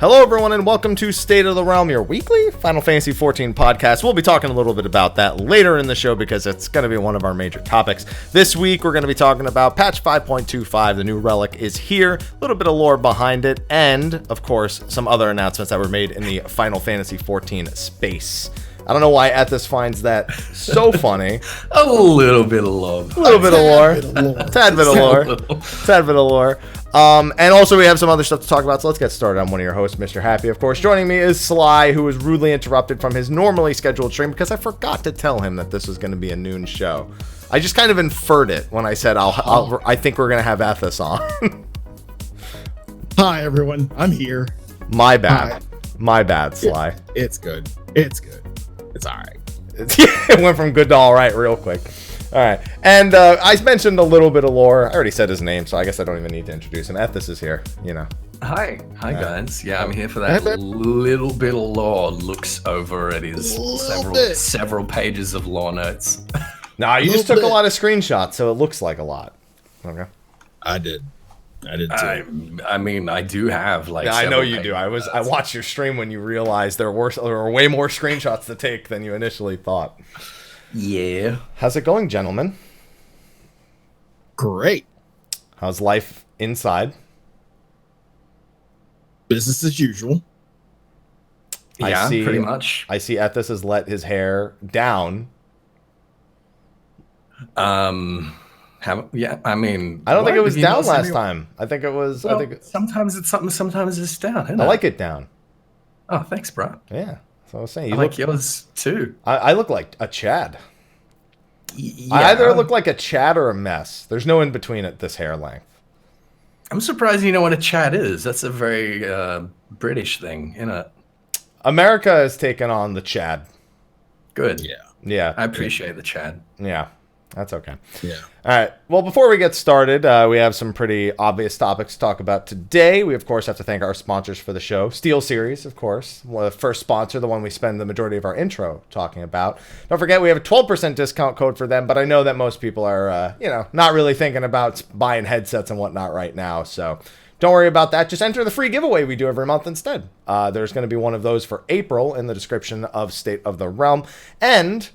Hello everyone and welcome to State of the Realm, your weekly Final Fantasy XIV podcast. We'll be talking a little bit about that later in the show because it's going to be one of our major topics. This week we're going to be talking about patch 5.25, the new relic is here, a little bit of lore behind it, and of course some other announcements that were made in the Final Fantasy XIV space. I don't know why Ethys finds that so funny. A little bit of love. A little bit of lore. Tad bit of lore. Tad bit of lore. And also we have some other stuff to talk about, so let's get started. I'm one of your hosts, Mr. Happy. Of course, joining me is Slyh, who was rudely interrupted from his normally scheduled stream because I forgot to tell him that this was going to be a noon show. I just kind of inferred it when I said I think we're going to have Ethys on. Hi, everyone. I'm here. My bad. Hi. My bad, Slyh. It's good. It's good. It's all right. It went from good to all right real quick. All right. And I mentioned a little bit of lore. I already said his name, so I guess I don't even need to introduce him. Ethys is here, you know. Hi guys. Yeah, I'm here for that little bit of lore. Looks over at his several pages of lore notes. Nah, you just took a lot of screenshots, so it looks like a lot. Okay. I did too. I mean, I do have like. Yeah, I know you do. I watched your stream when you realized there were way more screenshots to take than you initially thought. Yeah. How's it going, gentlemen? Great. How's life inside? Business as usual. Yeah, pretty much. I see Ethys has let his hair down. Yeah, I mean, I don't think it was down last time. I think it was. Well, sometimes it's something. Sometimes it's down. Isn't I like it down. Oh, thanks, bro. Yeah, so I was saying. I like yours too. I look like a Chad. Yeah. I either look like a Chad or a mess. There's no in between at this hair length. I'm surprised you know what a Chad is. That's a very British thing, isn't it? America has taken on the Chad. Good. Yeah. I appreciate the Chad. Yeah. That's okay. Yeah. All right. Well, before we get started, we have some pretty obvious topics to talk about today. We, of course, have to thank our sponsors for the show. SteelSeries, of course. Well, the first sponsor, the one we spend the majority of our intro talking about. Don't forget, we have a 12% discount code for them, but I know that most people are, not really thinking about buying headsets and whatnot right now. So don't worry about that. Just enter the free giveaway we do every month instead. There's going to be one of those for April in the description of State of the Realm. And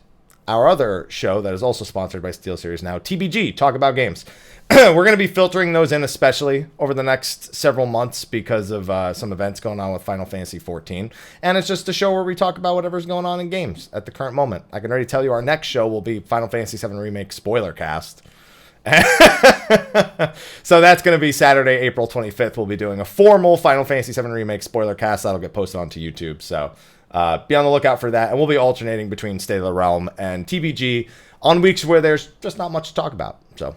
our other show that is also sponsored by SteelSeries now, TBG, Talk About Games. We're going to be filtering those in especially over the next several months because of some events going on with Final Fantasy XIV. And it's just a show where we talk about whatever's going on in games at the current moment. I can already tell you our next show will be Final Fantasy VII Remake Spoilercast. So that's going to be Saturday, April 25th. We'll be doing a formal Final Fantasy VII Remake Spoilercast that'll get posted onto YouTube. So be on the lookout for that, and we'll be alternating between State of the Realm and TBG on weeks where there's just not much to talk about. So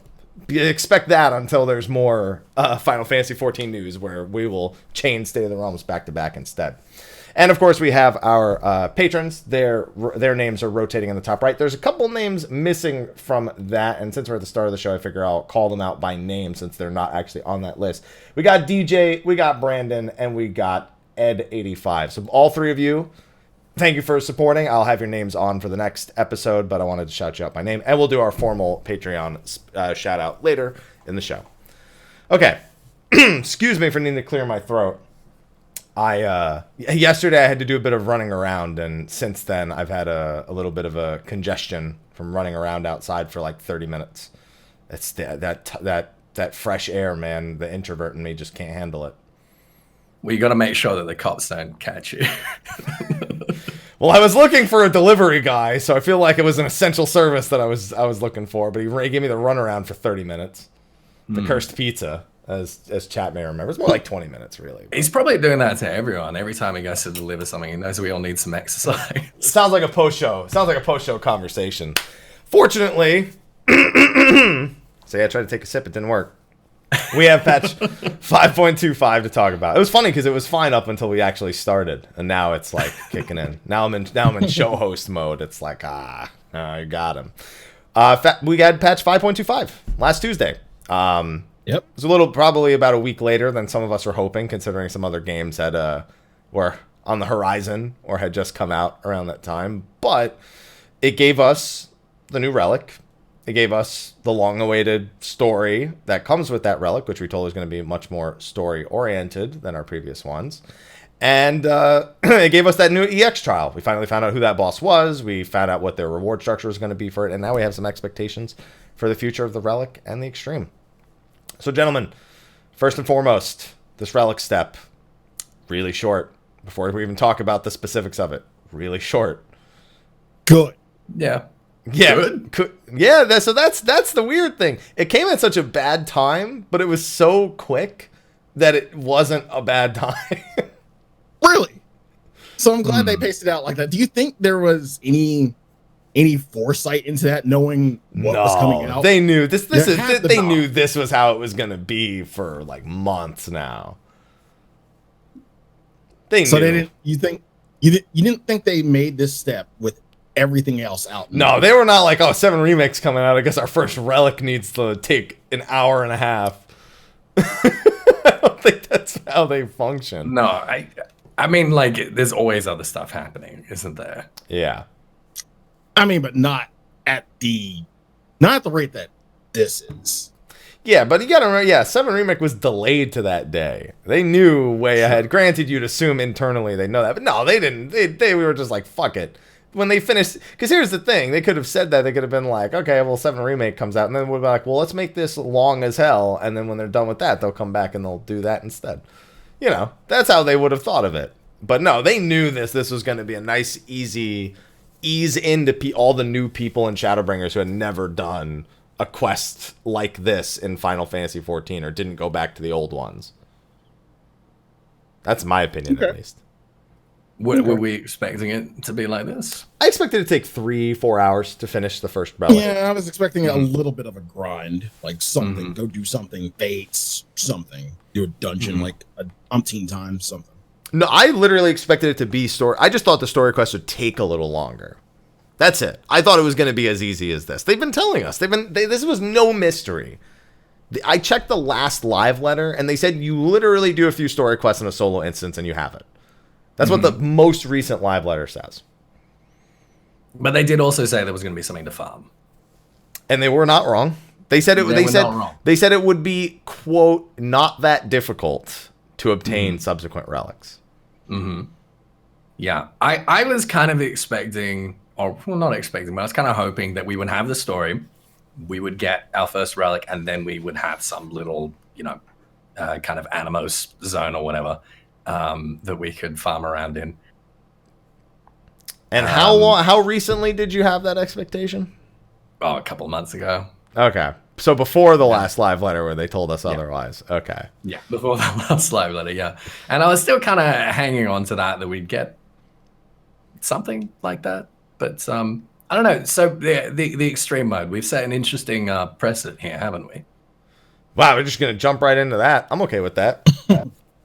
expect that until there's more Final Fantasy XIV news, where we will chain State of the Realms back to back instead. And of course, we have our patrons. Their names are rotating in the top right. There's a couple names missing from that, and since we're at the start of the show, I figure I'll call them out by name since they're not actually on that list. We got DJ, we got Brandon, and we got Ed85. So all three of you, thank you for supporting. I'll have your names on for the next episode, but I wanted to shout you out by name. And we'll do our formal Patreon shout out later in the show. Okay. Excuse me for needing to clear my throat. Yesterday I had to do a bit of running around, and since then I've had a little bit of a congestion from running around outside for like 30 minutes. It's that fresh air, man. The introvert in me just can't handle it. Well, you got to make sure that the cops don't catch you. Well, I was looking for a delivery guy, so I feel like it was an essential service that I was looking for. But he gave me the runaround for 30 minutes. The cursed pizza, as chat may remember, it's more like 20 minutes, really. He's probably doing that to everyone. Every time he goes to deliver something, he knows we all need some exercise. Sounds like a post-show conversation. Fortunately, so yeah, I tried to take a sip, it didn't work. We have patch 5.25 to talk about. It was funny because it was fine up until we actually started, and now it's like kicking in. Now I'm in show host mode. It's like I got him. We had patch 5.25 last Tuesday. Yep. It was a little, probably about a week later than some of us were hoping, considering some other games were on the horizon or had just come out around that time. But it gave us the new relic. It gave us the long-awaited story that comes with that relic, which we told was going to be much more story-oriented than our previous ones. And it gave us that new EX trial. We finally found out who that boss was. We found out what their reward structure was going to be for it. And now we have some expectations for the future of the relic and the extreme. So, gentlemen, first and foremost, this relic step, really short. Before we even talk about the specifics of it, really short. Good. Yeah. Yeah. Yeah. So that's the weird thing. It came at such a bad time, but it was so quick that it wasn't a bad time. Really? So I'm glad they paced it out like that. Do you think there was any foresight into that, knowing what was coming out? They knew they knew this was how it was going to be for like months now. They knew. So they didn't. You didn't think they made this step with everything else out? No, they were not like, oh, 7 remakes coming out. I guess our first relic needs to take an hour and a half. I don't think that's how they function. No, I mean, like, there's always other stuff happening, isn't there? Yeah. I mean, but not at the rate that this is. Yeah, but you gotta remember, 7 Remake was delayed to that day. They knew way ahead. Granted, you'd assume internally they know that, but no, they didn't. We were just like, fuck it. When they finished, because here's the thing, they could have said that. They could have been like, okay, well, 7 Remake comes out, and then we'll be like, well, let's make this long as hell, and then when they're done with that, they'll come back and they'll do that instead. You know, that's how they would have thought of it. But no, they knew this was going to be a nice, easy ease into all the new people in Shadowbringers who had never done a quest like this in Final Fantasy XIV or didn't go back to the old ones. That's my opinion, at least. Were we expecting it to be like this? I expected it to take 3-4 hours to finish the first relic. Yeah, I was expecting a little bit of a grind, like something. Go do something, fates, something. Do a dungeon like a umpteen times, something. No, I literally expected it to be story. I just thought the story quest would take a little longer. That's it. I thought it was going to be as easy as this. They've been telling us. This was no mystery. I checked the last live letter, and they said you literally do a few story quests in a solo instance, and you have it. That's what the most recent live letter says. But they did also say there was going to be something to farm, and they were not wrong. They said they said it would be, quote, not that difficult to obtain subsequent relics. Yeah, I was kind of expecting, or well, not expecting, but I was kind of hoping that we would have the story, we would get our first relic, and then we would have some little, kind of Animos zone or whatever that we could farm around in. And how recently did you have that expectation? Oh, a couple of months ago. Okay. So before the last live letter where they told us otherwise. Okay. Yeah, before the last live letter, yeah. And I was still kind of hanging on to that we'd get something like that. But I don't know. So the extreme mode, we've set an interesting precedent here, haven't we? Wow, we're just going to jump right into that. I'm okay with that.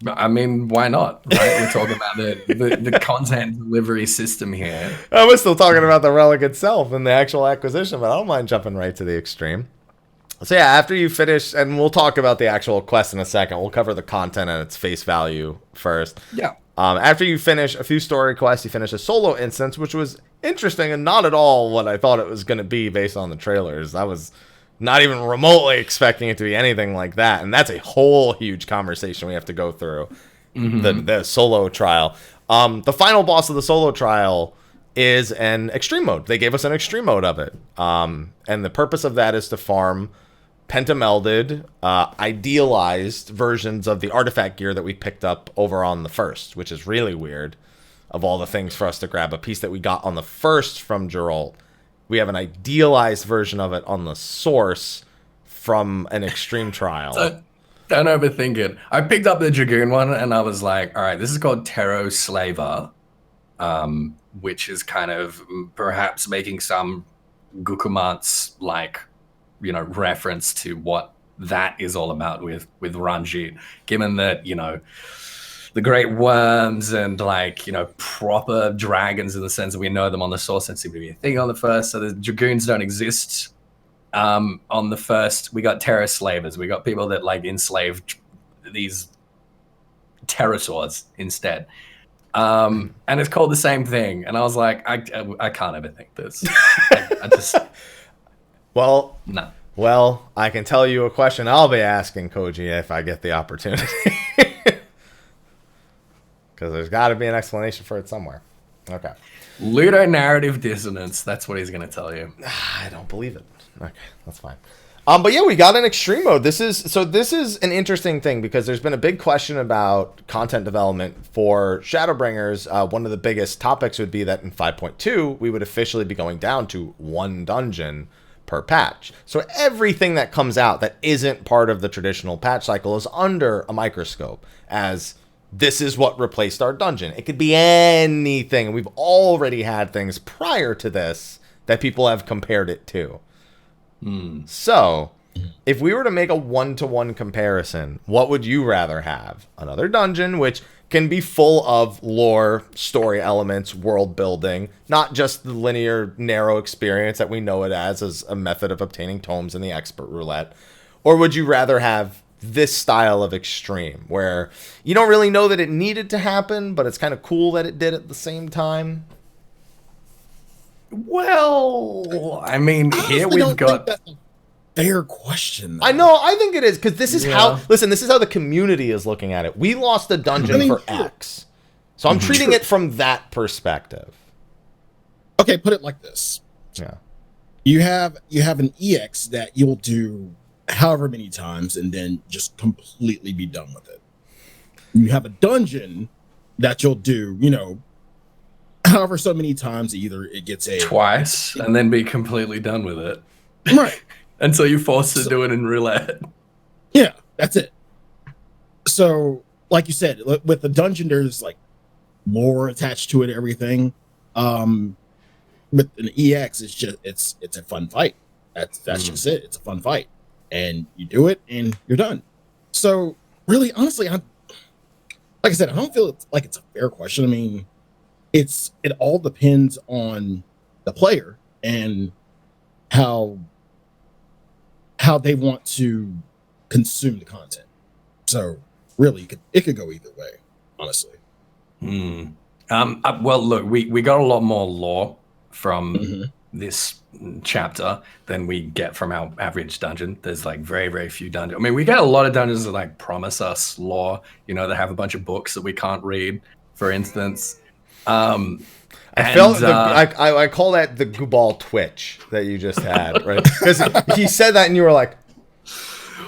I mean, why not? Right? We're talking about the content delivery system here. We're still talking about the relic itself and the actual acquisition, but I don't mind jumping right to the extreme. So yeah, after you finish, and we'll talk about the actual quest in a second. We'll cover the content and its face value first. Yeah. After you finish a few story quests, you finish a solo instance, which was interesting and not at all what I thought it was going to be based on the trailers. I was not even remotely expecting it to be anything like that, and that's a whole huge conversation we have to go through. The solo trial. The final boss of the solo trial is an extreme mode. They gave us an extreme mode of it, and the purpose of that is to farm pentamelded, idealized versions of the artifact gear that we picked up over on the first, which is really weird. Of all the things for us to grab, a piece that we got on the first from Geralt, we have an idealized version of it on the source from an extreme trial. Don't overthink it. I picked up the Dragoon one, and I was like, all right, this is called Terro Slaver, which is kind of perhaps making some Gukumance like reference to what that is all about with Ranjit, given that the great worms and proper dragons in the sense that we know them on the source and seem to be a thing on the first, so the Dragoons don't exist on the first. We got terror slavers, we got people that enslaved these pterosaurs instead, and it's called the same thing, and I was like, I can't ever think this. I just Well, no. Well, I can tell you a question I'll be asking Koji if I get the opportunity. because there's got to be an explanation for it somewhere. Okay. Ludonarrative dissonance. That's what he's going to tell you. I don't believe it. Okay, that's fine. But yeah, we got an extreme mode. This is an interesting thing because there's been a big question about content development for Shadowbringers. One of the biggest topics would be that in 5.2, we would officially be going down to 1 dungeon per patch. So everything that comes out that isn't part of the traditional patch cycle is under a microscope, as this is what replaced our dungeon. It could be anything. We've already had things prior to this that people have compared it to. So, if we were to make a 1-to-1 comparison, what would you rather have? Another dungeon, which can be full of lore, story elements, world building, not just the linear, narrow experience that we know it as a method of obtaining tomes in the expert roulette? Or would you rather have this style of extreme, where you don't really know that it needed to happen, but it's kind of cool that it did at the same time? Well, I mean, here we've got that's a fair question. I know, I think it is, because this is how the community is looking at it. We lost a dungeon for X. So I'm treating it from that perspective. Okay, put it like this. Yeah. You have an EX that you'll do however many times and then just completely be done with it. You have a dungeon that you'll do, however so many times, either it gets twice and then be completely done with it. Right. Until you're forced to do it in roulette. Yeah, that's it. So, like you said, with the dungeon, there's like lore attached to it, everything. With an EX, it's a fun fight. That's just it. It's a fun fight. And you do it and you're done. So really, honestly, like I said, I don't feel like it's a fair question. I mean, it all depends on the player and how they want to consume the content. So really, it could go either way, honestly. Well, look, we got a lot more lore from this chapter than we get from our average dungeon. There's like very, very few dungeons. I mean, we get a lot of dungeons that like promise us lore, that have a bunch of books that we can't read, for instance. I call that the Gubal twitch that you just had, right? Because he said that and you were like,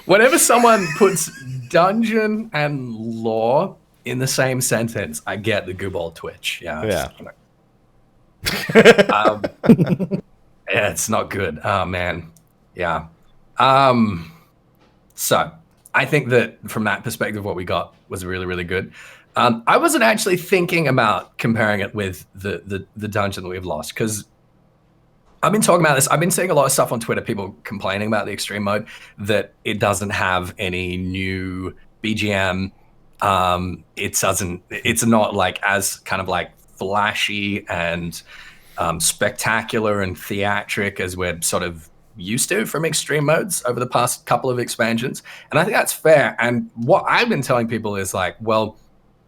whenever someone puts dungeon and lore in the same sentence, I get the Gubal twitch. Yeah. Yeah, it's not good. Oh man. Yeah. So I think that from that perspective, what we got was really, really good. I wasn't actually thinking about comparing it with the dungeon that we've lost, because I've been talking about this. I've been seeing a lot of stuff on Twitter, people complaining about the extreme mode, that it doesn't have any new BGM. It's not like as kind of like flashy and spectacular and theatric as we're sort of used to from extreme modes over the past couple of expansions. And I think that's fair. And what I've been telling people is like, well,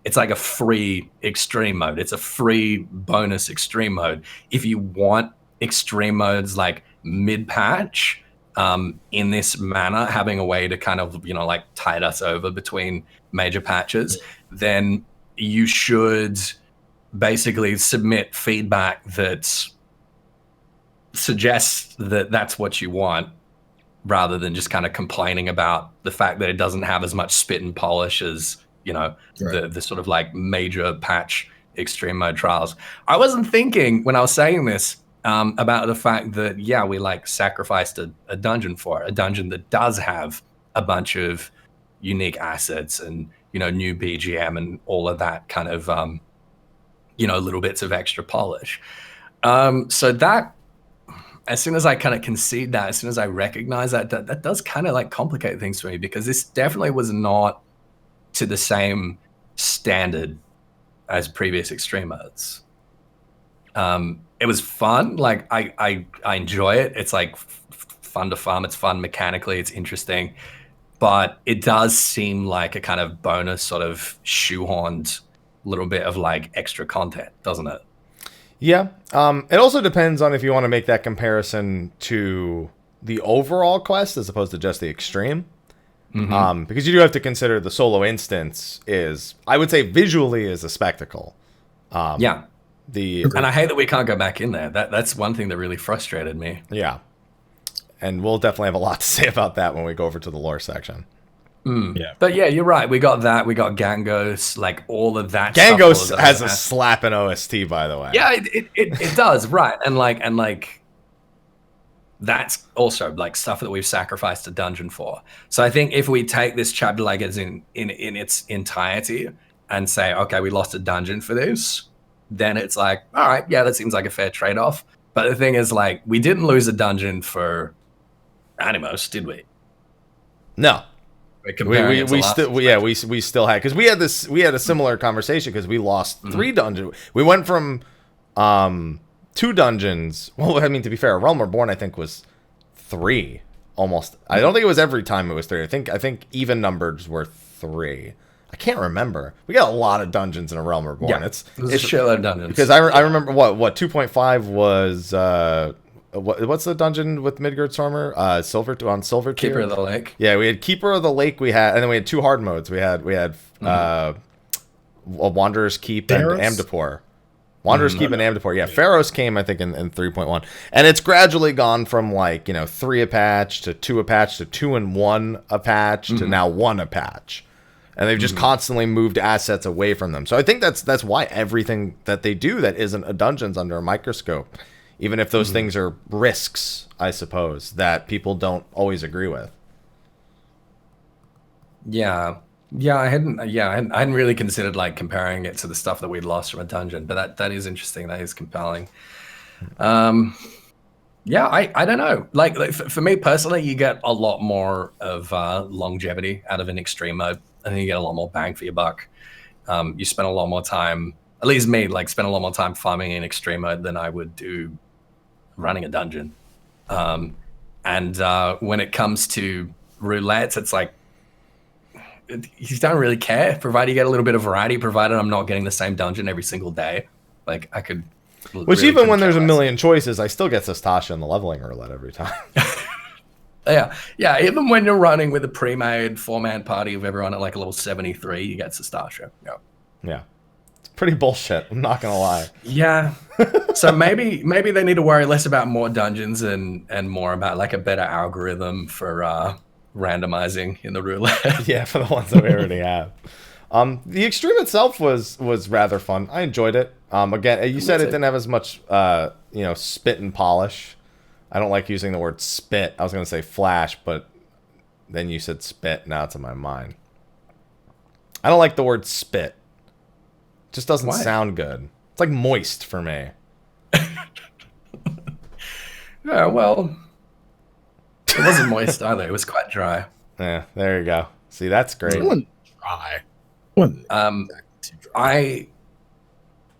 it's like a free extreme mode. It's a free bonus extreme mode. If you want extreme modes like mid-patch in this manner, having a way to kind of, like tide us over between major patches, then you should basically submit feedback that suggests that that's what you want, rather than just kind of complaining about the fact that it doesn't have as much spit and polish as, the sort of like major patch extreme mode trials. I wasn't thinking when I was saying this about the fact that, we like sacrificed a dungeon for it, a dungeon that does have a bunch of unique assets and, new BGM and all of that kind of, little bits of extra polish. So that, as soon as I kind of concede that, as soon as I recognize that does kind of like complicate things for me, because this definitely was not to the same standard as previous extreme modes. It was fun. Like I enjoy it. It's like fun to farm. It's fun mechanically. It's interesting, but it does seem like a kind of bonus, sort of shoehorned little bit of like extra content, doesn't it? Yeah. It also depends on if you want to make that comparison to the overall quest as opposed to just the extreme. Because you do have to consider the solo instance is, I would say, visually is a spectacle. And I hate that we can't go back in there. That's one thing that really frustrated me. Yeah. And we'll definitely have a lot to say about that when we go over to the lore section. Yeah. But yeah, you're right. We got that. We got Gangos, like all of that. Gangos has a slapping OST, by the way. Yeah, it does, right. And like that's also like stuff that we've sacrificed a dungeon for. So I think if we take this chapter like it's in its entirety and say, okay, we lost a dungeon for this, then it's like, all right, yeah, that seems like a fair trade-off. But the thing is, like, we didn't lose a dungeon for Animos, did we? No. We still had, because we had a similar conversation because we lost 3 dungeons. We went from 2 dungeons. Well, I mean, to be fair, Realm Reborn I think was 3 almost. I don't think it was every time it was 3. I think even numbers were 3. I can't remember. We got a lot of dungeons in a Realm Reborn. Yeah, it's a shitload of dungeons. Because I remember what 2.5 was. What's the dungeon with Midgard-Stormer? Silver Tier? Keeper of the Lake. Yeah, we had Keeper of the Lake. And then we had 2 hard modes. We had Wanderer's Keep and Amdapor. Wanderer's Keep and Amdapor. Yeah, Pharaoh's came, I think, in 3.1. And it's gradually gone from 3 a patch to 2 a patch to 2 and 1 a patch to now 1 a patch. And they've just constantly moved assets away from them. So I think that's why everything that they do that isn't a dungeon's under a microscope. Even if those things are risks, I suppose, that people don't always agree with. Yeah, I hadn't really considered like comparing it to the stuff that we'd lost from a dungeon, but that is interesting. That is compelling. I don't know. Like for me personally, you get a lot more of longevity out of an extreme mode. I think you get a lot more bang for your buck. You spend a lot more time, at least me, spend a lot more time farming in extreme mode than I would do running a dungeon. And when it comes to roulettes, it's like, you don't really care, provided you get a little bit of variety, provided I'm not getting the same dungeon every single day. Like, I could... Which really even when there's a million choices, I still get Sastasha in the leveling roulette every time. Yeah, even when you're running with a pre-made 4-man party of everyone at like a level 73, you get Sastasha. Yeah. It's pretty bullshit, I'm not gonna lie. Yeah. So maybe they need to worry less about more dungeons and more about like a better algorithm for randomizing in the roulette. Yeah, for the ones that we already have. The extreme itself was rather fun. I enjoyed it. Again, you said it didn't have as much spit and polish. I don't like using the word spit. I was going to say flash, but then you said spit. Now it's in my mind. I don't like the word spit. It just doesn't sound good. It's like moist for me. Yeah, well, it wasn't moist either. It was quite dry. Yeah, there you go. See, that's great. It wasn't dry. It wasn't too dry.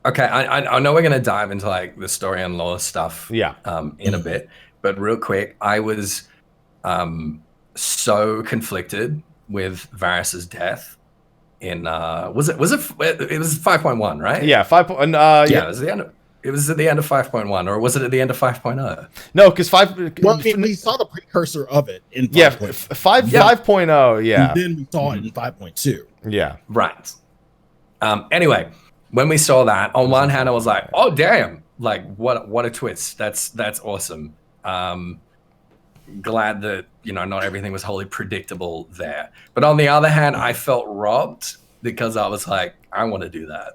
I know we're gonna dive into like the story and lore stuff. Yeah. In a bit, but real quick, I was so conflicted with Varys's death in was it 5.1 right? Yeah, 5. It was at the end of 5.1, or was it at the end of 5.0? No, because 5. Well, we saw the precursor of it in 5.0. Yeah, 5.0. Yeah. And then we saw it in 5.2. Yeah. Right. Anyway, when we saw that, on one hand, I was like, "Oh damn! Like what a twist! That's awesome." Glad that not everything was wholly predictable there. But on the other hand, I felt robbed because I was like, "I want to do that.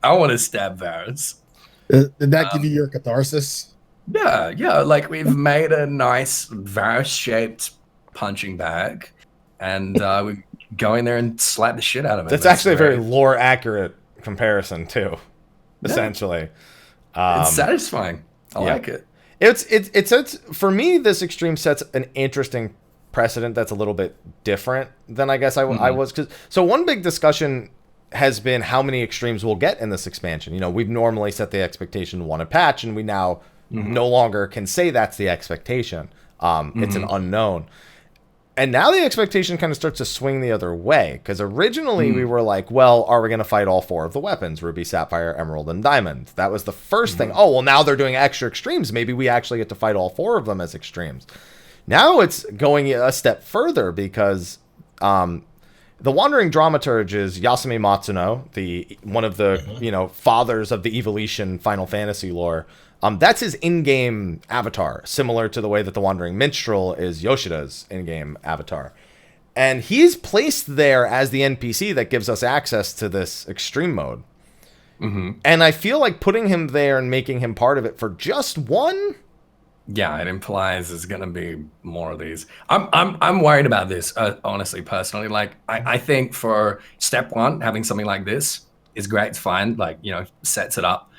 I want to stab Varys." Did that give you your catharsis? Yeah. Like we've made a nice Varys-shaped punching bag, and we go in there and slap the shit out of it. That's actually a very lore accurate comparison too. Essentially, it's satisfying. I like it. It's for me. This extreme sets an interesting precedent that's a little bit different than I guess I was. So one big discussion has been how many extremes we'll get in this expansion. We've normally set the expectation 1 a patch, and we now no longer can say that's the expectation. It's an unknown. And now the expectation kind of starts to swing the other way, because originally we were like, well, are we going to fight all 4 of the weapons, Ruby, Sapphire, Emerald, and Diamond? That was the first thing. Oh, well, now they're doing extra extremes. Maybe we actually get to fight all 4 of them as extremes. Now it's going a step further, because The Wandering Dramaturge is Yasumi Matsuno, one of the fathers of the Evolution Final Fantasy lore. That's his in-game avatar, similar to the way that the Wandering Minstrel is Yoshida's in-game avatar. And he's placed there as the NPC that gives us access to this extreme mode. Mm-hmm. And I feel like putting him there and making him part of it for just one. Yeah, it implies there's gonna be more of these. I'm worried about this, honestly, personally. Like, I think for step one, having something like this is great. It's fine. Like, sets it up.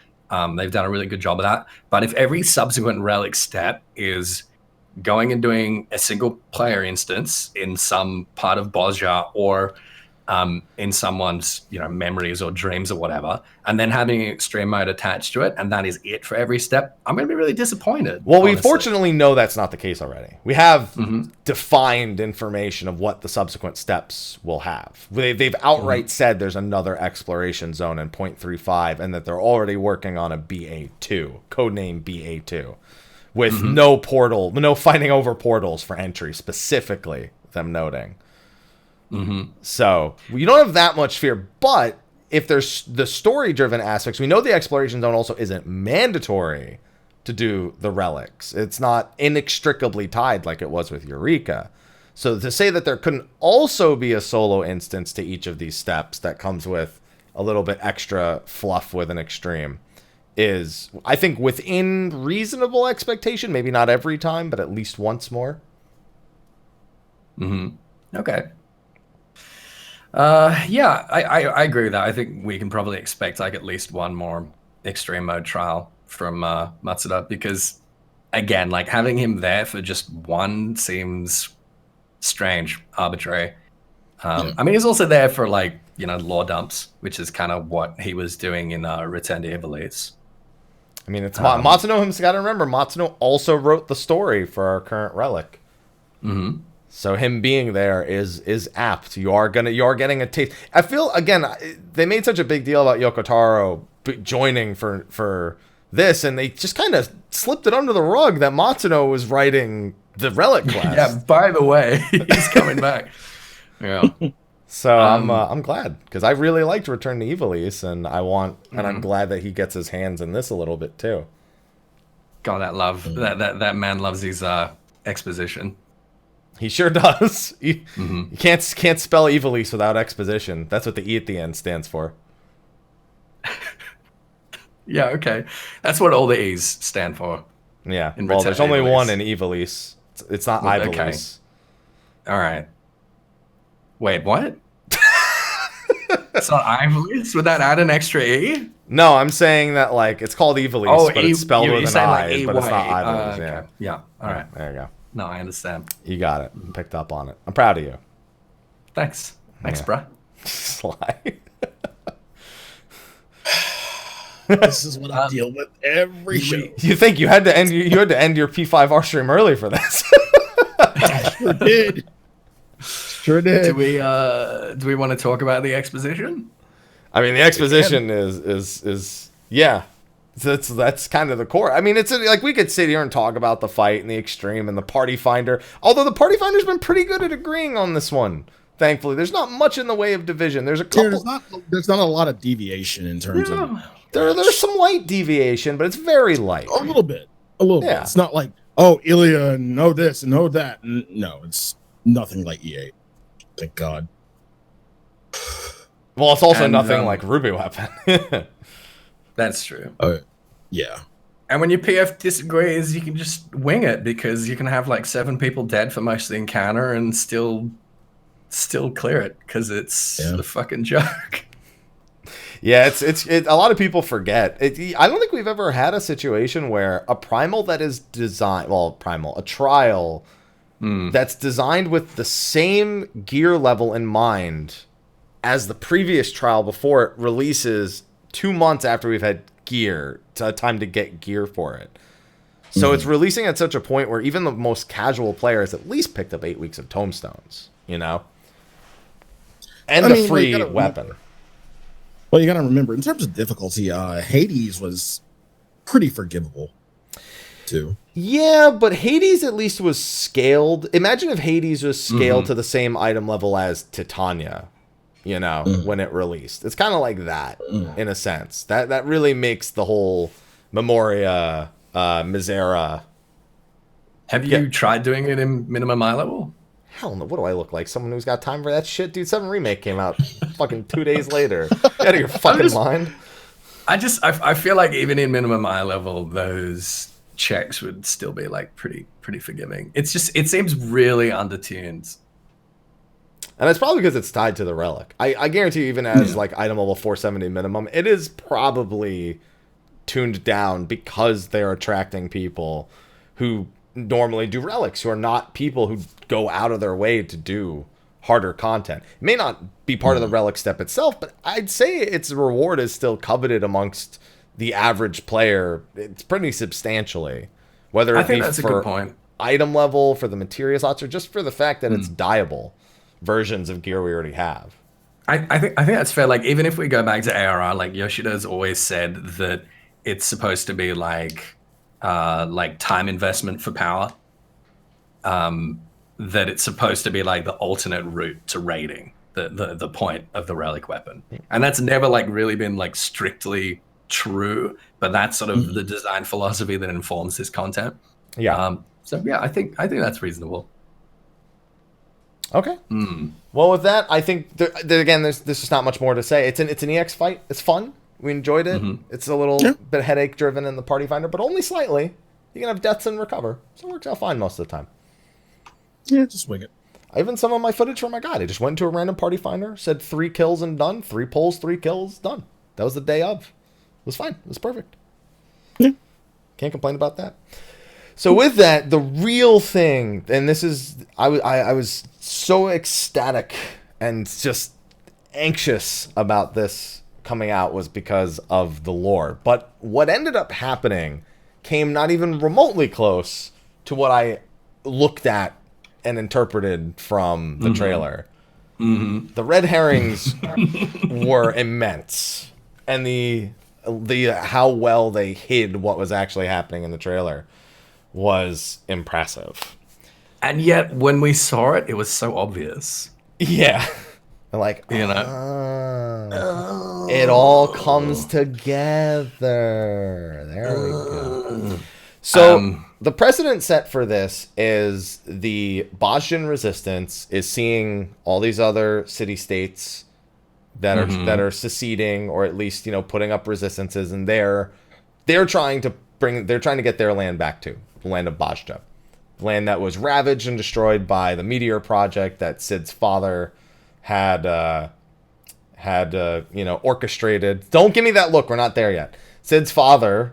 They've done a really good job of that. But if every subsequent relic step is going and doing a single player instance in some part of Bozja or in someone's memories or dreams or whatever, and then having extreme mode attached to it, and that is it for every step, I'm going to be really disappointed. Well, honestly. we fortunately know that's not the case already. We have defined information of what the subsequent steps will have. They've outright said there's another exploration zone in 0.35 and that they're already working on a BA2, codename BA2, with no finding over portals for entry, specifically them noting. So you don't have that much fear, but if there's the story-driven aspects, we know the exploration zone also isn't mandatory to do the relics. It's not inextricably tied like it was with Eureka. So to say that there couldn't also be a solo instance to each of these steps that comes with a little bit extra fluff with an extreme is, I think, within reasonable expectation. Maybe not every time, but at least once more. Okay. Yeah, I agree with that. I think we can probably expect like at least one more extreme mode trial from Matsuda, because again, like having him there for just one seems strange, arbitrary. I mean, he's also there for like, lore dumps, which is kind of what he was doing in Return to Ivalice. I mean, it's Matsuno himself. Got to remember, Matsuno also wrote the story for our current relic. So him being there is apt. You are getting a taste. I feel, again, they made such a big deal about Yoko Taro joining for this, and they just kind of slipped it under the rug that Matsuno was writing the relic class. Yeah, by the way, he's coming back. Yeah. So I'm glad, because I really liked Return to Ivalice, and I'm glad that he gets his hands in this a little bit too. God, that man loves his exposition. He sure does. You can't spell Ivalice without exposition. That's what the E at the end stands for. Yeah, okay. That's what all the E's stand for. Yeah. Well, there's only one in Ivalice. It's not Ivalice. Okay. All right. Wait, what? It's not Ivalice? Would that add an extra E? No, I'm saying that like it's called Ivalice, but it's spelled with an I, like but it's not Ivalice. Okay. Yeah. All right. There you go. No, I understand. You got it. Picked up on it. I'm proud of you. Thanks, bruh. Sly. This is what I deal with every show. You think you had to end your P5R stream early for this? I sure did. Sure did. Do we want to talk about the exposition? I mean, the exposition is yeah. That's kind of the core. I mean, it's like we could sit here and talk about the fight and the extreme and the party finder. Although the party finder's been pretty good at agreeing on this one. Thankfully, there's not much in the way of division. There's a couple. There's not a lot of deviation in terms of. There's some light deviation, but it's very light. A little bit. Bit. It's not like Ilya and this and that. No, it's nothing like E8. Thank God. Well, it's also nothing like Ruby Weapon. That's true. Yeah. And when your PF disagrees, you can just wing it, because you can have like 7 people dead for most of the encounter and still clear it, because it's a fucking joke. Yeah, it's a lot of people forget. I don't think we've ever had a situation where a primal that is designed, a trial that's designed with the same gear level in mind as the previous trial before it releases 2 months after we've had time to get gear for it. So it's releasing at such a point where even the most casual player has at least picked up 8 weeks of tomestones, And a free weapon. Well, you got to remember, in terms of difficulty, Hades was pretty forgivable. too. Yeah, but Hades at least was scaled. Imagine if Hades was scaled to the same item level as Titania, when it released. It's kind of like that in a sense. That really makes the whole Memoria, Misera. Have you tried doing it in minimum eye level? Hell no, what do I look like? Someone who's got time for that shit? Dude, 7 Remake came out fucking 2 days later. Get out of your fucking mind. I feel like even in minimum eye level, those checks would still be like pretty forgiving. It seems really undertuned. And it's probably because it's tied to the relic. I guarantee you, even as like item level 470 minimum, it is probably tuned down because they're attracting people who normally do relics, who are not people who go out of their way to do harder content. It may not be part of the relic step itself, but I'd say its reward is still coveted amongst the average player. It's pretty substantially, whether it be that's for a good point. Item level, for the materia slots, or just for the fact that it's dyeable versions of gear we already have. I think that's fair. Like, even if we go back to ARR, like Yoshida's always said that it's supposed to be like time investment for power. That it's supposed to be like the alternate route to raiding, the point of the relic weapon. And that's never like really been like strictly true, but that's sort of the design philosophy that informs this content. Yeah. So yeah, I think that's reasonable. Okay. Well, with that, I think again, there's just not much more to say. It's an EX fight. It's fun. We enjoyed it. It's a little bit headache driven in the party finder, but only slightly. You can have deaths and recover, so it works out fine most of the time. Yeah, just wing it. Even some of my footage from my guide, I just went into a random party finder, said 3 kills and done, 3 pulls, 3 kills, done. That was the day of. It was fine. It was perfect. Yeah. Can't complain about that. So with that, the real thing, and this is, I was so ecstatic and just anxious about this coming out, was because of the lore. But what ended up happening came not even remotely close to what I looked at and interpreted from the trailer. The red herrings were immense, and the how well they hid what was actually happening in the trailer was impressive. And yet, when we saw it, it was so obvious. Yeah, like it all comes together. There we go. So the precedent set for this is the Bosnian resistance is seeing all these other city-states that are seceding, or at least putting up resistances, and they're trying to get their land back to the land of Bosnia, land that was ravaged and destroyed by the Meteor Project that Cid's father had orchestrated. Don't give me that look. We're not there yet. Cid's father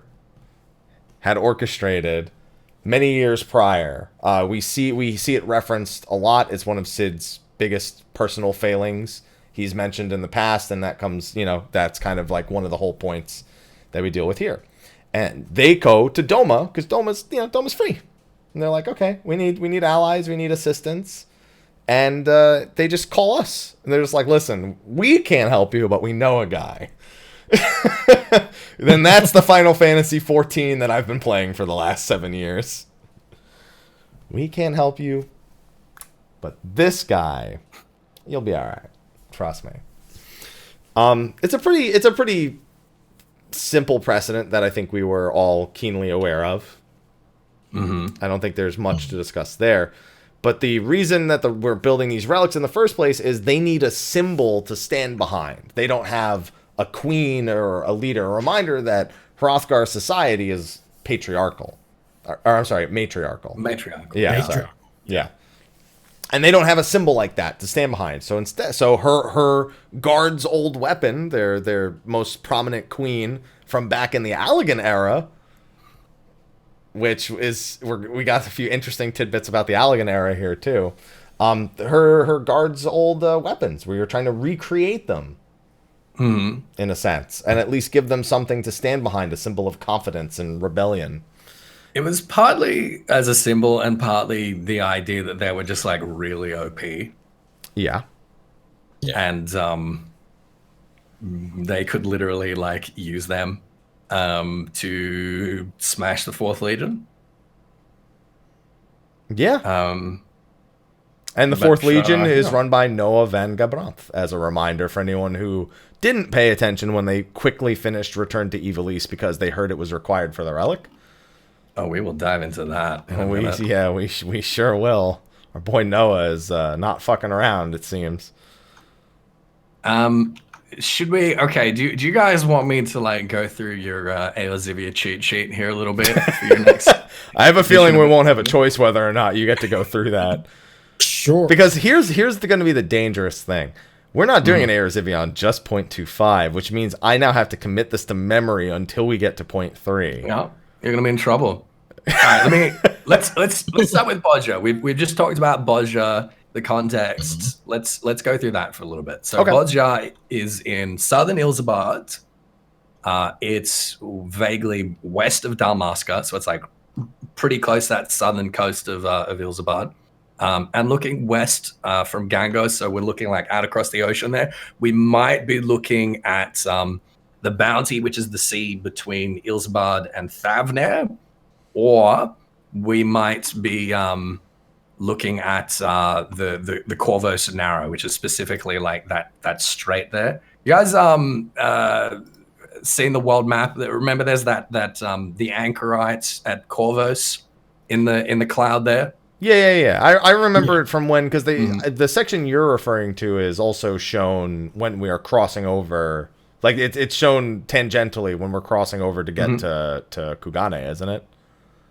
had orchestrated many years prior. We see it referenced a lot. It's one of Cid's biggest personal failings. He's mentioned in the past, and that comes, that's kind of like one of the whole points that we deal with here. And they go to Doma because Doma's free, and they're like, okay, we need allies, we need assistance, and they just call us, and they're just like, listen, we can't help you, but we know a guy. Then that's the Final Fantasy XIV that I've been playing for the last 7 years. We can't help you, but this guy, you'll be all right. Trust me. It's a pretty simple precedent that I think we were all keenly aware of. I don't think there's much to discuss there. But the reason that we're building these relics in the first place is they need a symbol to stand behind. They don't have a queen or a leader. A reminder that Hrothgar's society is patriarchal. Matriarchal. Yeah, sorry. Yeah. And they don't have a symbol like that to stand behind. So instead, her guard's old weapon, their most prominent queen from back in the Allegan era, which is we got a few interesting tidbits about the Allegan era here too. Her guard's old weapons. We were trying to recreate them in a sense, and at least give them something to stand behind, a symbol of confidence and rebellion. It was partly as a symbol and partly the idea that they were just like really OP. Yeah. And they could literally like use them to smash the 4th Legion. Yeah. And the Fourth Legion is run by Noah Van Gabranth, as a reminder for anyone who didn't pay attention when they quickly finished Return to Evil East because they heard it was required for the relic. Oh, we will dive into that. We sure will. Our boy Noah is not fucking around, it seems. Should we? Okay. Do you guys want me to like go through your Eozivia cheat sheet here a little bit for your next? I have a feeling we won't have a choice whether or not you get to go through that. Sure. Because here's going to be the dangerous thing. We're not doing an Eozivia on just 0.25, which means I now have to commit this to memory until we get to 0.3. No, you're gonna be in trouble. All right, let's start with Bodja. We've just talked about Bodja, the context. Let's go through that for a little bit. So Bodja is in southern Ilzabad. It's vaguely west of Dalmasca, so it's like pretty close to that southern coast of Ilzabad. And looking west from Gangos, so we're looking like out across the ocean there. We might be looking at the Bounty, which is the sea between Ilzabad and Thavner, or we might be looking at the Corvos Narrow, which is specifically like that strait there. You guys seen the world map? Remember, there's that the anchorite at Corvos in the cloud there. Yeah. I remember it from when, because the section you're referring to is also shown when we are crossing over. Like it's shown tangentially when we're crossing over to get to Kugane, isn't it?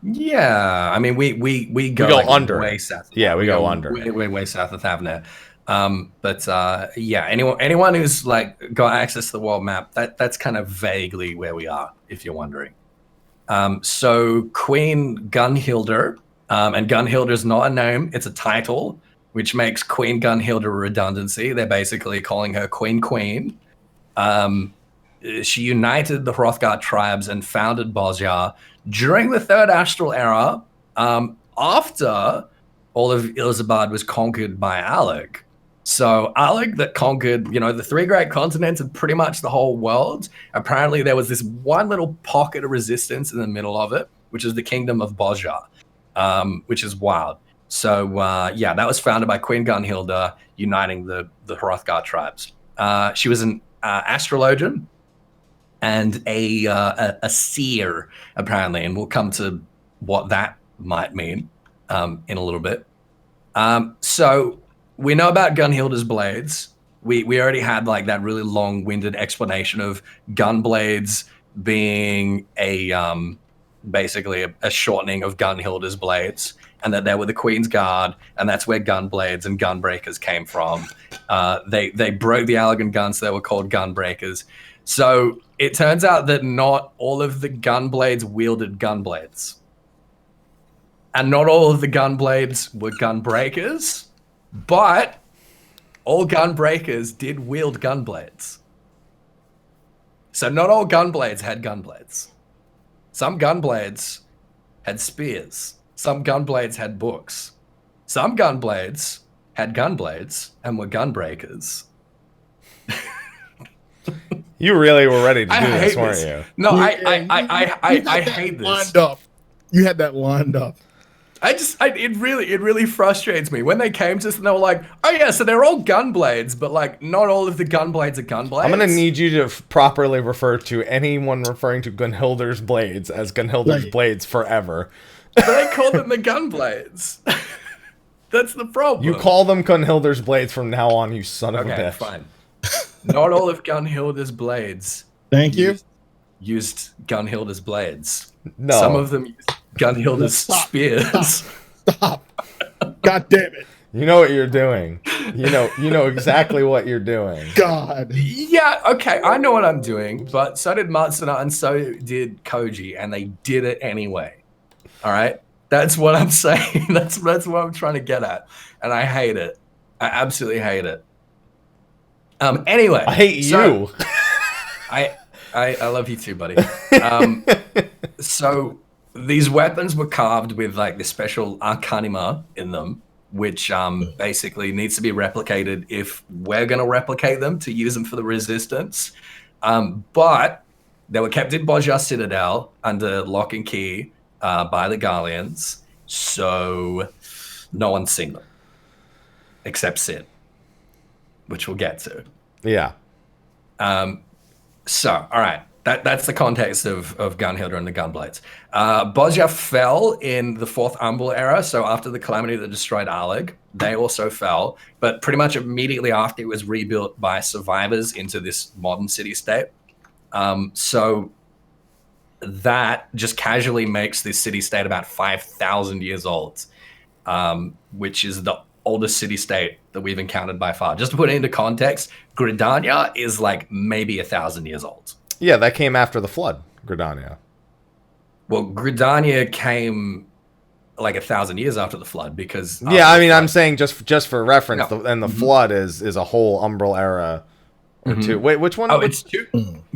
Yeah, I mean we go like under way south. Yeah, we go under way south of Thavner. But yeah, anyone who's like got access to the world map, that's kind of vaguely where we are, if you're wondering. So Queen Gunhildr. And Gunhildr is not a name, it's a title, which makes Queen Gunhildr a redundancy. They're basically calling her Queen. She united the Hrothgar tribes and founded Bodja during the Third Astral Era, after all of Ilzabad was conquered by Alec. So Alec that conquered, the three great continents and pretty much the whole world. Apparently there was this one little pocket of resistance in the middle of it, which is the kingdom of Bodja. Which is wild. So, that was founded by Queen Gunhildr, uniting the Hrothgar tribes. She was an astrologian and a seer, apparently, and we'll come to what that might mean in a little bit. So we know about Gunhildr's blades. We already had like that really long-winded explanation of gun blades being basically a shortening of Gunhildr's blades, and that they were the Queen's Guard, and that's where gun blades and gunbreakers came from. They broke the Allegan guns, so they were called gunbreakers. So it turns out that not all of the gun blades wielded gun blades, and not all of the gun blades were gun breakers, but all gun breakers did wield gun blades. So not all gun blades had gun blades. Some gun blades had spears. Some gun blades had books. Some gun blades had gun blades and were gun breakers. You really were ready to do this, weren't you? No, I hate this. Lined up. You had that lined up. It really frustrates me when they came to us and they were like, oh yeah, so they're all gun blades, but like not all of the gun blades are gun blades. I'm gonna need you to properly refer to anyone referring to Gunhildr's blades as Gunhildr's blades forever. But they called them the gun blades. That's the problem. You call them Gunhildr's blades from now on, you son of a bitch. Fine. Not all of Gunhildr's blades. Thank you. Used Gunhildr's blades. No. Some of them used Gunhildr's spears. Stop. God damn it. You know what you're doing. You know exactly what you're doing. God. Yeah, okay, I know what I'm doing, but so did Matsuno and so did Koji, and they did it anyway. All right? That's what I'm saying. That's what I'm trying to get at. And I hate it. I absolutely hate it. Anyway. I hate you. I love you too, buddy. So these weapons were carved with like this special arcanima in them, which basically needs to be replicated if we're going to replicate them to use them for the resistance. But they were kept in Bodja Citadel under lock and key by the Garleans. So No one's seen them. Except Cid. Which we'll get to. Yeah. So, all right. That's the context of Gunhildr and the Gunblades. Bosja fell in the Fourth Umbral era, so after the calamity that destroyed Alig, they also fell, but pretty much immediately after it was rebuilt by survivors into this modern city-state. So that just casually makes this city-state about 5,000 years old, which is the oldest city-state that we've encountered by far. Just to put it into context, Gridania is like maybe 1,000 years old. Yeah, that came after the flood, Gridania. Well, Gridania came like 1,000 years after the flood because... Yeah, I mean, I'm saying just for reference, the flood is a whole Umbral era or two. Wait, which one? Oh, it's two.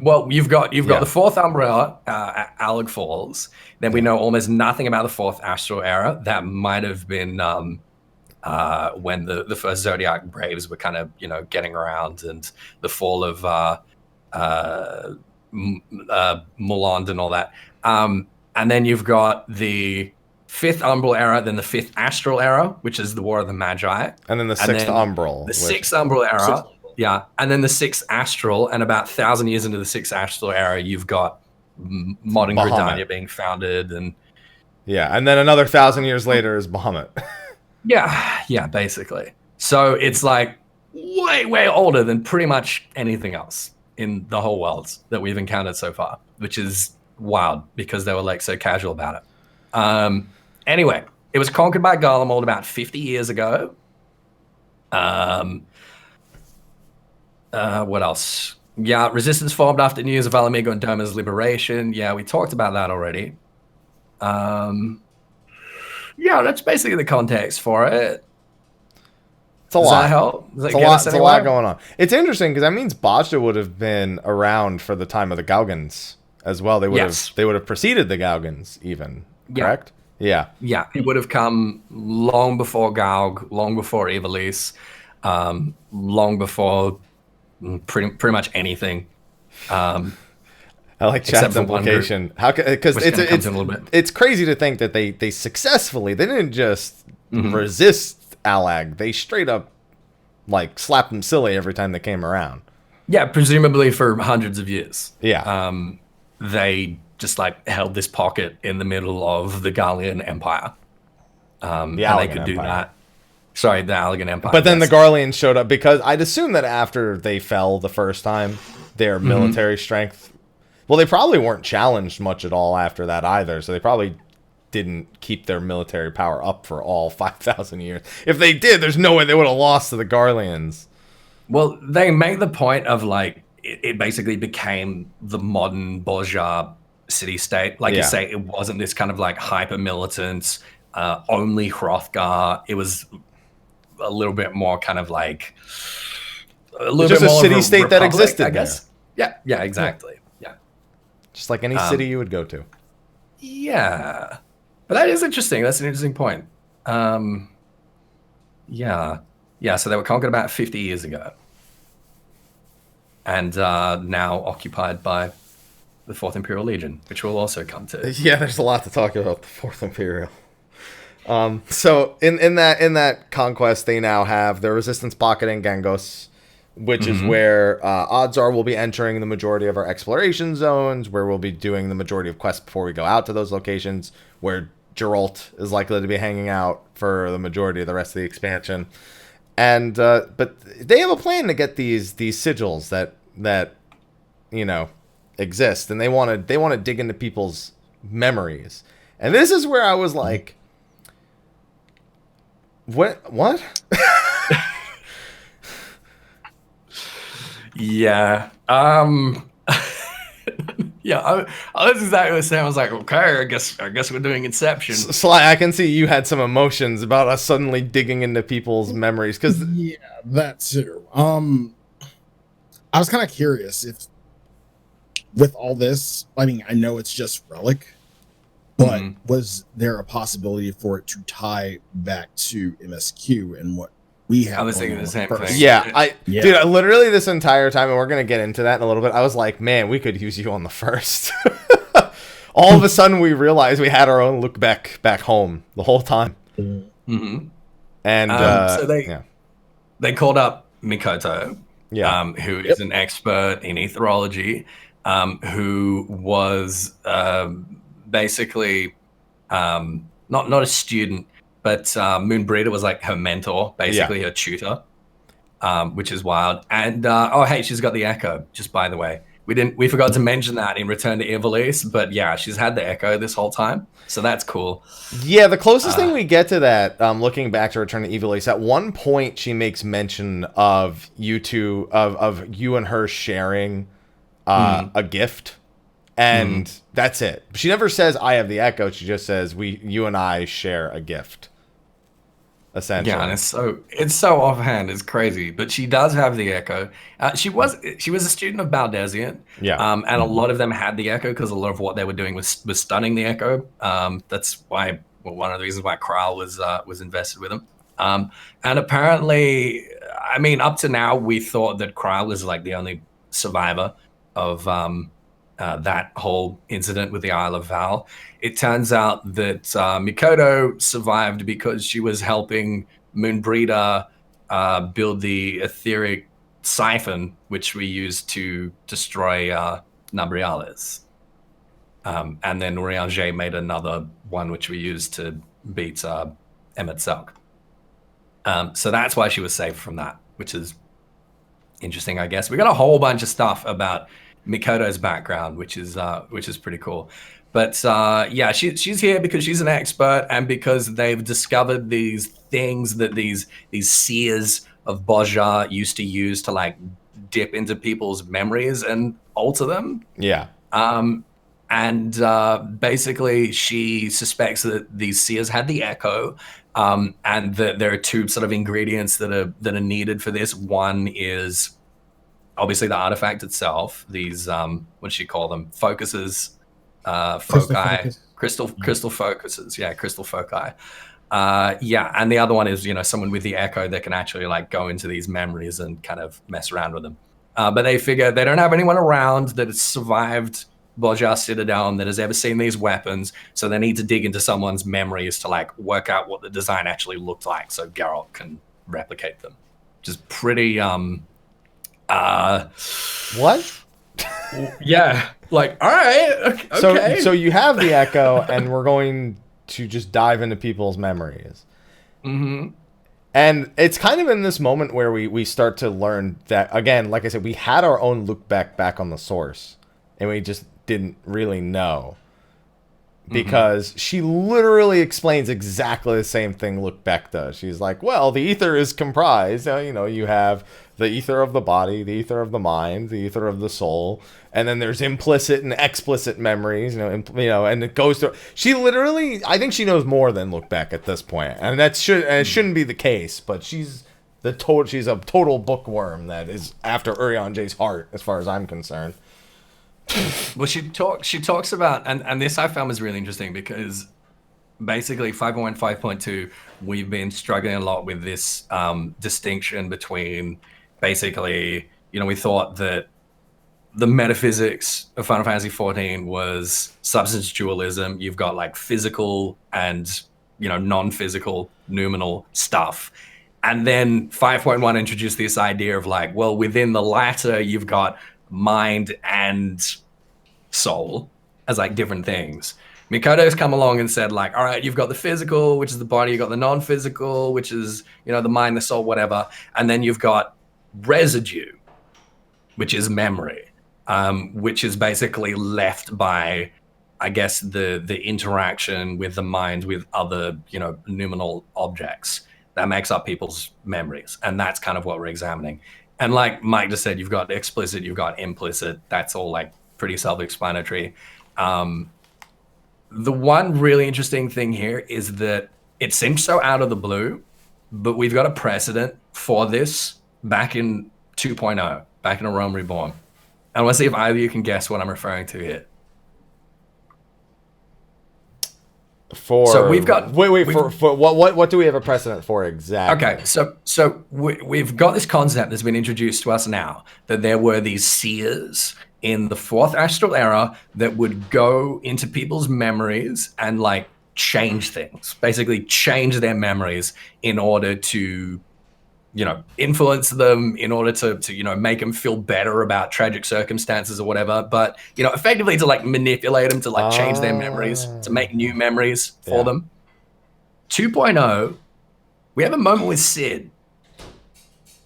Well, you've got the Fourth Umbral at Alig Falls. Then we know almost nothing about the Fourth Astral era. That might have been when the first Zodiac Braves were kind of, getting around, and the fall of Muland and all that. And then you've got the Fifth Umbral era, then the Fifth Astral era, which is the War of the Magi. And then the Sixth Umbral. The Sixth Umbral era. Yeah. And then the Sixth Astral, and about 1,000 years into the Sixth Astral era, you've got modern Gridania being founded. And and then another 1,000 years later is Bahamut. Yeah, basically. So it's like way, way older than pretty much anything else in the whole world that we've encountered so far, which is wild because they were like so casual about it. Anyway, it was conquered by Garlemald about 50 years ago. What else? Yeah, resistance formed after news of Alamigo and Doma's liberation. Yeah, we talked about that already. Yeah, that's basically the context for it. It's a lot. Does that help? It's a lot going on. It's interesting because that means Bosja would have been around for the time of the Gaugans as well. They would have preceded the Gaugans even, correct? Yeah. Yeah, it would have come long before Gaug, long before Ivalice, long before pretty much anything. I like chat's implication. How? Because it's crazy to think that they successfully, they didn't just resist Alag. They straight up like slapped them silly every time they came around. Yeah, presumably for hundreds of years. Yeah. They just like held this pocket in the middle of the Garlean Empire. And they could do that. Sorry, the Allegan Empire. But then the Garleans showed up because I'd assume that after they fell the first time, their military strength... Well, they probably weren't challenged much at all after that either, so they probably didn't keep their military power up for all 5,000 years. If they did, there's no way they would have lost to the Garleans. Well, they make the point of, like, it basically became the modern Bosja city-state. Like you say, it wasn't this kind of, like, hyper-militant, only Hrothgar. It was a little bit more kind of, like... Just a city-state that existed, I guess. There. Yeah, exactly. Just like any city you would go to. Yeah. But that is interesting. That's an interesting point. Yeah, so they were conquered about 50 years ago. And now occupied by the Fourth Imperial Legion, which we'll also come to. Yeah, there's a lot to talk about the Fourth Imperial. So in that conquest, they now have their resistance pocket in Gangos, which is where odds are we'll be entering the majority of our exploration zones, where we'll be doing the majority of quests before we go out to those locations, where Geralt is likely to be hanging out for the majority of the rest of the expansion. And but they have a plan to get these sigils that exist, and they want to dig into people's memories. And this is where I was like, what? Yeah. Yeah, I was exactly the same. I was like, okay, I guess we're doing Inception. Sly, I can see you had some emotions about us suddenly digging into people's memories. Yeah, that too. I was kind of curious if, with all this, I mean, I know it's just Relic, but was there a possibility for it to tie back to MSQ and what we have? I was thinking the same thing. Yeah, dude, literally this entire time, and we're going to get into that in a little bit, I was like, man, we could use you on the first. All of a sudden, we realized we had our own look back home the whole time. And so they called up Mikoto, who is an expert in etherology, who was basically not a student, but Moonbreeder was like her mentor, basically her tutor, which is wild. And hey, she's got the Echo, just by the way. We forgot to mention that in Return to Ivalice, but yeah, she's had the Echo this whole time, so that's cool. Yeah, the closest thing we get to that, looking back to Return to Ivalice, at one point she makes mention of you two, of you and her sharing a gift, and that's it. She never says I have the Echo. She just says you and I share a gift. Essentially. Yeah, and it's so offhand, it's crazy. But she does have the Echo. She was a student of Baldesion. Yeah. And a lot of them had the Echo because a lot of what they were doing was stunning the Echo. That's why one of the reasons why Kral was invested with them. And apparently, I mean, up to now we thought that Kral was like the only survivor of that whole incident with the Isle of Val. It turns out that Mikoto survived because she was helping Moonbreeder build the etheric siphon, which we used to destroy Nabriales. And then Urianger made another one, which we used to beat Emmett Selk. So that's why she was saved from that, which is interesting, I guess. We got a whole bunch of stuff about Mikoto's background, which is pretty cool. But yeah, she's here because she's an expert and because they've discovered these things that these seers of Bozja used to use to like dip into people's memories and alter them. Yeah. And basically she suspects that these seers had the Echo, and that there are two sort of ingredients that are needed for this. One is obviously the artifact itself, these what does she call them? Focuses, foci, crystal focuses, crystal foci. And the other one is, someone with the Echo that can actually like go into these memories and kind of mess around with them. But they figure they don't have anyone around that has survived Bozja Citadel that has ever seen these weapons, so they need to dig into someone's memories to like work out what the design actually looked like so Geralt can replicate them. Just pretty what? Yeah, like, all right, okay. So you have the Echo, and we're going to just dive into people's memories. Mm-hmm. And it's kind of in this moment where we start to learn that, again, like I said, we had our own look back on the source, and we just didn't really know. Because she literally explains exactly the same thing Lookback does. She's like, well, the ether is comprised. You have the ether of the body, the ether of the mind, the ether of the soul, and then there's implicit and explicit memories. And it goes through. She literally, I think she knows more than Lookback at this point, and it shouldn't be the case. But she's a total bookworm that is after Urianger's heart, as far as I'm concerned. Well, she talks about, and this I found was really interesting because basically 5.1, 5.2, we've been struggling a lot with this distinction between basically, we thought that the metaphysics of Final Fantasy XIV was substance dualism. You've got like physical and, non-physical noumenal stuff. And then 5.1 introduced this idea of like, well, within the latter, you've got mind and soul as like different things. Mikoto's come along and said like, all right, you've got the physical, which is the body, you've got the non-physical, which is, the mind, the soul, whatever. And then you've got residue, which is memory, which is basically left by, I guess, the interaction with the mind with other, noumenal objects that makes up people's memories. And that's kind of what we're examining. And like Mike just said, you've got explicit, you've got implicit. That's all like pretty self-explanatory. The one really interesting thing here is that it seems so out of the blue, but we've got a precedent for this back in 2.0, back in A Realm Reborn. I want to see if either of you can guess what I'm referring to here. So we've got for what do we have a precedent for exactly? Okay, so we've got this concept that's been introduced to us now, that there were these seers in the fourth astral era that would go into people's memories and like change things, basically change their memories in order to, influence them, in order to make them feel better about tragic circumstances or whatever. But, effectively to like manipulate them to like change their memories, to make new memories for them. 2.0, we have a moment with Cid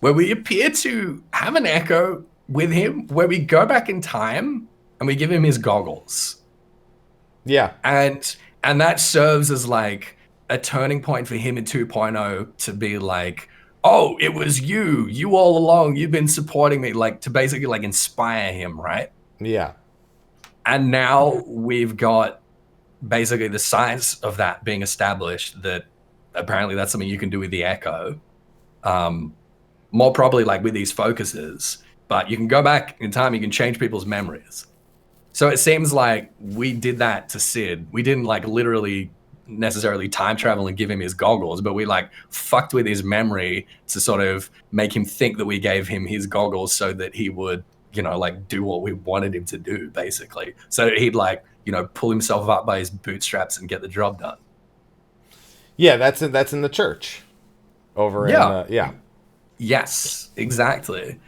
where we appear to have an echo with him, where we go back in time and we give him his goggles. Yeah. And that serves as like a turning point for him in 2.0 to be like, oh, it was you all along, you've been supporting me, like to basically like inspire him, right? Yeah. And now we've got basically the science of that being established, that apparently that's something you can do with the echo. More probably like with these focuses, but you can go back in time, you can change people's memories. So it seems like we did that to Cid. We didn't like literally necessarily time travel and give him his goggles, but we like fucked with his memory to sort of make him think that we gave him his goggles so that he would, like do what we wanted him to do, basically. So that he'd like, pull himself up by his bootstraps and get the job done. Yeah, that's in the church. Over in Yes, exactly.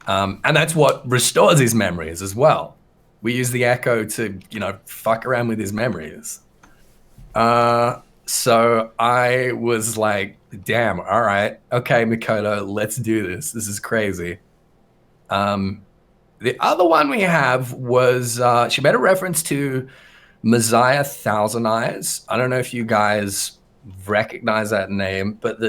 And that's what restores his memories as well. We use the echo to, fuck around with his memories. So I was like, damn, all right. Okay, Mikoto, let's do this. This is crazy. The other one we have was, she made a reference to Messiah Thousand Eyes. I don't know if you guys recognize that name, but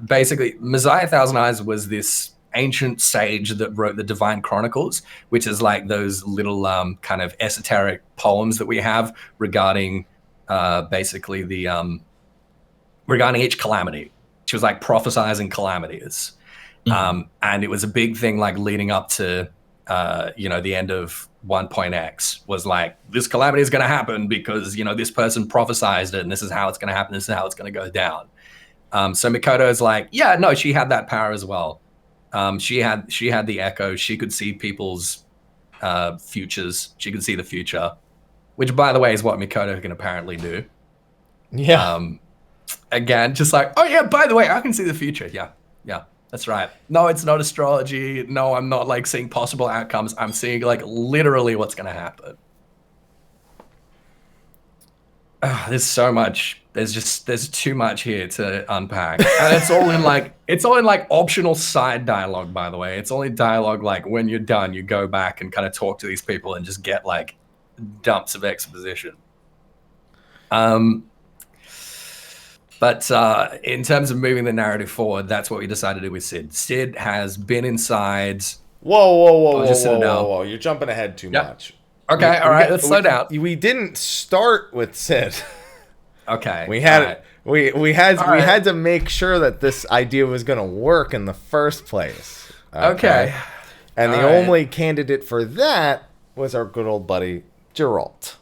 basically Messiah Thousand Eyes was this ancient sage that wrote the Divine Chronicles, which is like those little kind of esoteric poems that we have regarding basically the regarding each calamity. She was like prophesizing calamities. And it was a big thing like leading up to the end of 1.x was like, this calamity is going to happen because this person prophesized it, and this is how it's going to happen, this is how it's going to go down. So Mikoto is like, yeah, no, she had that power as well. She had the echo. She could see people's futures. She could see the future, which, by the way, is what Mikoto can apparently do. Yeah. Again, just like, oh yeah, by the way, I can see the future. Yeah, that's right. No, it's not astrology. No, I'm not like seeing possible outcomes. I'm seeing like literally what's going to happen. There's so much. There's too much here to unpack, and it's all in like optional side dialogue. By the way, it's only dialogue like when you're done, you go back and kind of talk to these people and just get like dumps of exposition. But in terms of moving the narrative forward, that's what we decided to do with Cid. Cid has been inside. Whoa! You're jumping ahead too much. Okay, all right, let's slow down. We didn't start with Cid. Okay. We had to make sure that this idea was going to work in the first place. Okay. And the only candidate for that was our good old buddy Geralt.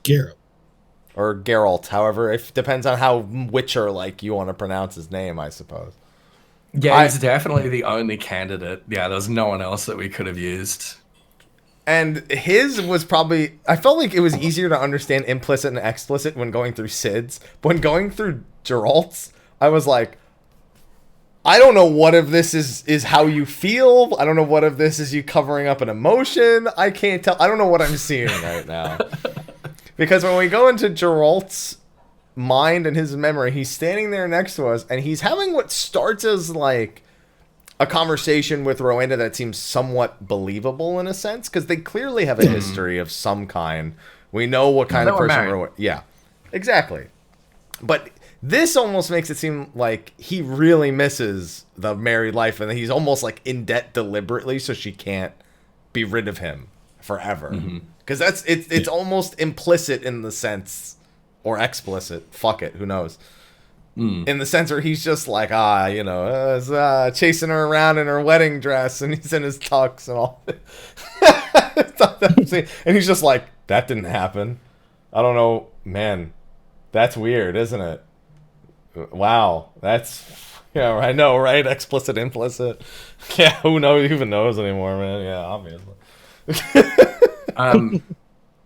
Or Geralt, however, it depends on how Witcher like you want to pronounce his name, I suppose. Yeah, he's definitely the only candidate. Yeah, there's no one else that we could have used. And his was probably, I felt like it was easier to understand implicit and explicit when going through Cid's. But when going through Geralt's, I was like, I don't know what of this is how you feel. I don't know what of this is you covering up an emotion. I can't tell. I don't know what I'm seeing right now. Because when we go into Geralt's mind and his memory, he's standing there next to us, and he's having what starts as like a conversation with Rowena that seems somewhat believable in a sense, because they clearly have a history of some kind. We know what kind of person Rowena. Yeah, exactly. But this almost makes it seem like he really misses the married life, and he's almost like in debt deliberately so she can't be rid of him forever. Because it's almost implicit in the sense, or explicit. Fuck it, who knows? In the sense where he's just like, chasing her around in her wedding dress, and he's in his tux and all. And he's just like, that didn't happen. I don't know, man. That's weird, isn't it? Wow, that's I know, right? Explicit, implicit. Yeah, who even knows anymore, man? Yeah, obviously.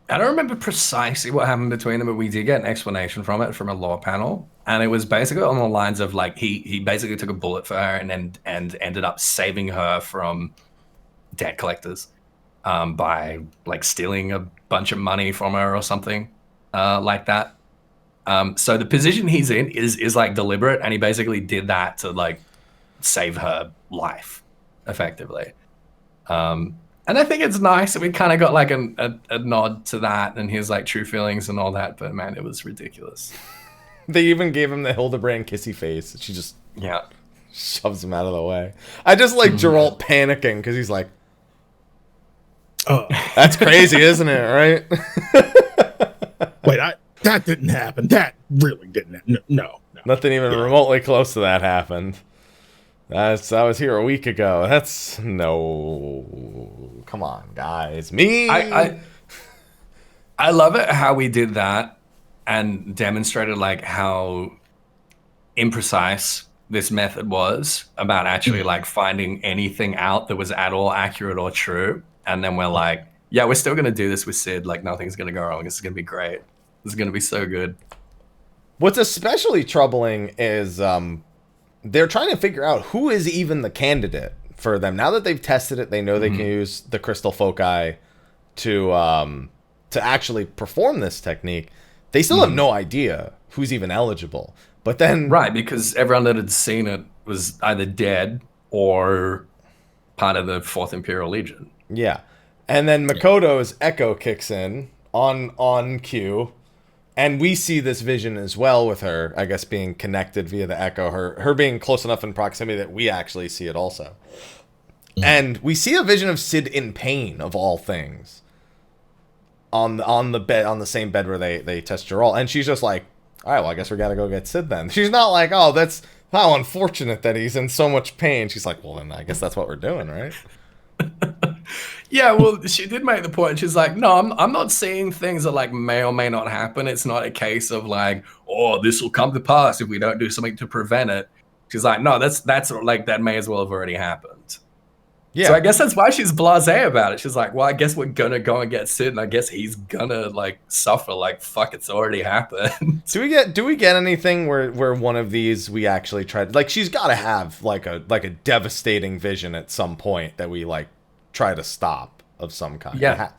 I don't remember precisely what happened between them, but we did get an explanation from it from a lore panel, and it was basically on the lines of like he basically took a bullet for her and ended up saving her from debt collectors by like stealing a bunch of money from her or something like that. So the position he's in is like deliberate, and he basically did that to like save her life, effectively. And I think it's nice that we kind of got like a nod to that and his like true feelings and all that. But man, it was ridiculous. They even gave him the Hildebrand kissy face. She just shoves him out of the way. I just like Geralt panicking because he's like, "Oh, that's crazy, isn't it?" Right? Wait, that didn't happen. That really didn't. No. Nothing even remotely close to that happened. I was here a week ago. That's no. Come on, guys. Me. I love it how we did that and demonstrated like how imprecise this method was about actually like finding anything out that was at all accurate or true. And then we're like, yeah, we're still gonna do this with Cid. Like nothing's gonna go wrong. This is gonna be great. This is gonna be so good. What's especially troubling is they're trying to figure out who is even the candidate for them. Now that they've tested it, they know they can use the crystal foci to actually perform this technique. They still have no idea who's even eligible. But then right, because everyone that had seen it was either dead or part of the 4th Imperial Legion. Yeah. And then Makoto's echo kicks in on cue. And we see this vision as well with her, I guess, being connected via the echo, her being close enough in proximity that we actually see it also. And we see a vision of Cid in pain, of all things, on the bed, on the same bed where they test Geralt. And she's just like, all right, well, I guess we got to go get Cid then. She's not like, oh, that's how unfortunate that he's in so much pain. She's like, well, then I guess that's what we're doing, right? Yeah, well, she did make the point. She's like, no, I'm not seeing things that like may or may not happen. It's not a case of like, oh, this will come to pass if we don't do something to prevent it. She's like, no, that's like that may as well have already happened. Yeah. So I guess that's why she's blasé about it. She's like, well, I guess we're gonna go and get Cid, and I guess he's gonna like suffer. Like, fuck, it's already happened. Do we get anything where one of these we actually tried? Like, she's got to have like a devastating vision at some point that we like try to stop of some kind. Yeah.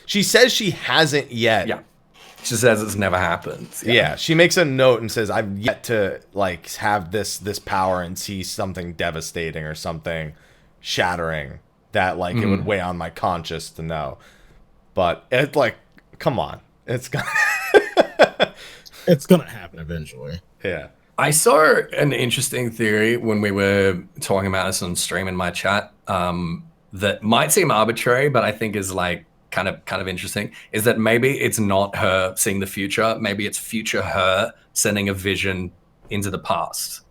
She says she hasn't yet. Yeah. She says it's never happened. Yeah. She makes a note and says, I've yet to like have this power and see something devastating or something shattering that like it would weigh on my conscience to know. But it's like, come on. It's gonna it's gonna happen eventually. Yeah. I saw an interesting theory when we were talking about this on stream in my chat. That might seem arbitrary, but I think is like kind of interesting, is that maybe it's not her seeing the future. Maybe it's future her sending a vision into the past.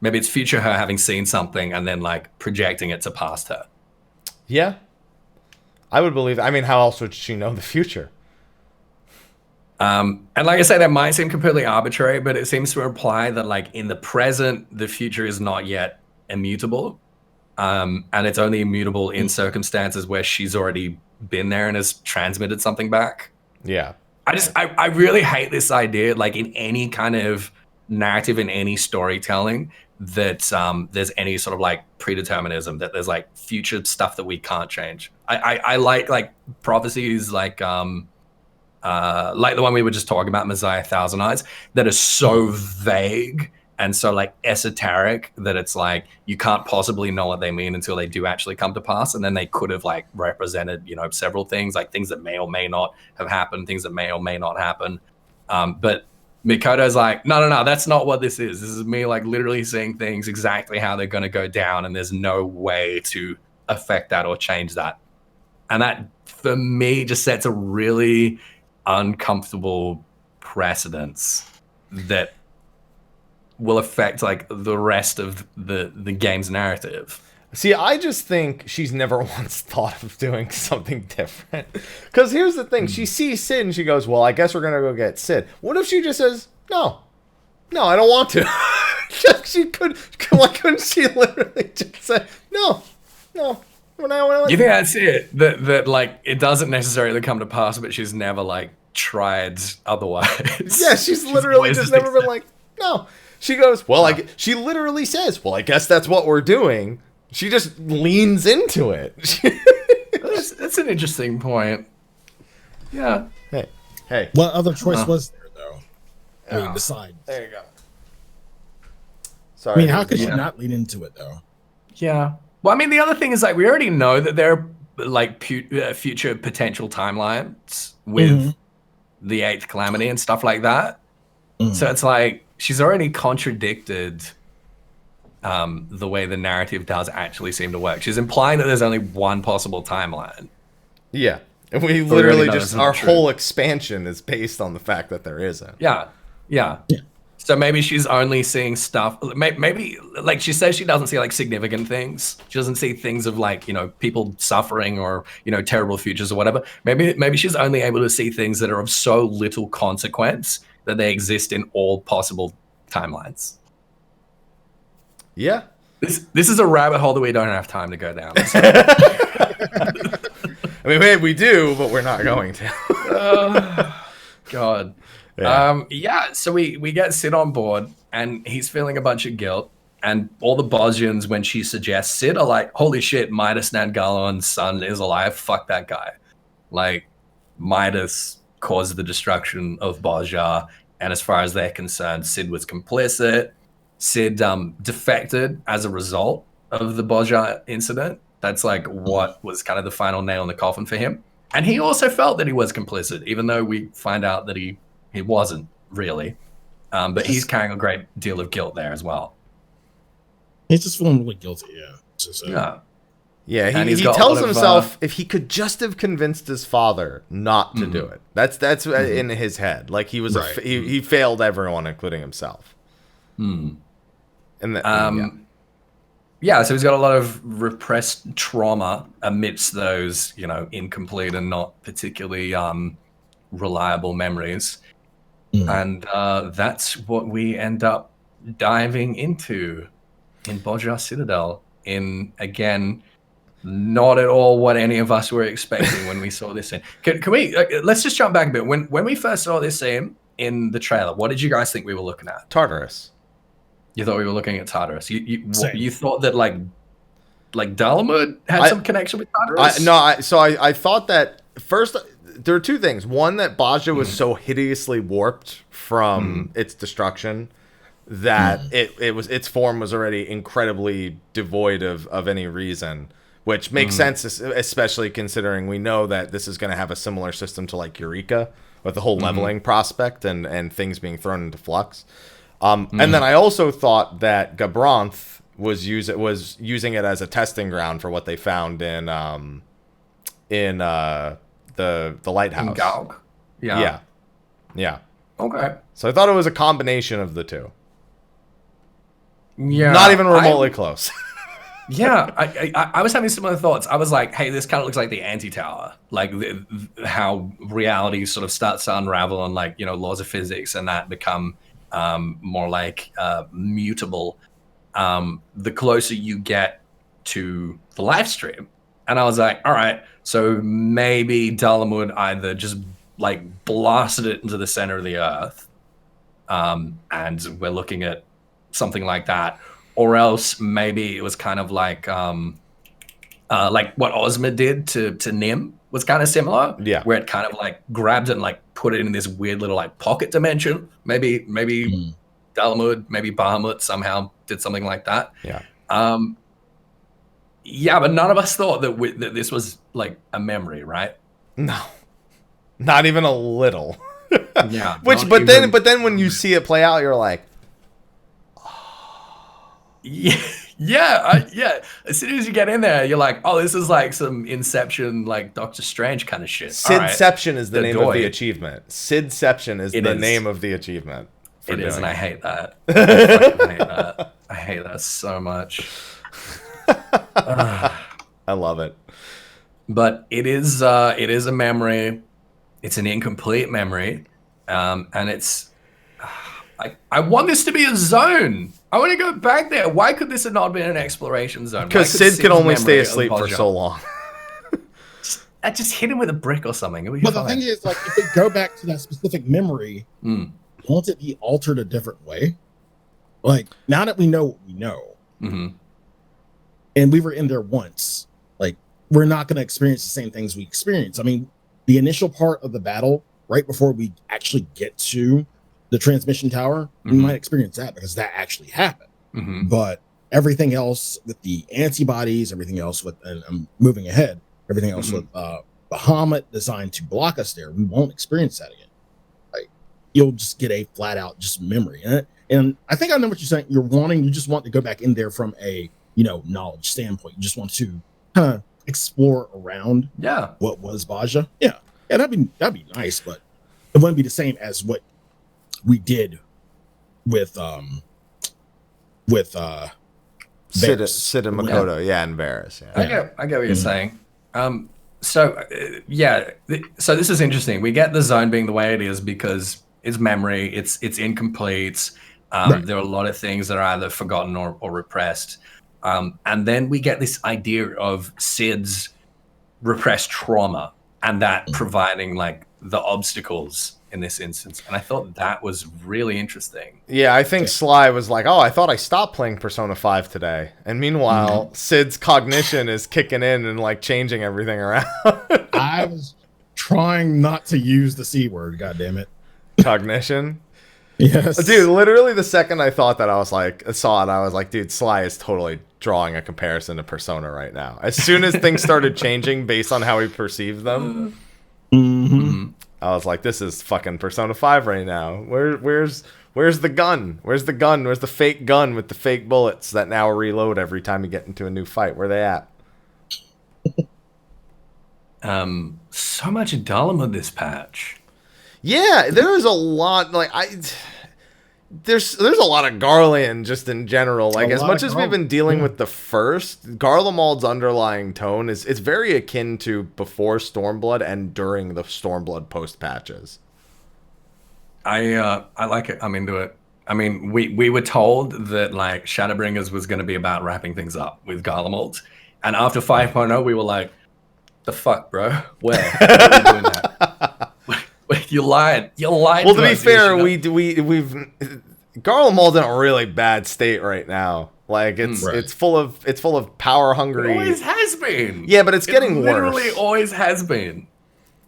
Maybe it's future her having seen something and then like projecting it to past her. Yeah. I would believe. I mean, how else would she know the future? And like I say, that might seem completely arbitrary, but it seems to imply that like in the present, the future is not yet immutable. And it's only immutable in circumstances where she's already been there and has transmitted something back. Yeah. I really hate this idea, like in any kind of narrative, in any storytelling, that there's any sort of like predeterminism, that there's like future stuff that we can't change. I like prophecies like the one we were just talking about, Messiah Thousand Eyes, that are so vague and so like esoteric that it's like you can't possibly know what they mean until they do actually come to pass. And then they could have like represented, you know, several things, like things that may or may not have happened, things that may or may not happen. But Mikoto's like, no, that's not what this is. This is me like literally seeing things exactly how they're going to go down, and there's no way to affect that or change that. And that for me just sets a really uncomfortable precedence that will affect like the rest of the game's narrative. See, I just think she's never once thought of doing something different. Because here's the thing. She sees Cid and she goes, well, I guess we're going to go get Cid. What if she just says, no, I don't want to? Why couldn't she literally just say, no, You think that's it? That like it doesn't necessarily come to pass, but she's never like tried otherwise. Yeah, she's literally just never been like, no. She goes, well, she literally says, well, I guess that's what we're doing. She just leans into it. That's an interesting point. Yeah. Hey. What other choice was there, though? I mean, besides. There you go. Sorry. I mean, how could you not lean into it, though? Yeah. Well, I mean, the other thing is, like, we already know that there are, like, future potential timelines with the 8th Calamity and stuff like that. So it's like, she's already contradicted the way the narrative does actually seem to work. She's implying that there's only one possible timeline. Yeah. And we literally just, our whole expansion is based on the fact that there isn't. Yeah. So maybe she's only seeing stuff, maybe, like, she says she doesn't see, like, significant things. She doesn't see things of, like, you know, people suffering or, you know, terrible futures or whatever. Maybe she's only able to see things that are of so little consequence that they exist in all possible timelines. Yeah. This is a rabbit hole that we don't have time to go down. So. I mean, we do, but we're not going to. God. Yeah. So we get Cid on board, and he's feeling a bunch of guilt. And all the Bosnians, when she suggests Cid, are like, holy shit, Midas Nadgalon's son is alive. Fuck that guy. Like, Midas caused the destruction of Bosja, and as far as they're concerned, Cid was complicit. Cid defected as a result of the Bosja incident. That's like what was kind of the final nail in the coffin for him. And he also felt that he was complicit, even though we find out that he wasn't really. But he's carrying a great deal of guilt there as well. He's just feeling really guilty, yeah. Yeah, he tells himself if he could just have convinced his father not to do it. That's in his head. Like he was he failed everyone, including himself. And so he's got a lot of repressed trauma amidst those, you know, incomplete and not particularly reliable memories. And that's what we end up diving into in Bosja Citadel in, again, not at all what any of us were expecting when we saw this scene. Can we, let's just jump back a bit. When we first saw this scene in the trailer, what did you guys think we were looking at? Tartarus. You thought we were looking at Tartarus. You thought that like Dalamud had some connection with Tartarus? I thought that first there are two things. One, that Bosja was so hideously warped from its destruction that its form was already incredibly devoid of any reason, which makes sense, especially considering we know that this is going to have a similar system to like Eureka with the whole leveling prospect and things being thrown into flux. And then I also thought that Gabranth was using it as a testing ground for what they found in the lighthouse. Galg. Yeah. Okay. So I thought it was a combination of the two. Yeah. Not even remotely close. Yeah, I was having similar thoughts. I was like, hey, this kind of looks like the anti-tower, like how reality sort of starts to unravel and, like, you know, laws of physics and that become more like mutable the closer you get to the live stream. And I was like, all right, so maybe Dalamud either just like blasted it into the center of the earth, and we're looking at something like that, or else maybe it was kind of like what Ozma did to Nim was kind of similar. Yeah. Where it kind of like grabbed it and like put it in this weird little like pocket dimension. Maybe Dalamud, maybe Bahamut somehow did something like that. Yeah. Yeah, but none of us thought that this was like a memory, right? No. Not even a little. Yeah. But then when you see it play out, you're like, yeah. As soon as you get in there, you're like, oh, this is like some Inception, like Doctor Strange kind of shit. Sidception is the name of the achievement. Sidception is the name of the achievement. It is, and I hate that. I fucking hate that. I hate that so much. I love it. But it is a memory. It's an incomplete memory, and it's. I want this to be a zone. I want to go back there. Why could this have not been an exploration zone? Because Sid could only stay asleep for so long. I just hit him with a brick or something. But the thing is, like, if they go back to that specific memory, won't it be altered a different way? Like, now that we know what we know, and we were in there once, like, we're not going to experience the same things we experienced. I mean, the initial part of the battle, right before we actually get to the transmission tower, we might experience that because that actually happened. But everything else with the antibodies, everything else with, and I'm moving ahead, everything else with Bahamut designed to block us there, we won't experience that again. Like, you'll just get a flat out just memory. And I think I know what you're saying. You just want to go back in there from a, knowledge standpoint. You just want to kind of explore around what was Baja. Yeah, that'd be nice, but it wouldn't be the same as what we did with Sid and Makoto, and Varys. Yeah. I get what you're saying. So this is interesting. We get the zone being the way it is because it's memory, it's incomplete. There are a lot of things that are either forgotten or repressed. And then we get this idea of Sid's repressed trauma and that providing like the obstacles in this instance. And I thought that was really interesting. Yeah, I think Slyh was like, I thought I stopped playing Persona 5 today. And meanwhile, Sid's cognition is kicking in and like changing everything around. I was trying not to use the C word, goddammit. Cognition? Yes. Dude, literally the second I thought that, I was like, dude, Slyh is totally drawing a comparison to Persona right now. As soon as things started changing based on how he perceived them, I was like, this is fucking Persona 5 right now. Where's the gun? Where's the gun? Where's the fake gun with the fake bullets that now reload every time you get into a new fight? Where are they at? So much Alamut this patch. Yeah, there is a lot. Like there's a lot of Garlean just in general. Like, as much as we've been dealing with the first, Garlemald's underlying tone is very akin to before Stormblood and during the Stormblood post patches. I like it. I'm into it. I mean, we were told that like Shadowbringers was going to be about wrapping things up with Garlemald, and after 5.0, we were like, "The fuck, bro? Where are you doing that?" You lied. Well, to be fair, we've Garlemald's in a really bad state right now. Like it's full of power hungry. It always has been. Yeah, but it's getting worse. Literally always has been.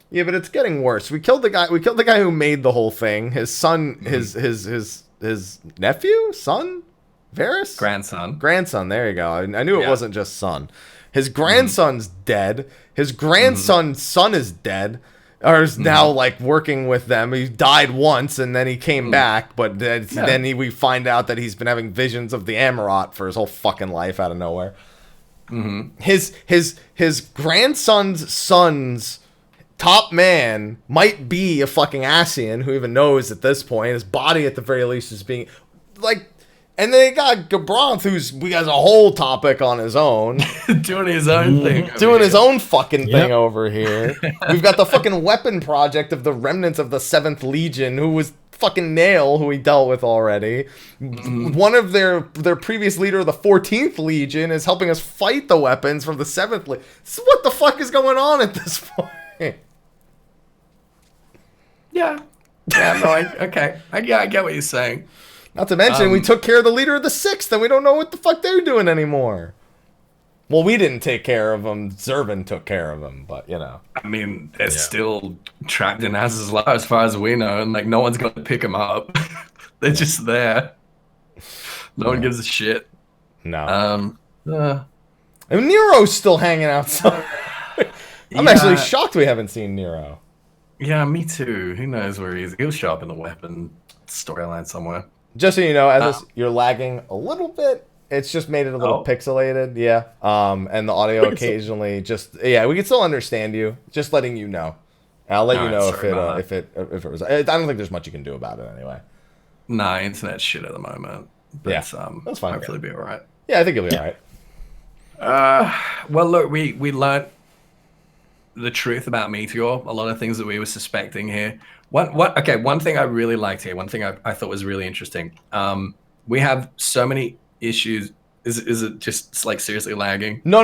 Yeah, but it's getting worse. We killed the guy who made the whole thing. His son, his nephew, son, Varys, grandson. There you go. I knew it wasn't just son. His grandson's dead. His grandson's son is dead. Or is now like working with them. He died once and then he came back, but then we find out that he's been having visions of the Amarot for his whole fucking life out of nowhere. His grandson's son's top man might be a fucking Ascian, who even knows at this point. His body at the very least is being like. And then they got Gabranth, who has a whole topic on his own. Doing his own thing. Doing his own fucking thing over here. We've got the fucking weapon project of the remnants of the 7th Legion, who was fucking Nail, who we dealt with already. One of their previous leader of the 14th Legion is helping us fight the weapons from the 7th Legion. So what the fuck is going on at this point? Yeah. Yeah, no, okay. I get what you're saying. Not to mention, we took care of the leader of the 6th, and we don't know what the fuck they're doing anymore. Well, we didn't take care of them. Zervin took care of them, but, I mean, they're still trapped in Az's Law as far as we know, and, like, no one's going to pick them up. They're just there. No one gives a shit. No. And Nero's still hanging outside. I'm actually shocked we haven't seen Nero. Yeah, me too. Who knows where he is? He'll show up in the weapon storyline somewhere. Just so you know, as you're lagging a little bit. It's just made it a little pixelated, and the audio occasionally we can still understand you. Just letting you know. I'll let you know if it was. I don't think there's much you can do about it anyway. Nah, internet shit at the moment. But, that's fine. Hopefully, be all right. Yeah, I think you'll be all right. Well, look, we learned the truth about Meteor. A lot of things that we were suspecting here. One thing I really liked here. One thing I thought was really interesting. We have so many issues. Is it just like seriously lagging? No.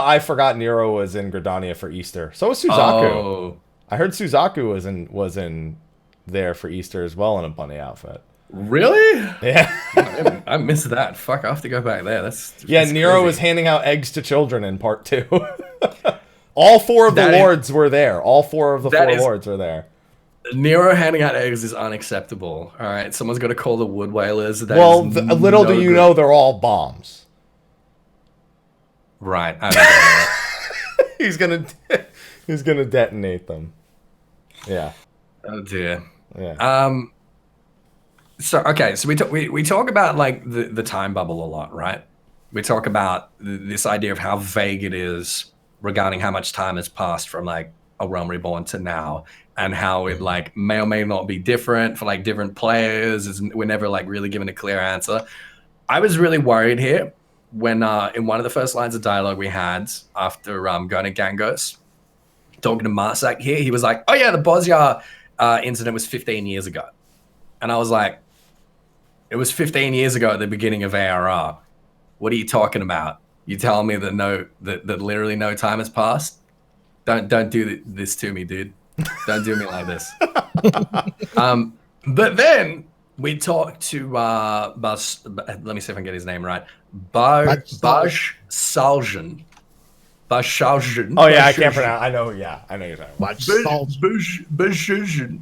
I forgot Nero was in Gridania for Easter. So was Suzaku. Oh. I heard Suzaku was in there for Easter as well in a bunny outfit. Really? Yeah. I missed that. Fuck, I have to go back there. That's Nero crazy. was handing out eggs to children in part 2. All 4 of the lords were there. All 4 of the 4 lords were there. Nero handing out eggs is unacceptable. All right, someone's got to call the wood whalers. Little do you know, they're all bombs. Right. I don't know. He's gonna detonate them. Yeah. Oh dear. Yeah. So we talk about like the time bubble a lot, right? We talk about this idea of how vague it is regarding how much time has passed from like a Realm Reborn to now, and how it like may or may not be different for like different players. We're never like really given a clear answer. I was really worried here when in one of the first lines of dialogue we had after going to Gangos, talking to Marsak here, he was like, "Oh yeah, the Bosya incident was 15 years ago," and I was like, "It was 15 years ago at the beginning of ARR. What are you talking about? You telling me that literally no time has passed? Don't do this to me, dude. Don't do me like this." But then we talked to let me see if I can get his name right. Baj Saljan. Oh yeah, I can't pronounce. I know you're talking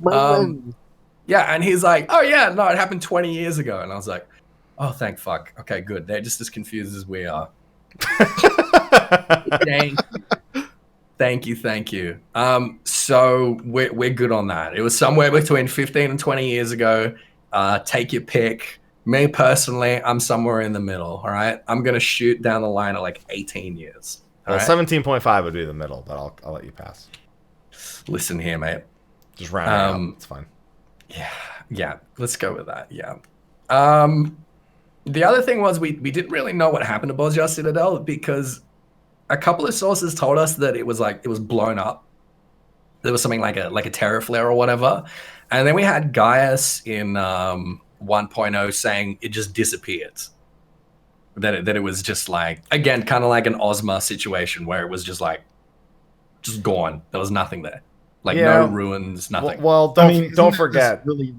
about. Yeah, and he's like, "Oh yeah, no, it happened 20 years ago," and I was like, "Oh, thank fuck. Okay, good. They're just as confused as we are." Thank you. So we're good on that. It was somewhere between 15 and 20 years ago. Take your pick. Me personally, I'm somewhere in the middle. All right, I'm gonna shoot down the line at like 18 years. Well, right? 17.5 would be the middle, but I'll let you pass. Listen here, mate. Just round it up. It's fine. Yeah. Let's go with that. Yeah. The other thing was we didn't really know what happened to Bosya Citadel, because a couple of sources told us that it was blown up. There was something like a terror flare or whatever, and then we had Gaius in 1.0 saying it just disappeared. That it was just like, again, kind of like an Ozma situation where it was just gone. There was nothing there, no ruins, nothing. Well, don't forget. Really,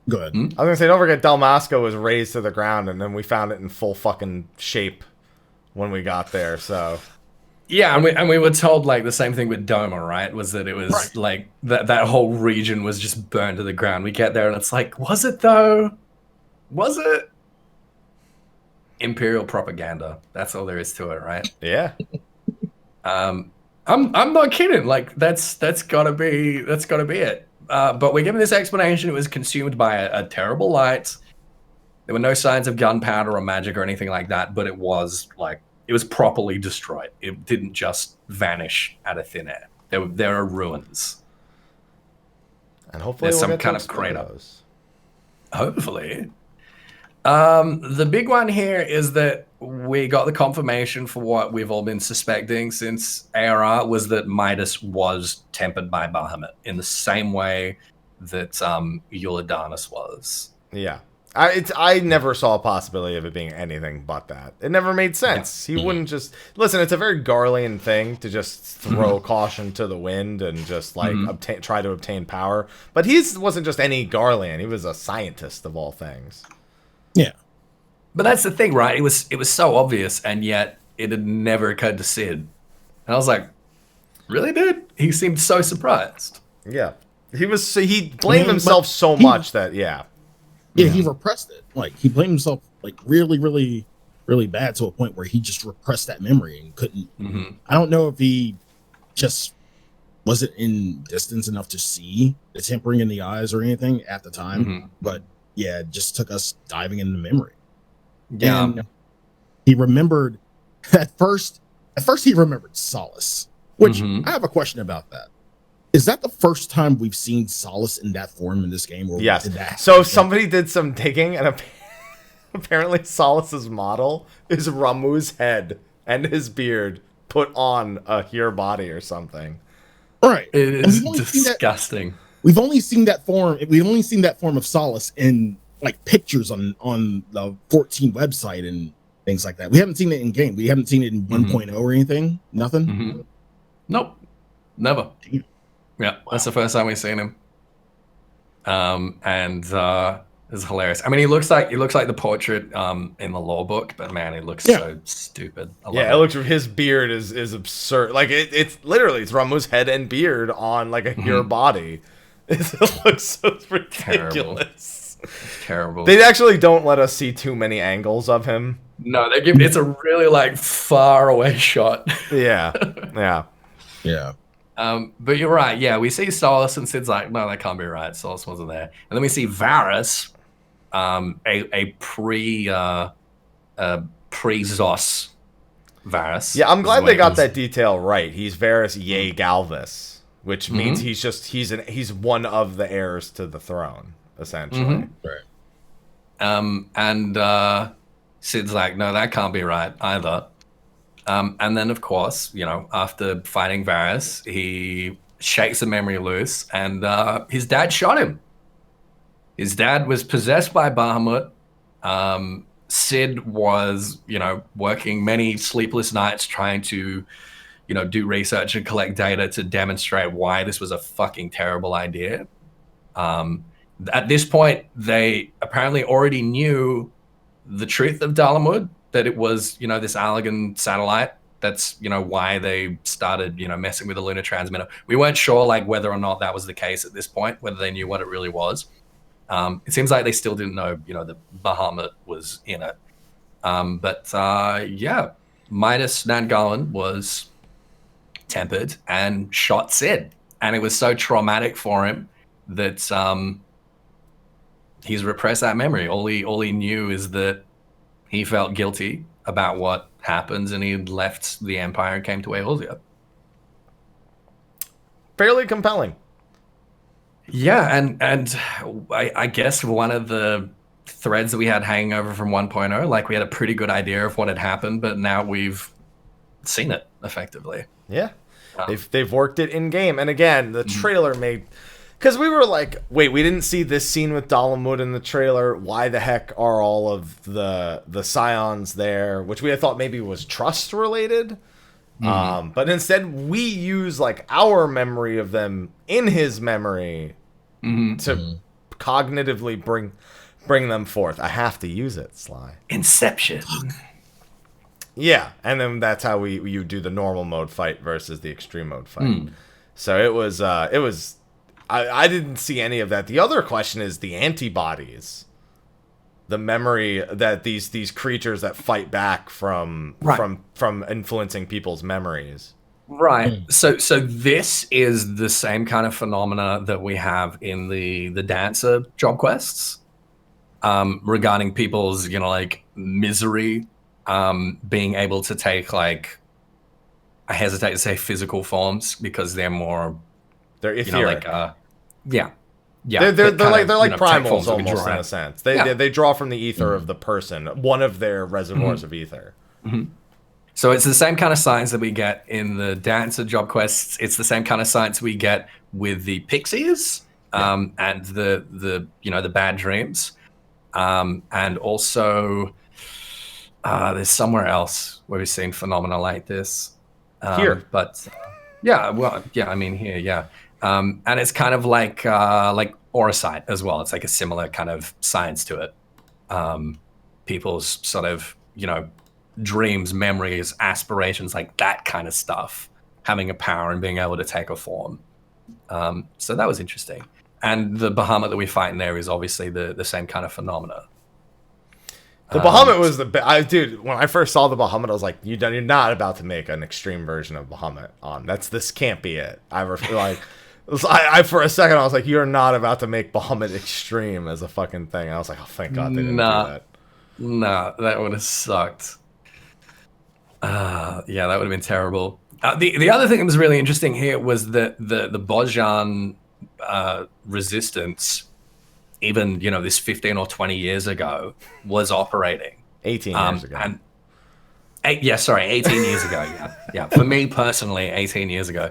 go ahead. I was gonna say, don't forget, Dalmasco was razed to the ground, and then we found it in full fucking shape when we got there. So yeah, and we were told like the same thing with Doma, right? Was that it was like that whole region was just burned to the ground. We get there and it's like, was it though? Was it? Imperial propaganda. That's all there is to it, right? Yeah. I'm not kidding. Like that's gotta be it. But we're given this explanation. It was consumed by a terrible light. There were no signs of gunpowder or magic or anything like that, but it was properly destroyed. It didn't just vanish out of thin air. There are ruins. And hopefully there's some kind of crater. Hopefully. The big one here is that we got the confirmation for what we've all been suspecting since ARR, was that Midas was tempered by Bahamut in the same way that Ulidanis was. Yeah. I never saw a possibility of it being anything but that. It never made sense. He wouldn't just... Listen, it's a very Garlean thing to just throw caution to the wind and just try to obtain power. But he wasn't just any Garlean. He was a scientist of all things. Yeah. But that's the thing, right? It was so obvious, and yet it had never occurred to Sid. And I was like, really, dude? He seemed so surprised. Yeah. He blamed himself so much that, Yeah, he repressed it. Like, he blamed himself, like, really, really, really bad, to a point where he just repressed that memory and couldn't... I don't know if he just wasn't in distance enough to see the tempering in the eyes or anything at the time, but yeah, it just took us diving into memory. Yeah. And he remembered... At first he remembered Solace, which I have a question about that. Is that the first time we've seen Solace in that form in this game? Or yes. So somebody did some digging, and apparently Solace's model is Ramu's head and his beard put on a Here body or something. Right. It is disgusting. We've only seen that form of Solace in like pictures on the 14 website and things like that. We haven't seen it in game. We haven't seen it in 1.0 or anything. Nothing. Nope, never. Yeah, that's the first time we've seen him. And it's hilarious. I mean, he looks like the portrait in the lore book, but man, he looks so stupid. It looks. His beard is absurd. Like it's literally it's Ramuh's head and beard on like a pure body. It looks so ridiculous. Terrible. They actually don't let us see too many angles of him. No, it's a really like far away shot. Yeah. But you're right. Yeah, we see Solus and Cid's like, no, that can't be right. Solus wasn't there. And then we see Varys, a pre-Zos Varys. Yeah, I'm glad they got that detail right. He's Varys Yea Galvis, which means he's one of the heirs to the throne, essentially. Right. And Cid's like, no, that can't be right either. And then, of course, after fighting Varys, he shakes the memory loose, and his dad shot him. His dad was possessed by Bahamut. Cid was, working many sleepless nights trying to, do research and collect data to demonstrate why this was a fucking terrible idea. At this point, they apparently already knew the truth of Dalamud, that it was, this Allagan satellite. That's, why they started, messing with the lunar transmitter. We weren't sure, whether or not that was the case at this point, whether they knew what it really was. It seems like they still didn't know, that Bahamut was in it. But Midas Nangarlan was tempered and shot Cid. And it was so traumatic for him that he's repressed that memory. All he knew is that he felt guilty about what happens, and he left the Empire and came to Eorzea. Fairly compelling. Yeah, and I guess one of the threads that we had hanging over from 1.0, we had a pretty good idea of what had happened, but now we've seen it effectively. Yeah, they've worked it in game, and again, the trailer made. Because we were like, wait, we didn't see this scene with Dalamud in the trailer. Why the heck are all of the scions there? Which we had thought maybe was trust related. But instead, we use our memory of them in his memory to cognitively bring them forth. I have to use it, Sly. Inception. Yeah, and then that's how you do the normal mode fight versus the extreme mode fight. So it was. I didn't see any of that. The other question is the antibodies, the memory that these creatures that fight back from influencing people's memories. Right. So this is the same kind of phenomena that we have in the dancer job quests, regarding people's misery, being able to take I hesitate to say physical forms because they're more. They're etheric. Yeah. They're like primals almost in a sense. They draw from the ether of the person, one of their reservoirs of ether. So it's the same kind of science that we get in the dancer job quests. It's the same kind of science we get with the pixies, and the bad dreams, and also there's somewhere else where we've seen phenomena like this. Here, but I mean here, yeah. And it's kind of like Oracite as well. It's a similar kind of science to it. People's sort of, dreams, memories, aspirations, that kind of stuff, having a power and being able to take a form. So that was interesting. And the Bahamut that we fight in there is obviously the same kind of phenomena. The Bahamut was dude, when I first saw the Bahamut, I was like, you're not about to make an extreme version of Bahamut this can't be it. I for a second I was like, you're not about to make Bahamut extreme as a fucking thing. I was like, oh, thank God they didn't do that. Nah, that would have sucked. That would have been terrible. The other thing that was really interesting here was that the Bojan resistance, even this 15 or 20 years ago, was operating. 18 years ago. 18 years ago. Yeah. For me personally, 18 years ago,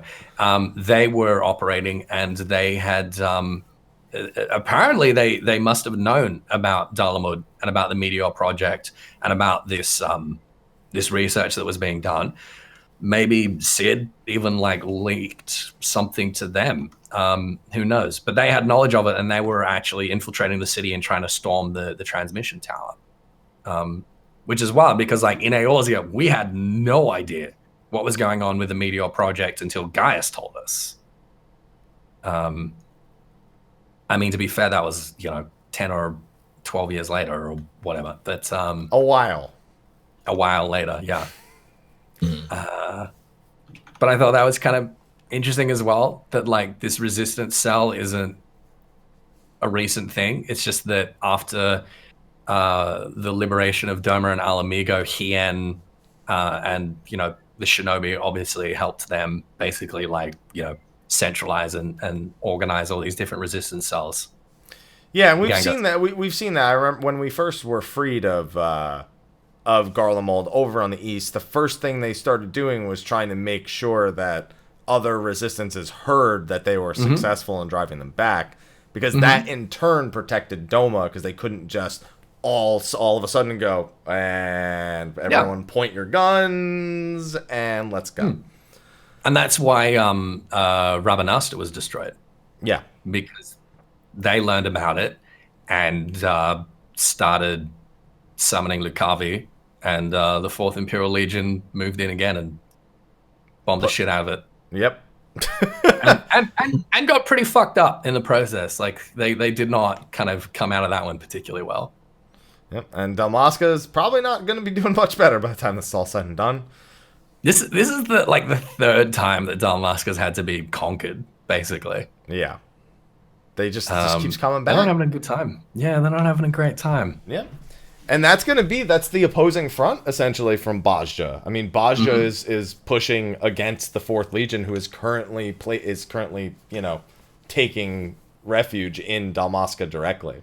they were operating, and they had apparently they must have known about Dalamud and about the Meteor Project and about this this research that was being done. Maybe Sid even like leaked something to them. Who knows? But they had knowledge of it, and they were actually infiltrating the city and trying to storm the transmission tower. Which is wild because like in Eorzea, we had no idea what was going on with the Meteor Project until Gaius told us. I mean, to be fair, that was, 10 or 12 years later or whatever. But a while later, yeah. But I thought that was kind of interesting as well, that like this resistance cell isn't a recent thing. It's just that after the liberation of Doma and Alamigo, Hien and, the Shinobi obviously helped them basically centralize and organize all these different resistance cells. Yeah, and we've seen that. We've seen that. I remember when we first were freed of Garlemald over on the east, the first thing they started doing was trying to make sure that other resistances heard that they were successful in driving them back, because that in turn protected Doma, because they couldn't just all of a sudden go and everyone point your guns and let's go. And that's why Rabanasta was destroyed. Yeah. Because they learned about it and started summoning Lucavi, and the 4th Imperial Legion moved in again and bombed the shit out of it. Yep. and got pretty fucked up in the process. Like, they did not kind of come out of that one particularly well. Yep. And Dalmasca is probably not going to be doing much better by the time this is all said and done. This is the third time that Dalmasca's had to be conquered, basically. Yeah. They just keeps coming back. They're not having a good time. Yeah, they're not having a great time. Yeah. And that's the opposing front, essentially, from Bajja. I mean, Bajja is pushing against the 4th Legion, who is currently taking refuge in Dalmasca directly.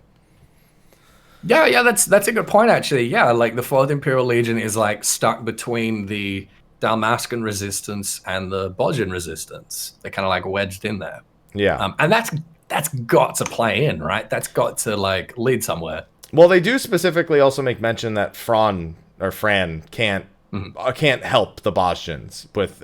Yeah, that's a good point, actually. Yeah, like the 4th Imperial Legion is like stuck between the Dalmascan resistance and the Bajjan resistance. They're kind of like wedged in there. Yeah. And that's got to play in, right? That's got to like lead somewhere. Well, they do specifically also make mention that Fran can't help the Bajjans with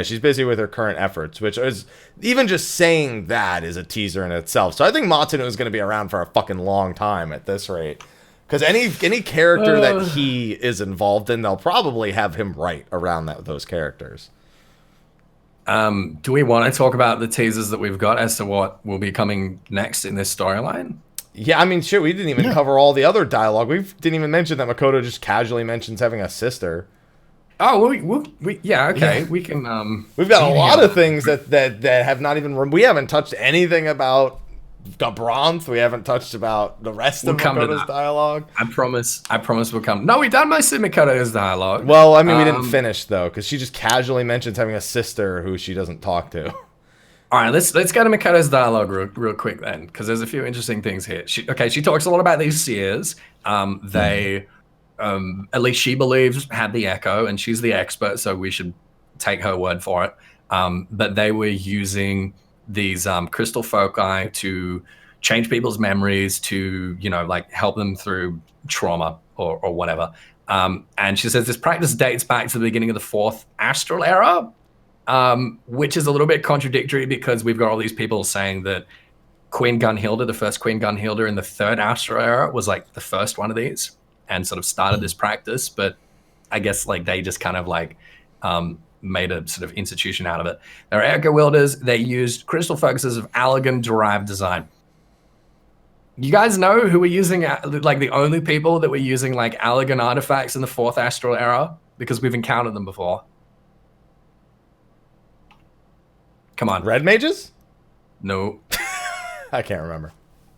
she's busy with her current efforts, which is, even just saying that is a teaser in itself. So I think Matanu is going to be around for a fucking long time at this rate, because any character that he is involved in, they'll probably have him right around those characters. Do we want to talk about the teasers that we've got as to what will be coming next in this storyline? Yeah, I mean, shit, we didn't even cover all the other dialogue. We didn't even mention that Makoto just casually mentions having a sister. Oh, we can. We've got a lot of things that have not even. We haven't touched anything about Gabranth. We haven't touched about the rest of Makoto's dialogue. I promise we'll come. No, we done most of Makoto's dialogue. Well, I mean, we didn't finish though, because she just casually mentions having a sister who she doesn't talk to. All right, let's go to Makoto's dialogue real quick then, because there's a few interesting things here. She talks a lot about these seers. They, at least she believes, had the echo, and she's the expert, so we should take her word for it. But they were using these crystal foci to change people's memories, to help them through trauma or whatever. And she says this practice dates back to the beginning of the 4th Astral Era. Which is a little bit contradictory, because we've got all these people saying that Queen Gunhilda, the first Queen Gunhilda in the 3rd Astral Era, was like the first one of these and sort of started this practice. But I guess like they just kind of like made a sort of institution out of it. They're Echo Wielders. They used crystal focuses of Allagan-derived design. You guys know who were using, like the only people that were using like Allagan artifacts in the 4th Astral Era? Because we've encountered them before. Come on. Red mages? No. I can't remember.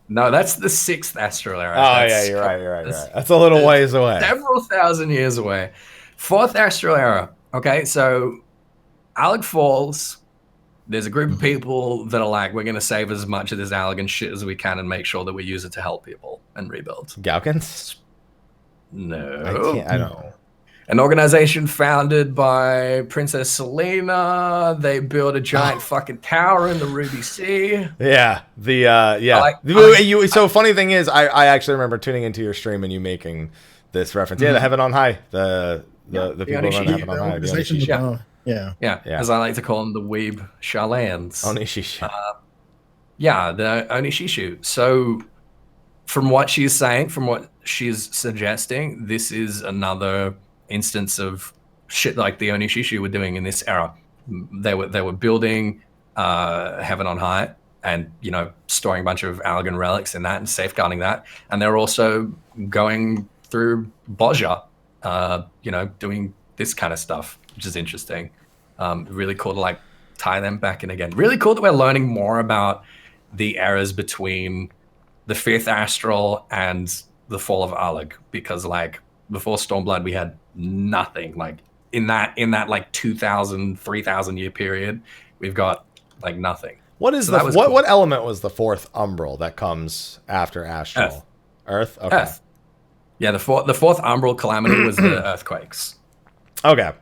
No, that's the 6th Astral Era. You're right. That's a little ways away. Several thousand years away. 4th Astral Era. Okay, so Alec Falls, there's a group of people that are like, we're going to save as much of this Allagan shit as we can and make sure that we use it to help people and rebuild. Galkins? No. I don't know. an organization founded by Princess Selena. They build a giant fucking tower in the Ruby Sea. Yeah, so funny thing is, I actually remember tuning into your stream and you making this reference. Yeah, the Heaven on High, the people run Heaven on High. Yeah, as I like to call them, the weeb Shalans. Onishishu. The Onishishu. So, from what she's saying, from what she's suggesting, this is another instance of shit like the Onishishu were doing in this era. They were building Heaven on High and, storing a bunch of Allagan relics in that and safeguarding that. And they're also going through Bozja, doing this kind of stuff, which is interesting. Really cool to tie them back in again. Really cool that we're learning more about the eras between the Fifth Astral and the Fall of Allag, because before Stormblood we had nothing. In that 2,000, 3,000 year period, we've got nothing. What is what element was the fourth umbral that comes after Astral? Earth? Okay. Earth. Yeah, the fourth umbral calamity was the earthquakes. Okay.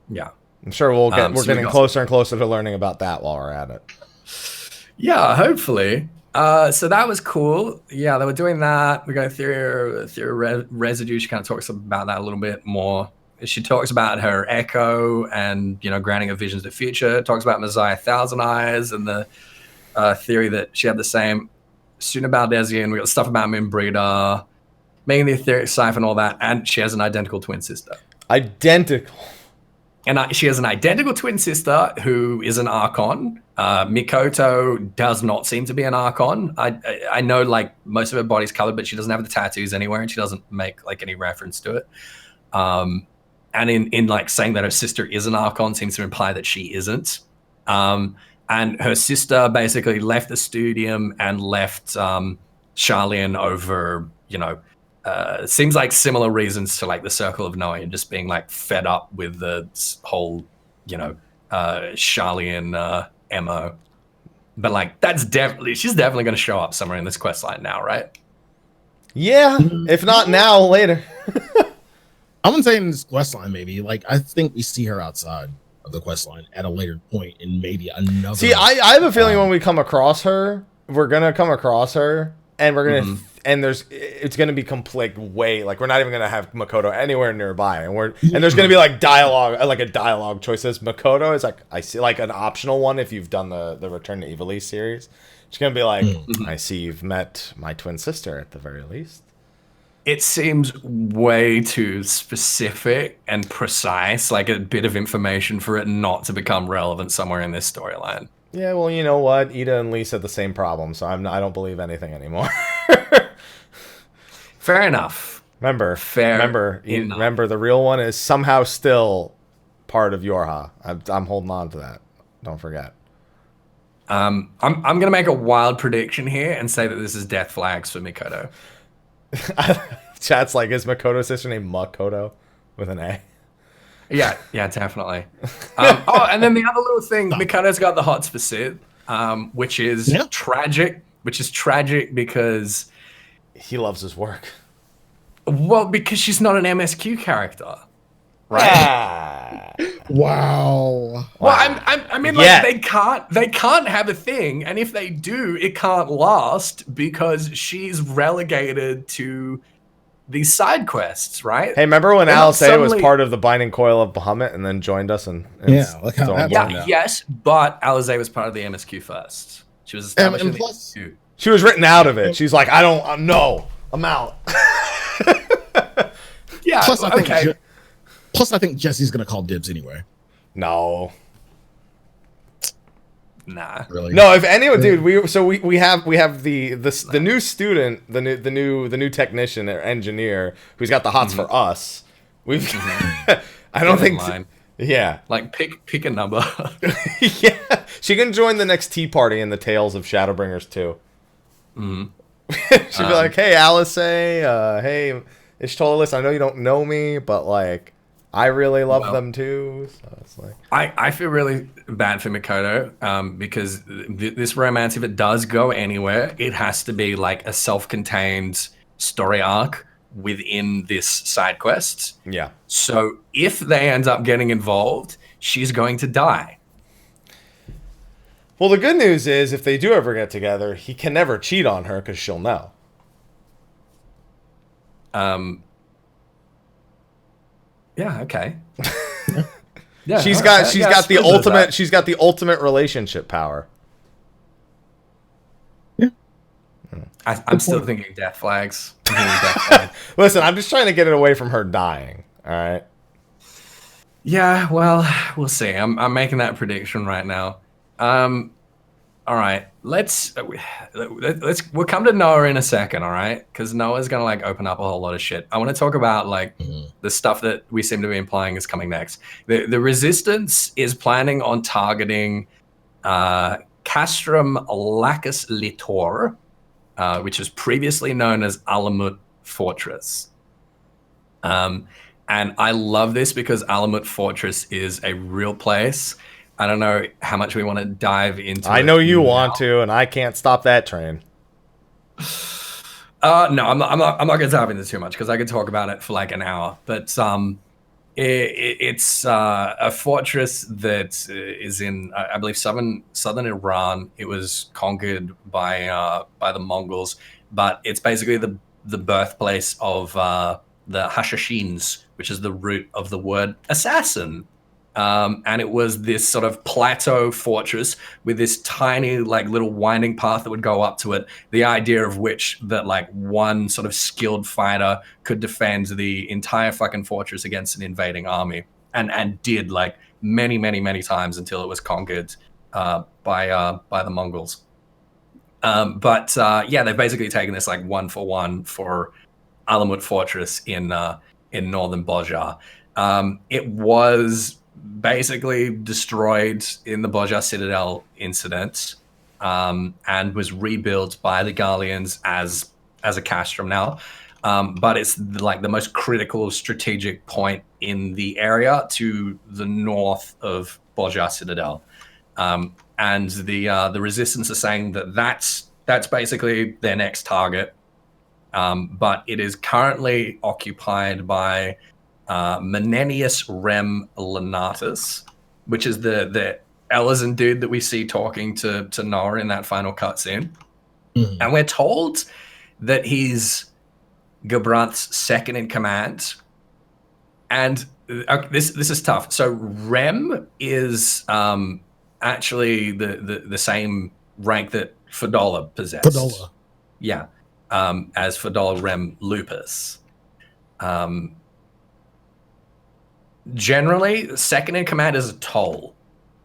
Yeah. I'm sure we're getting closer and closer to learning about that while we're at it. Yeah, hopefully. So that was cool. Yeah, they were doing that. We go through residue. She kind of talks about that a little bit more. She talks about her echo and, granting her visions of the future. Talks about Messiah Thousand Eyes and the theory that she had the same Sunabaldesian. We got stuff about Minbrida, making the etheric siphon, all that. And she has an identical twin sister. Identical. And she has an identical twin sister who is an Archon. Mikoto does not seem to be an Archon. I know most of her body's colored, but she doesn't have the tattoos anywhere, and she doesn't make any reference to it. And in saying that her sister is an Archon seems to imply that she isn't. And her sister basically left the Studium and left Sharlayan over, seems like similar reasons to the Circle of Knowing, just being fed up with the whole, Sharlayan MO. But she's definitely going to show up somewhere in this quest line now, right? Yeah, if not now, later. I wouldn't say in this quest line, maybe. I think we see her outside of the quest line at a later point in maybe another. See, I have a feeling when we come across her, we're gonna come across her, and we're gonna and it's gonna be way we're not even gonna have Makoto anywhere nearby, and there's gonna be dialogue, a dialogue choices. Makoto is I see an optional one if you've done the Return to Evilise series. It's gonna be I see you've met my twin sister at the very least. It seems way too specific and precise, a bit of information for it not to become relevant somewhere in this storyline. Yeah, well, you know what? Ida and Lisa had the same problem, so I don't believe anything anymore. Fair enough. Remember, the real one is somehow still part of Yorha. I'm holding on to that. Don't forget. I'm gonna make a wild prediction here and say that this is death flags for Mikoto. Chat's is Makoto's sister named Makoto with an A? Yeah, definitely. And then the other little thing, Mikoto's got the hots for Sid, which is tragic. Which is tragic because he loves his work. Well, because she's not an MSQ character, right? Wow. Well, I mean, they can't have a thing, and if they do, it can't last because she's relegated to these side quests, right? Hey, remember when Alice was part of the Binding Coil of Bahamut and then joined us and look how that happened. Yes, but Alice was part of the MSQ first. She was established in the MSQ. She was written out of it. She's like, I'm out. Yeah. Plus, I think Jesse's gonna call dibs anyway. No. Nah. Really? No. If anyone, dude, we have the new student, the new technician or engineer who's got the hots for us. We've. I don't think. Yeah. Pick a number. Yeah. She can join the next tea party in the Tales of Shadowbringers too. She'd be like, "Hey, Alice, hey, Ishtolis, I know you don't know me, but I really love them too." So it's I feel really bad for Mikoto because this romance, if it does go anywhere, it has to be a self-contained story arc within this side quest. Yeah. So if they end up getting involved, she's going to die. Well, the good news is if they do ever get together, he can never cheat on her because she'll know. Yeah, okay. Yeah, she's got the ultimate relationship power. Yeah. I'm still thinking death flags. Listen, I'm just trying to get it away from her dying. All right. Yeah, well, we'll see. I'm making that prediction right now. All right, we'll come to Noah in a second, all right? Because Noah's gonna like open up a whole lot of shit. I want to talk about like the stuff that we seem to be implying is coming next. The Resistance is planning on targeting Castrum Lacus Litor, which was previously known as Alamut Fortress. And I love this because Alamut Fortress is a real place. I don't know how much we want to dive into. I know you want to, and I can't stop that train. No, I'm not going to dive into too much because I could talk about it for like an hour. But it's a fortress that is in, I believe, southern Iran. It was conquered by the Mongols, but it's basically the birthplace of the Hashashins, which is the root of the word assassin. And it was this sort of plateau fortress with this tiny, like, little winding path that would go up to it. The idea of which that, like, one sort of skilled fighter could defend the entire fucking fortress against an invading army, and did, like, many, many, many times until it was conquered by the Mongols. Yeah, they've basically taken this like 1-for-1 for Alamut Fortress in northern Bojar. It was basically destroyed in the Bojar Citadel incident, and was rebuilt by the Garleans as a castrum now. But it's like the most critical strategic point in the area to the north of Bojar Citadel. And the Resistance are saying that that's basically their next target. But it is currently occupied by Menenius Rem Lenatus, which is the Elezen dude that we see talking to Noah in that final cutscene. Mm-hmm. And we're told that he's Gabranth's second in command. And this is tough. So Rem is actually the same rank that Fadola possessed. Fadola. Yeah. As Fadola Rem Lupus. Generally, second in command is a toll.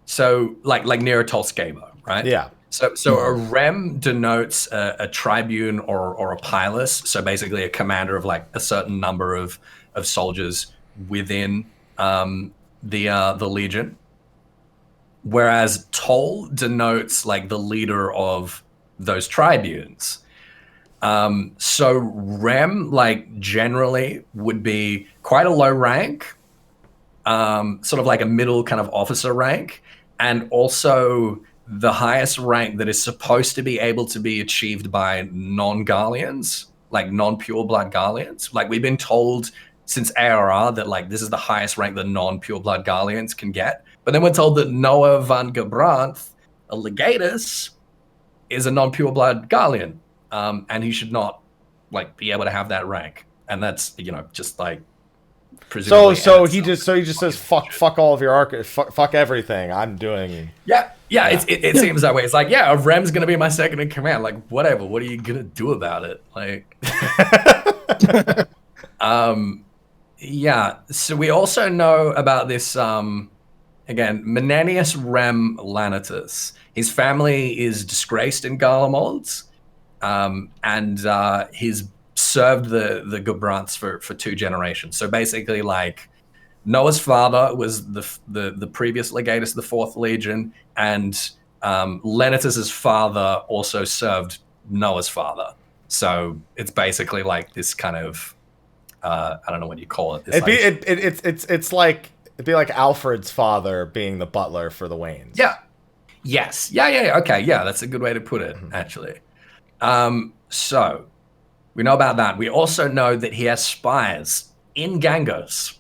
So like near a Tolskeba, right? Yeah. So a Rem denotes a tribune or a pilus. So basically a commander of like a certain number of soldiers within the Legion. Whereas toll denotes like the leader of those tribunes. So Rem like generally would be quite a low rank, sort of like a middle kind of officer rank, and also the highest rank that is supposed to be able to be achieved by non-Garleans, like non-pure blood Garleans. Like we've been told since ARR that like this is the highest rank that non-pure blood Garleans can get. But then we're told that Noah van Gabranth, a legatus, is a non-pure blood Garlean, and he should not like be able to have that rank. And that's, you know, just like presumably. So he just says fuck all of your fuck everything. I'm doing. Yeah. It seems that way. It's like, yeah, Rem's gonna be my second in command. Like, whatever. What are you gonna do about it? Like, yeah. So we also know about this. Again, Menenius Rem Lanatus. His family is disgraced in Garlemald, and he's served the Gabranths for 2 generations. So basically, like, Noah's father was the previous legatus of the 4th Legion, and Lenatus's father also served Noah's father. So it's basically like this kind of I don't know what you call it. It's like it'd be like Alfred's father being the butler for the Waynes. Yeah. Yes. Yeah. Okay. Yeah, that's a good way to put it, actually. So We know about that. We also know that he has spies in Gangos.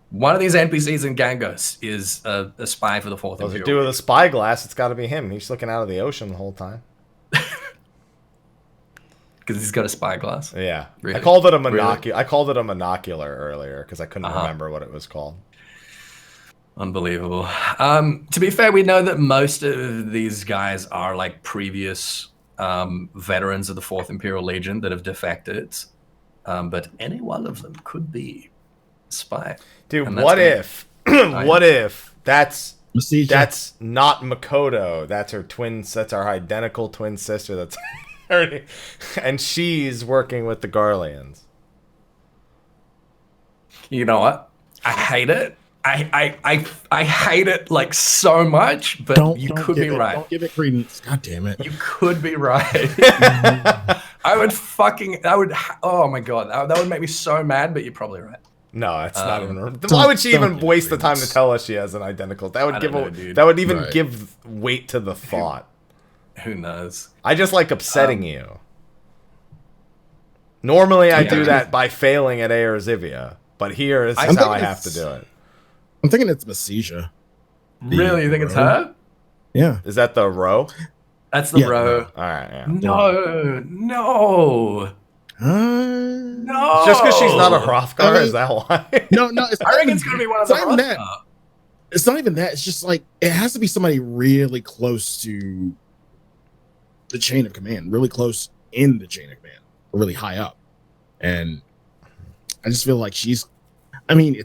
One of these NPCs in Gangos is a spy for the Fourth What does Imperial. he do with a spyglass? It's got to be him. He's looking out of the ocean the whole time. Because he's got a spyglass. Yeah. Really? I called it a monocular earlier because I couldn't remember what it was called. Unbelievable. To be fair, we know that most of these guys are like previous veterans of the Fourth Imperial Legion that have defected. But any one of them could be a spy. Dude, what if that's not Makoto? That's her twin. That's our identical twin sister. That's her, and she's working with the Garleans. You know what? I hate it. I hate it like so much, but you could be right. Don't give it credence. God damn it. You could be right. Oh my god, that would make me so mad, but you're probably right. No, it's not even. Why would she even waste the time to tell us she has an identical? That would give weight to the thought. Who knows? I just like upsetting you. Normally, I do that by failing at Zivia, but here is how I have to do it. I'm thinking it's Messia. Really? You think it's her? Yeah. Is that the row? That's the row. All right. Yeah. No. No. Just because she's not a Hrothgar, is that why? No. I reckon it's gonna be one of the Hrothgar. It's not even that. It's just like it has to be somebody really close to the chain of command, really close in the chain of command, or really high up. And I just feel like it's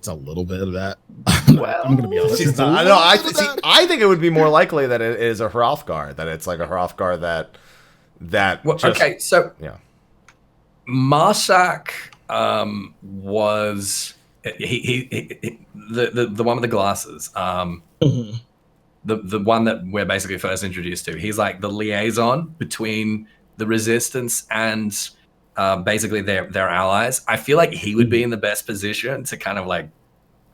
a little bit of that. I'm going to be honest. I think it would be more likely that it is a Hrothgar, that it's like a Hrothgar okay, so yeah. Marsak was he the one with the glasses. The one that we're basically first introduced to. He's like the liaison between the Resistance and basically their allies. I feel like he would be in the best position to kind of like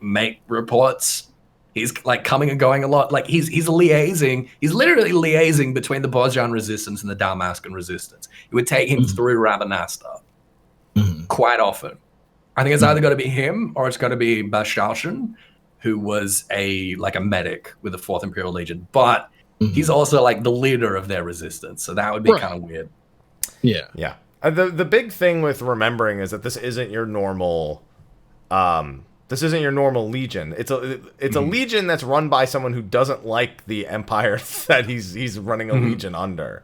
make reports. He's like coming and going a lot. Like he's liaising. He's literally liaising between the Bosjan Resistance and the Dalmascan Resistance. It would take him through Rabanastar quite often. I think it's either got to be him or it's got to be Basharshan, who was a medic with the Fourth Imperial Legion, but he's also like the leader of their resistance. So that would be kind of weird. Yeah. Yeah. The big thing with remembering is that this isn't your normal legion. It's a legion that's run by someone who doesn't like the empire that he's running a legion under.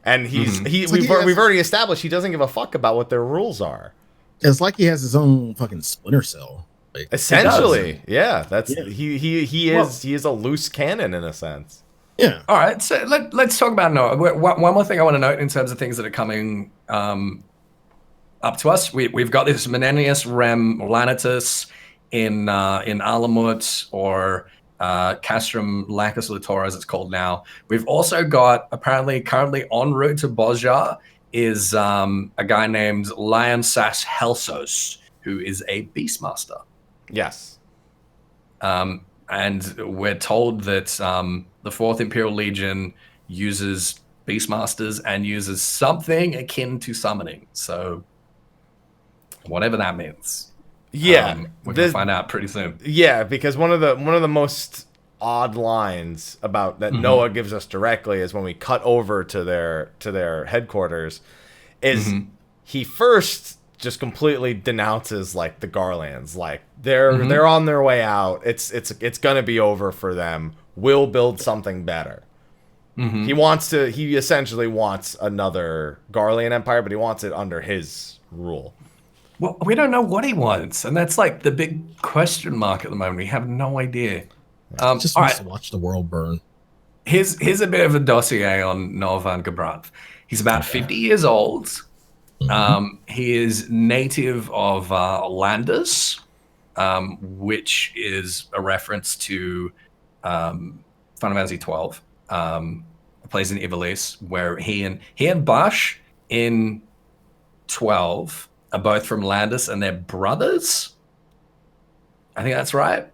And we've already established he doesn't give a fuck about what their rules are. It's like he has his own fucking Splinter Cell. Like, essentially, yeah. He is a loose cannon in a sense. Yeah. All right. So let's talk about Noah. One more thing I want to note in terms of things that are coming up to us. We've got this Menenius Rem Lanitus in Alamut, or Castrum Lacus Lutor, as it's called now. We've also got, apparently currently en route to Bozja, is a guy named Lionsas Helsos, who is a Beastmaster. Yes. And we're told that the Fourth Imperial Legion uses Beastmasters and uses something akin to summoning. So whatever that means. Yeah. We're going to find out pretty soon. Yeah, because one of the most odd lines about that Noah gives us directly is when we cut over to their headquarters is he first just completely denounces like the Garlands, like they're on their way out. It's gonna be over for them. We'll build something better. He essentially wants another Garlean empire, but he wants it under his rule. Well, we don't know what he wants, and that's like the big question mark at the moment. We have no idea. Just wants to watch the world burn. Here's a bit of a dossier on Noah van Gebrandt. He's about 50 years old. He is native of Landis, which is a reference to Final Fantasy XII. Plays in Ivalice, where he and Bash in 12 are both from Landis, and they're brothers. I think that's right.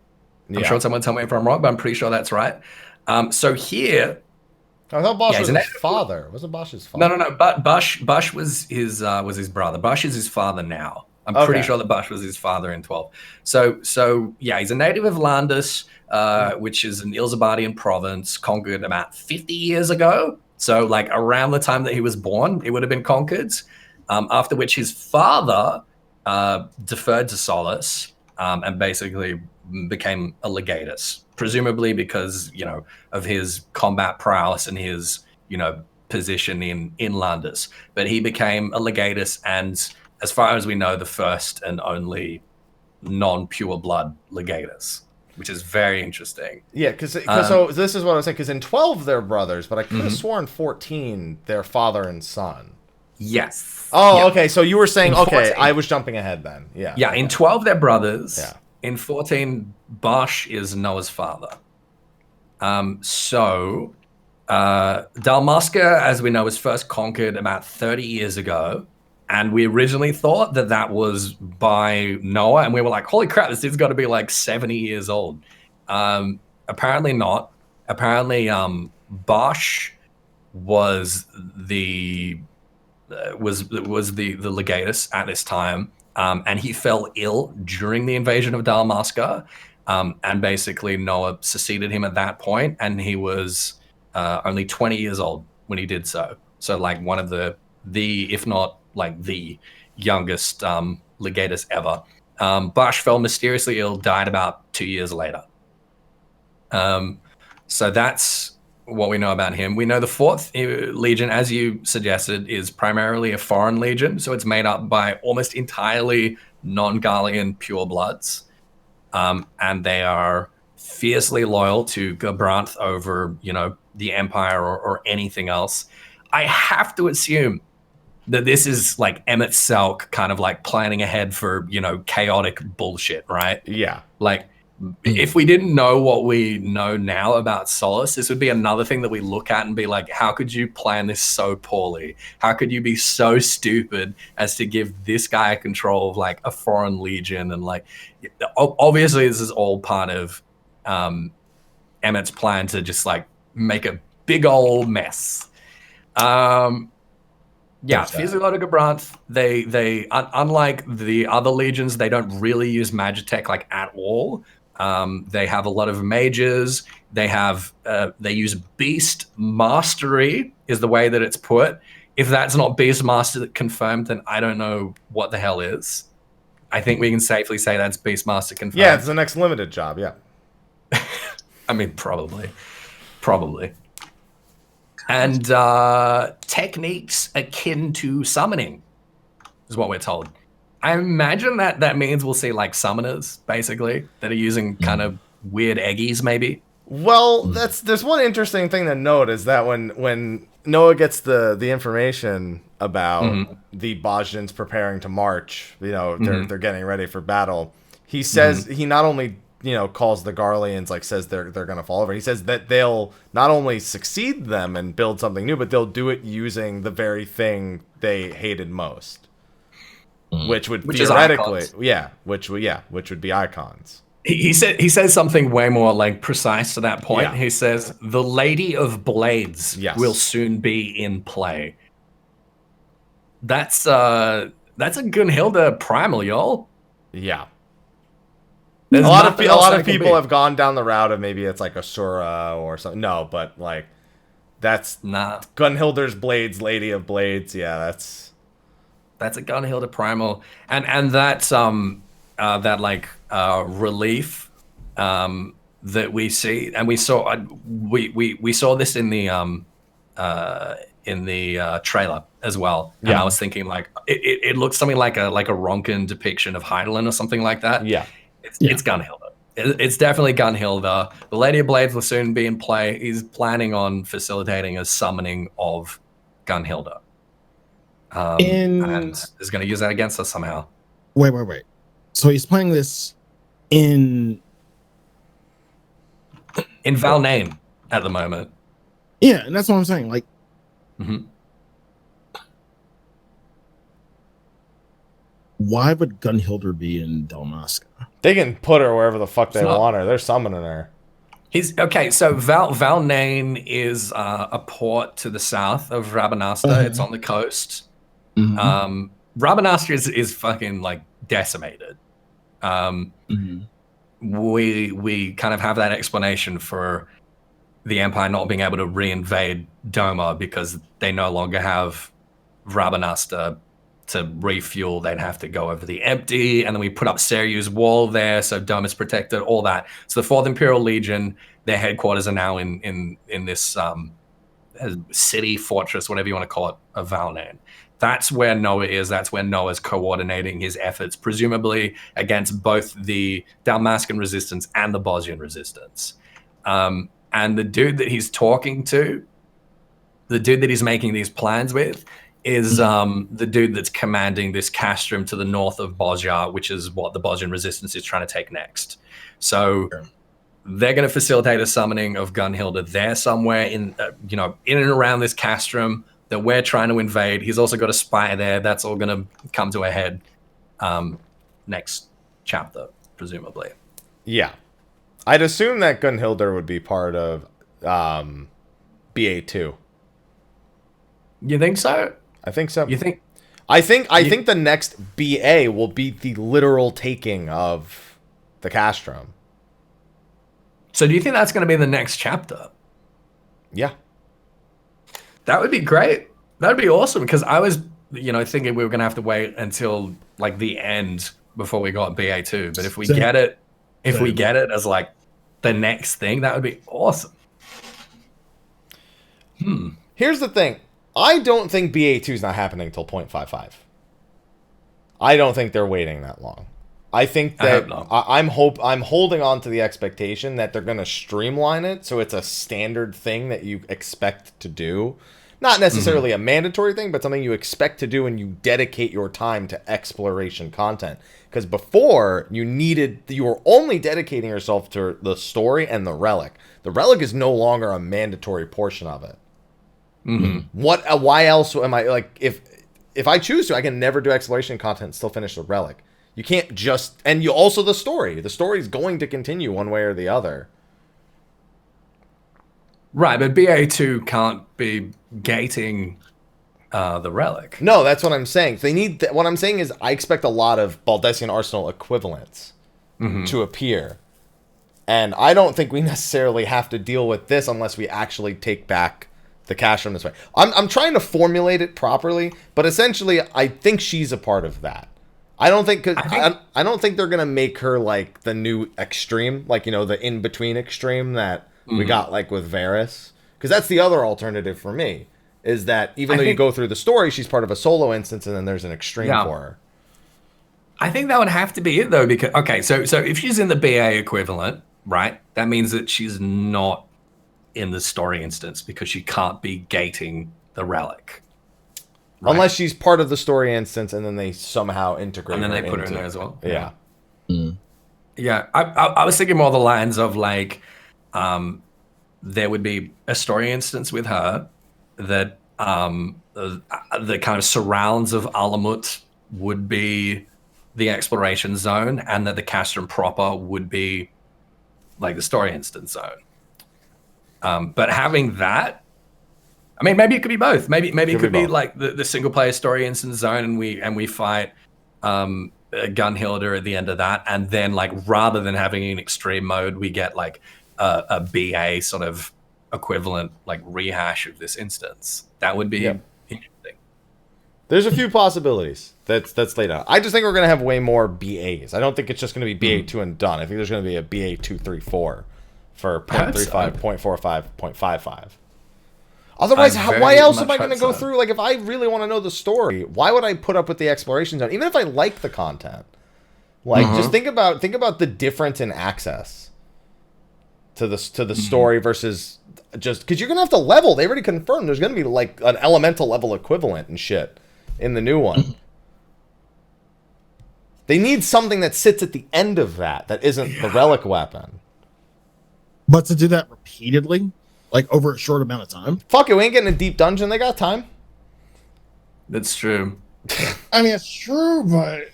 I'm sure someone tell me if I'm wrong, but I'm pretty sure that's right. So here, I thought Bosch was his father. Wasn't Bosch his father? No. But Bush was his brother. Bush is his father now. I'm pretty sure that Bush was his father in 12. So yeah, he's a native of Landis, which is an Ilzabardian province conquered about 50 years ago. So like around the time that he was born, it would have been conquered. After which his father deferred to Solus and basically became a legatus, presumably because, you know, of his combat prowess and his, you know, position in Landis. But he became a legatus and, as far as we know, the first and only non-pure blood legatus, which is very interesting. Yeah, because so this is what I was saying, because in 12 they're brothers, but I could have sworn 14 they're father and son. Yes. Oh, yeah. Okay, so you were saying, okay, I was jumping ahead then. Yeah. Yeah, okay. In 12 they're brothers. Yeah. In 14, Bosch is Noah's father. Dalmasca, as we know, was first conquered about 30 years ago. And we originally thought that was by Noah. And we were like, holy crap, this dude's got to be like 70 years old. Apparently not. Apparently, Bosch was the legatus at this time. And he fell ill during the invasion of Dalmasca. And basically Noah succeeded him at that point. And he was only 20 years old when he did so. So like one of the if not like the youngest legatus ever. Bosch fell mysteriously ill, died about 2 years later. So that's what we know about him. We know the Fourth Legion, as you suggested, is primarily a foreign legion. So it's made up by almost entirely non-Garlean purebloods. And they are fiercely loyal to Gabranth over, you know, the Empire or anything else. I have to assume that this is like Emmett Selk kind of like planning ahead for, you know, chaotic bullshit, right? Yeah. Like, if we didn't know what we know now about Solus, this would be another thing that we look at and be like, how could you plan this so poorly? How could you be so stupid as to give this guy control of like a foreign legion? And like, obviously this is all part of Emmett's plan to just like make a big old mess. Yeah, Physiological Gabranth, they unlike the other legions, they don't really use Magitech like at all. They have a lot of mages. They use Beast Mastery is the way that it's put. If that's not Beast Master confirmed, then I don't know what the hell is. I think we can safely say that's Beast Master confirmed. Yeah, it's the next limited job, yeah. I mean, probably. And techniques akin to summoning is what we're told. I imagine that means we'll see like summoners, basically, that are using kind of weird eggies, maybe. Well, there's one interesting thing to note is that when Noah gets the information about the Bajans preparing to march, you know, they're getting ready for battle, he says he not only, you know, calls the Garleans, like says they're going to fall over. He says that they'll not only succeed them and build something new, but they'll do it using the very thing they hated most, which would theoretically, which would be icons. He says something way more like precise to that point. Yeah. He says the Lady of Blades will soon be in play. That's a Gunhildr primal, y'all. Yeah. There's a lot of people be. have gone down the route of maybe it's like Asura or something. No, but like that's Gunhildr's Blades, Lady of Blades. Yeah, that's a Gunhildr primal, and that's that like relief that we see, and we saw we saw this in the trailer as well. And I was thinking like it looks something like a Ronkin depiction of Heidelin or something like that. Yeah. It's Gunhildr. It's definitely Gunhildr. The Lady of Blades will soon be in play. He's planning on facilitating a summoning of Gunhildr. And is going to use that against us somehow. Wait. So he's playing this in Valname at the moment. Yeah, and that's what I'm saying. Like, why would Gunhildr be in Dalmasca? They can put her wherever the fuck they want her. They're summoning her. He's okay. So Valnain is a port to the south of Rabanastre. It's on the coast. Rabanastre is fucking like decimated. We kind of have that explanation for the Empire not being able to reinvade Doma because they no longer have Rabanastre to refuel. They'd have to go over the empty, and then we put up Seryu's wall there, so Doma's protected, all that. So the 4th Imperial Legion, their headquarters are now in this city, fortress, whatever you want to call it, of Valnain. That's where Noah is. That's where Noah's coordinating his efforts, presumably against both the Dalmascan resistance and the Bosnian resistance. And the dude that he's talking to, the dude that he's making these plans with, is the dude that's commanding this castrum to the north of Bosja, which is what the Bosnian resistance is trying to take next. So they're going to facilitate a summoning of Gunhildr there somewhere in and around this castrum that we're trying to invade. He's also got a spy there. That's all going to come to a head next chapter, presumably. Yeah. I'd assume that Gunhildr would be part of BA2. You think so? I think so. You think? I think the next BA will be the literal taking of the castrum. So do you think that's going to be the next chapter? Yeah. That would be great. That would be awesome, because I was, thinking we were going to have to wait until like the end before we got BA2. But if we get it, as like the next thing, that would be awesome. Here's the thing. I don't think BA2 is not happening until 0.55. I don't think they're waiting that long. I think that I'm holding on to the expectation that they're going to streamline it so it's a standard thing that you expect to do. Not necessarily a mandatory thing, but something you expect to do and you dedicate your time to exploration content. Because before, you were only dedicating yourself to the story and the relic. The relic is no longer a mandatory portion of it. Why else am I, like, if I choose to, I can never do exploration content and still finish the relic. You can't just, and you also the story is going to continue one way or the other. Right, but BA2 can't be gating the relic. No, that's what I'm saying. What I'm saying is I expect a lot of Baldessian Arsenal equivalents to appear. And I don't think we necessarily have to deal with this unless we actually take back the cash from this way. I'm trying to formulate it properly, but essentially I think she's a part of that. I don't think they're gonna make her like the new extreme, like the in between extreme that we got like with Varys, because that's the other alternative for me. Is that even though you go through the story, she's part of a solo instance, and then there's an extreme for her. I think that would have to be it though, because so if she's in the BA equivalent, right, that means that she's not in the story instance because she can't be gating the relic. Right. Unless she's part of the story instance, and then they somehow integrate her. And then they put her in there as well. Yeah. Yeah. I was thinking more of the lines of like, there would be a story instance with her that the kind of surrounds of Alamut would be the exploration zone, and that the castrum proper would be like the story instance zone. But having that, I mean, maybe it could be both. Maybe it could be like the single player story instance zone, and we fight Gunhildr at the end of that, and then like rather than having an extreme mode, we get like a BA sort of equivalent like rehash of this instance. That would be interesting. There's a few possibilities that's laid out. I just think we're gonna have way more BAs. I don't think it's just gonna be BA2 and done. I think there's gonna be a BA 234 for 0.35, 0.45, 0.55. Otherwise, why else am I going to go through? Like, if I really want to know the story, why would I put up with the exploration zone? Even if I like the content, like, just think about the difference in access to the story versus just because you're going to have to level. They already confirmed there's going to be like an elemental level equivalent and shit in the new one. They need something that sits at the end of that isn't the relic weapon. But to do that repeatedly, like over a short amount of time. Fuck it, we ain't getting a deep dungeon. They got time. That's true. I mean, it's true, but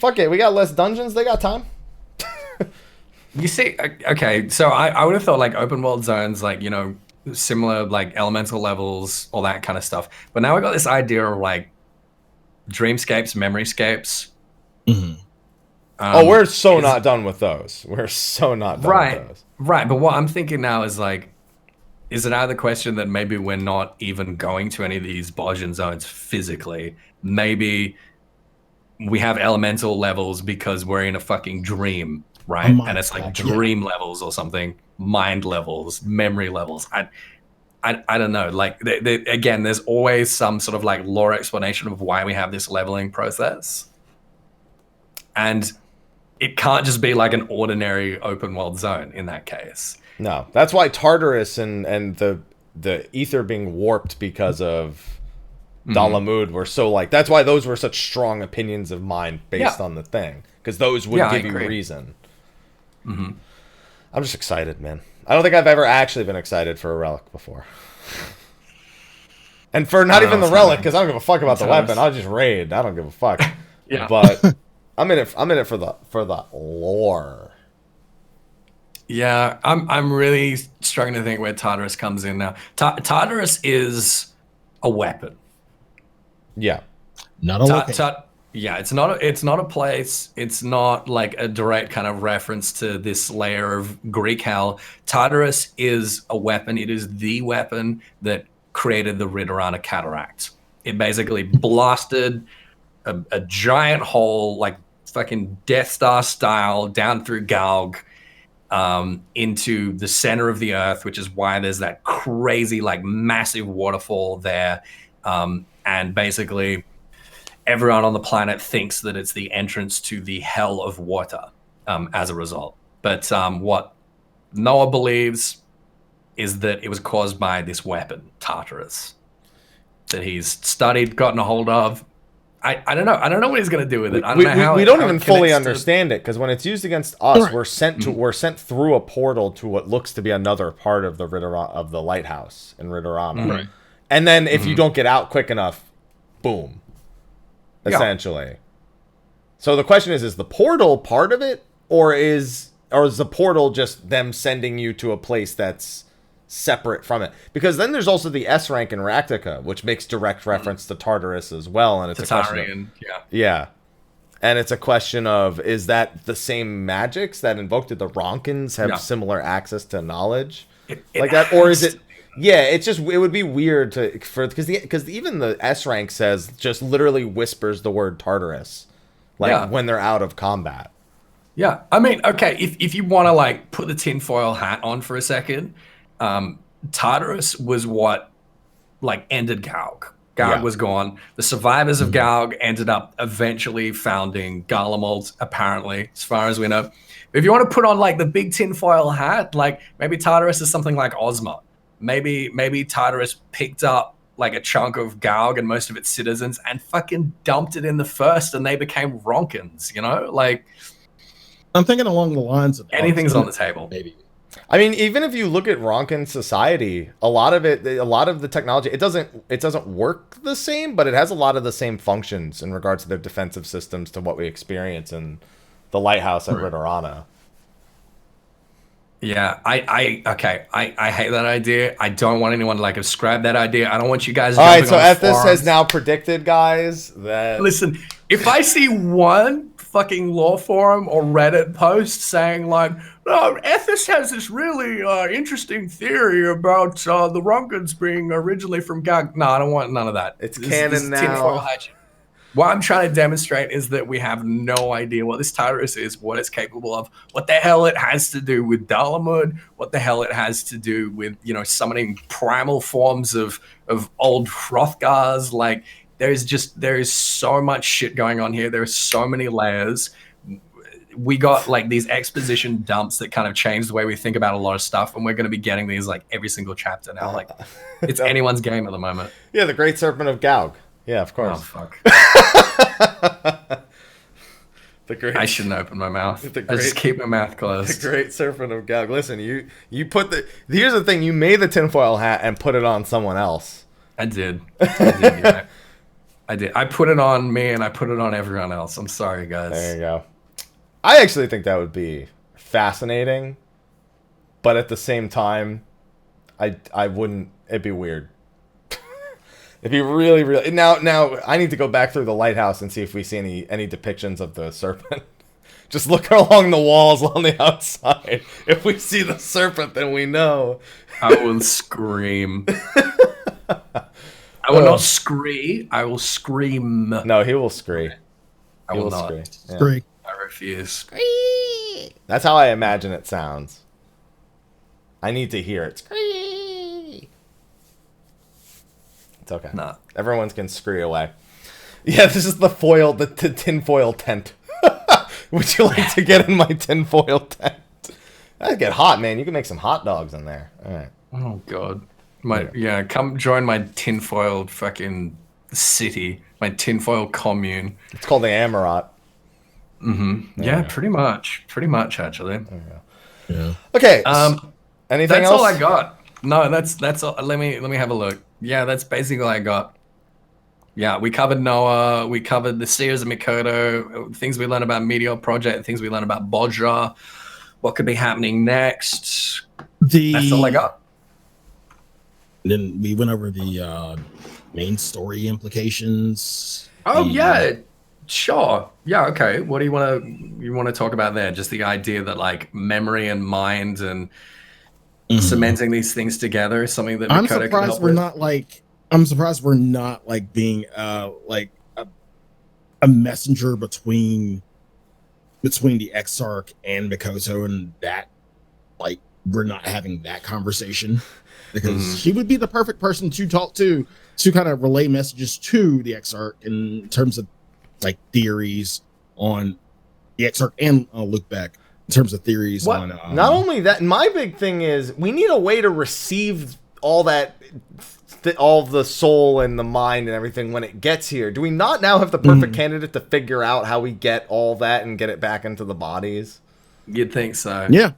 fuck it, we got less dungeons. They got time. You see, okay, so I would have thought like open world zones, like, you know, similar like elemental levels, all that kind of stuff. But now we got this idea of like dreamscapes, memoryscapes. Mm-hmm. We're so not done with those. We're so not done with those. Right, but what I'm thinking now is like, is it out of the question that maybe we're not even going to any of these Bosjan zones physically? Maybe we have elemental levels because we're in a fucking dream, right? And it's like dream levels or something, mind levels, memory levels. I don't know. Like, again, there's always some sort of like lore explanation of why we have this leveling process. And it can't just be like an ordinary open world zone in that case. No, that's why Tartarus and the ether being warped because of Dalamud were so like. That's why those were such strong opinions of mine based on the thing, because those would give you reason. Mm-hmm. I'm just excited, man. I don't think I've ever actually been excited for a relic before, and for not even the relic, because I don't give a fuck about the weapon. I'll just raid. I don't give a fuck. But I'm in it for the lore. Yeah, I'm really struggling to think where Tartarus comes in now. Tartarus is a weapon. Yeah, not a location. Yeah, it's not a place. It's not like a direct kind of reference to this layer of Greek hell. Tartarus is a weapon. It is the weapon that created the Ridorana Cataract. It basically blasted a giant hole, like fucking Death Star style, down through Galg, into the center of the earth, which is why there's that crazy, like, massive waterfall there. And basically, everyone on the planet thinks that it's the entrance to the hell of water as a result. But what Noah believes is that it was caused by this weapon, Tartarus, that he's studied, gotten a hold of. I don't know. I don't know what he's going to do with it. I don't know how. We don't even fully understand it, because when it's used against us, we're sent through a portal to what looks to be another part of the lighthouse in Ridorana. Right. And then if you don't get out quick enough, boom. Essentially. So the question is the portal part of it, or is the portal just them sending you to a place that's separate from it? Because then there's also the S rank in Raktica, which makes direct reference to Tartarus as well, and it's a question of, and it's a question of, is that the same magics that invoked it? The Ronkins have similar access to knowledge like that, or is it? Yeah, it would be weird because even the S rank says, just literally whispers the word Tartarus, when they're out of combat. Yeah, I mean, okay, if you want to like put the tinfoil hat on for a second, Tartarus was what like ended Galg. Galg was gone. The survivors of Galg ended up eventually founding Garlemald, apparently, as far as we know. But if you want to put on like the big tinfoil hat, like maybe Tartarus is something like Ozma. Maybe Tartarus picked up like a chunk of Galg and most of its citizens and fucking dumped it in the first, and they became Ronkins, you know? Like, I'm thinking along the lines of anything's on the table. Maybe. I mean, even if you look at Ronkin society, a lot of the technology, it doesn't work the same, but it has a lot of the same functions in regards to their defensive systems to what we experience in the lighthouse at Ridorana. Yeah, I hate that idea. I don't want anyone to like ascribe that idea. I don't want you guys. All right, so Ethys has now predicted, guys, that listen, if I see one fucking lore forum or Reddit post saying like, no, Ethys has this really interesting theory about the Ronkins being originally from Galg. No, I don't want none of that. It's canon now. What I'm trying to demonstrate is that we have no idea what this Tartarus is, what it's capable of, what the hell it has to do with Dalamud, what the hell it has to do with, you know, summoning primal forms of old Hrothgars. Like, there is so much shit going on here. There's so many layers. We got like these exposition dumps that kind of change the way we think about a lot of stuff, and we're going to be getting these like every single chapter now. Like, it's anyone's game at the moment. Yeah, the Great Serpent of Galg. Yeah, of course. Oh, fuck. I shouldn't open my mouth. I just keep my mouth closed. The Great Serpent of Galg. Listen, you put here's the thing, you made the tinfoil hat and put it on someone else. I did. Yeah. I did. I put it on me and I put it on everyone else. I'm sorry, guys. There you go. I actually think that would be fascinating, but at the same time, I wouldn't. It'd be weird. It'd be really, really. Now I need to go back through the lighthouse and see if we see any depictions of the serpent. Just look along the walls on the outside. If we see the serpent, then we know. I will scream. I will not scree. I will scream. No, he will scree. I will not. Scree. I refuse. That's how I imagine it sounds. I need to hear it. Scree. It's okay. Nah. Everyone's can scree away. Yeah, this is the foil, the tinfoil tent. Would you like to get in my tinfoil tent? That'd get hot, man. You can make some hot dogs in there. All right. Oh, God. Come join my tinfoil fucking city. My tinfoil commune. It's called the Amarat. Mm-hmm. Yeah, pretty much. Pretty much, actually. Yeah. Okay. Anything that's else? all I got. No, that's all. Let me have a look. Yeah, that's basically all I got. Yeah, we covered Noah. We covered the Seers of Mikoto. Things we learned about Meteor Project. Things we learned about Bodra. What could be happening next? That's all I got. Then we went over the main story implications. Oh yeah, sure. Yeah, okay. What do you want to talk about there? Just the idea that like memory and mind and cementing these things together is something that I'm Mikoto can surprised help we're with. not like. I'm surprised we're not like being like a messenger between the Exarch and Mikoto, and that like we're not having that conversation because she would be the perfect person to talk to kind of relay messages to the Exarch in terms of like theories on the Exarch and look back in terms of theories on. Not only that, my big thing is we need a way to receive all that. All of the soul and the mind and everything when it gets here. Do we not now have the perfect candidate to figure out how we get all that and get it back into the bodies? You'd think so. Yeah.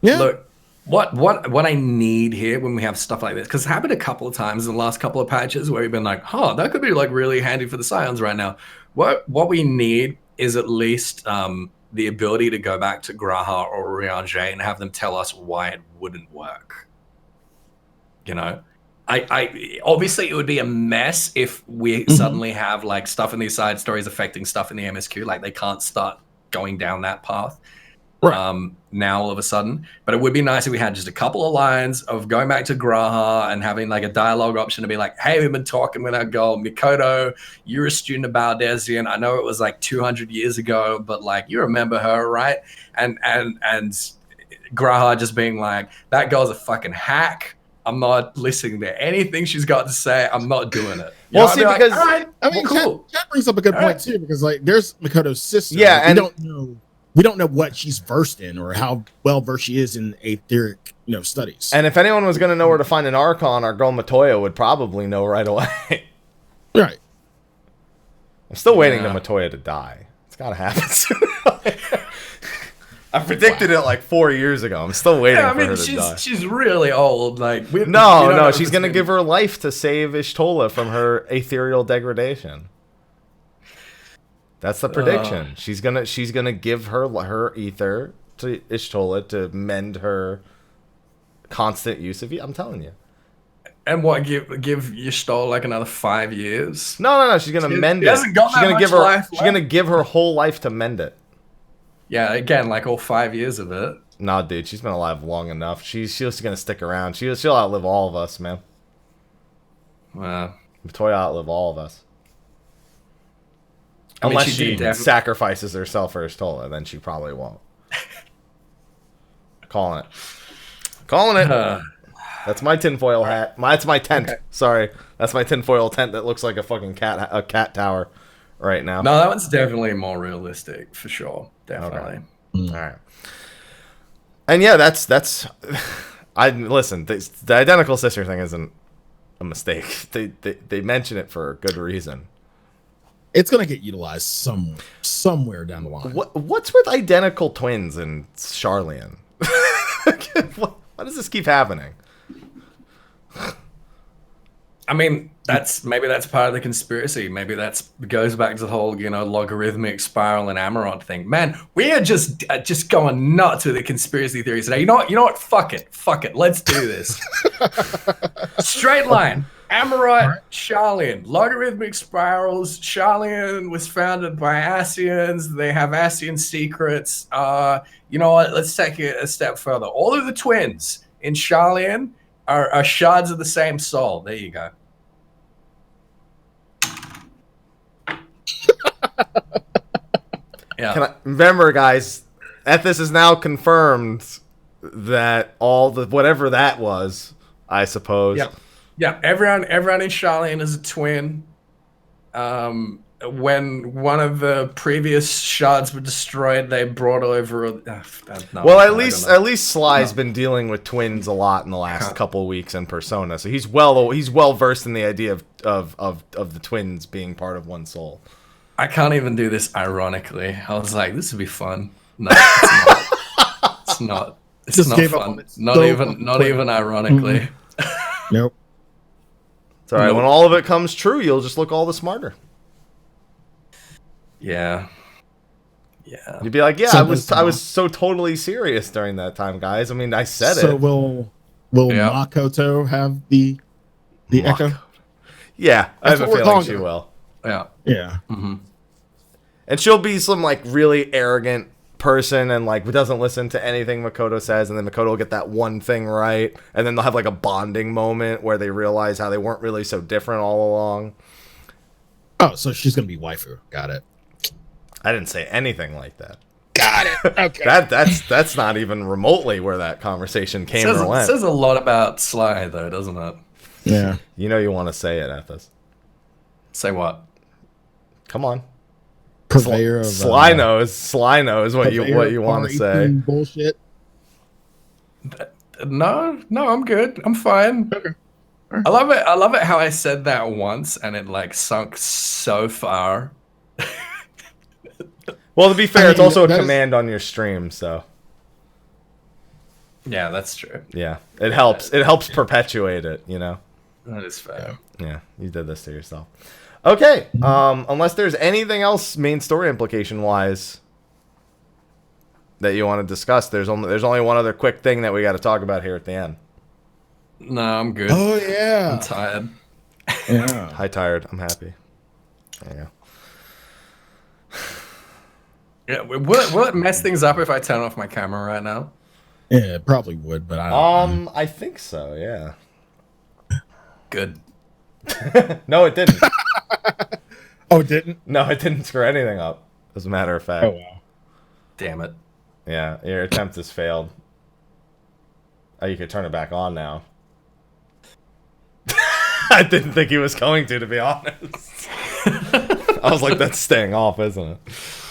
Look, what I need here when we have stuff like this, because it's happened a couple of times in the last couple of patches where we've been like, that could be like really handy for the Scions right now. What we need is at least the ability to go back to Graha or Riange and have them tell us why it wouldn't work. You know? I obviously it would be a mess if we suddenly have like stuff in these side stories affecting stuff in the MSQ. Like they can't start going down that path now all of a sudden. But it would be nice if we had just a couple of lines of going back to Graha and having like a dialogue option to be like, hey, we've been talking with our girl Mikoto. You're a student of Baldesian. I know it was like 200 years ago, but like you remember her, right? And Graha just being like, that girl's a fucking hack. I'm not listening to anything she's got to say. I'm not doing it. Well, see, because all right, I mean, cool. That brings up a good point too, because like there's Mikoto's sister. Yeah, and we don't know what she's versed in or how well versed she is in aetheric, studies. And if anyone was going to know where to find an Archon, our girl Matoya would probably know right away. Right. I'm still waiting for Matoya to die. It's got to happen soon. I predicted it like 4 years ago. I'm still waiting for her to die. She's really old. Like no, she's gonna give her life to save Y'shtola from her ethereal degradation. That's the prediction. She's gonna give her ether to Y'shtola to mend her constant use of. I'm telling you. And what? Give Y'shtola like another 5 years? No. She's gonna mend it. Hasn't got She's that gonna much give her. life She's gonna give her whole life to mend it. Yeah, again, like all 5 years of it. Nah, dude, she's been alive long enough. She's just gonna stick around. She'll outlive all of us, man. Wow. Matoya outlive all of us. I mean, Unless she she sacrifices herself for Y'shtola, then she probably won't. Calling it. That's my tinfoil hat. That's my tent. Okay. Sorry, that's my tinfoil tent that looks like a fucking cat tower right now. No, that one's definitely more realistic for sure. Definitely. Okay. All right. And yeah, that's. I listen. The identical sister thing isn't a mistake. They mention it for a good reason. It's gonna get utilized somewhere down the line. What's with identical twins and Sharlayan? Why does this keep happening? I mean, maybe that's part of the conspiracy. Maybe goes back to the whole, logarithmic spiral and Amarant thing. Man, we are just going nuts with the conspiracy theories today. You know what? Fuck it. Let's do this. Straight line. Amarant, Sharlayan, logarithmic spirals. Sharlayan was founded by Ascians. They have Ascian secrets. You know what? Let's take it a step further. All of the twins in Sharlayan are shards of the same soul. There you go. Yeah. Remember, guys, Ethys is now confirmed that whatever that was, I suppose. Yeah. Everyone in Sharlayan is a twin. When one of the previous shards were destroyed, they brought over. At least Sly's been dealing with twins a lot in the last couple of weeks in Persona, so he's well versed in the idea of the twins being part of one soul. I can't even do this ironically. I was like, this would be fun. No, it's not. It's not fun. Not even ironically. Nope. It's all right. When all of it comes true, you'll just look all the smarter. Yeah. You'd be like, I was so totally serious during that time, guys. I mean, I said it. So will Makoto have the echo? Yeah, I have a feeling she will. Yeah. Mm-hmm. And she'll be some like really arrogant person and like doesn't listen to anything Makoto says, and then Makoto will get that one thing right, and then they'll have like a bonding moment where they realize how they weren't really so different all along. Oh, so she's gonna be waifu. Got it. I didn't say anything like that. Got it. Okay. That's not even remotely where that conversation came or went. It says a lot about Slyh, though, doesn't it? Yeah. You know you want to say it, Ethys. Say what? Come on. Purveyor of Slyh knows what you want to say. Bullshit. No, I'm good. I'm fine. Okay. I love it how I said that once and it like sunk so far. Well, to be fair, it's also a command on your stream, so. Yeah, that's true. Yeah, it helps. It helps perpetuate it, That is fair. Yeah, you did this to yourself. Okay, unless there's anything else main story implication wise that you want to discuss, there's only one other quick thing that we got to talk about here at the end. No, I'm good. Oh yeah, I'm tired. Yeah, Hi, tired. I'm happy. There you go. Yeah, will it mess things up if I turn off my camera right now? Yeah, it probably would, but I don't know. I think so. Yeah. Good. No, it didn't. Oh, it didn't? No, it didn't screw anything up. As a matter of fact. Oh wow. Damn it. Yeah, your attempt has failed. Oh, you could turn it back on now. I didn't think he was going to be honest. I was like, that's staying off, isn't it?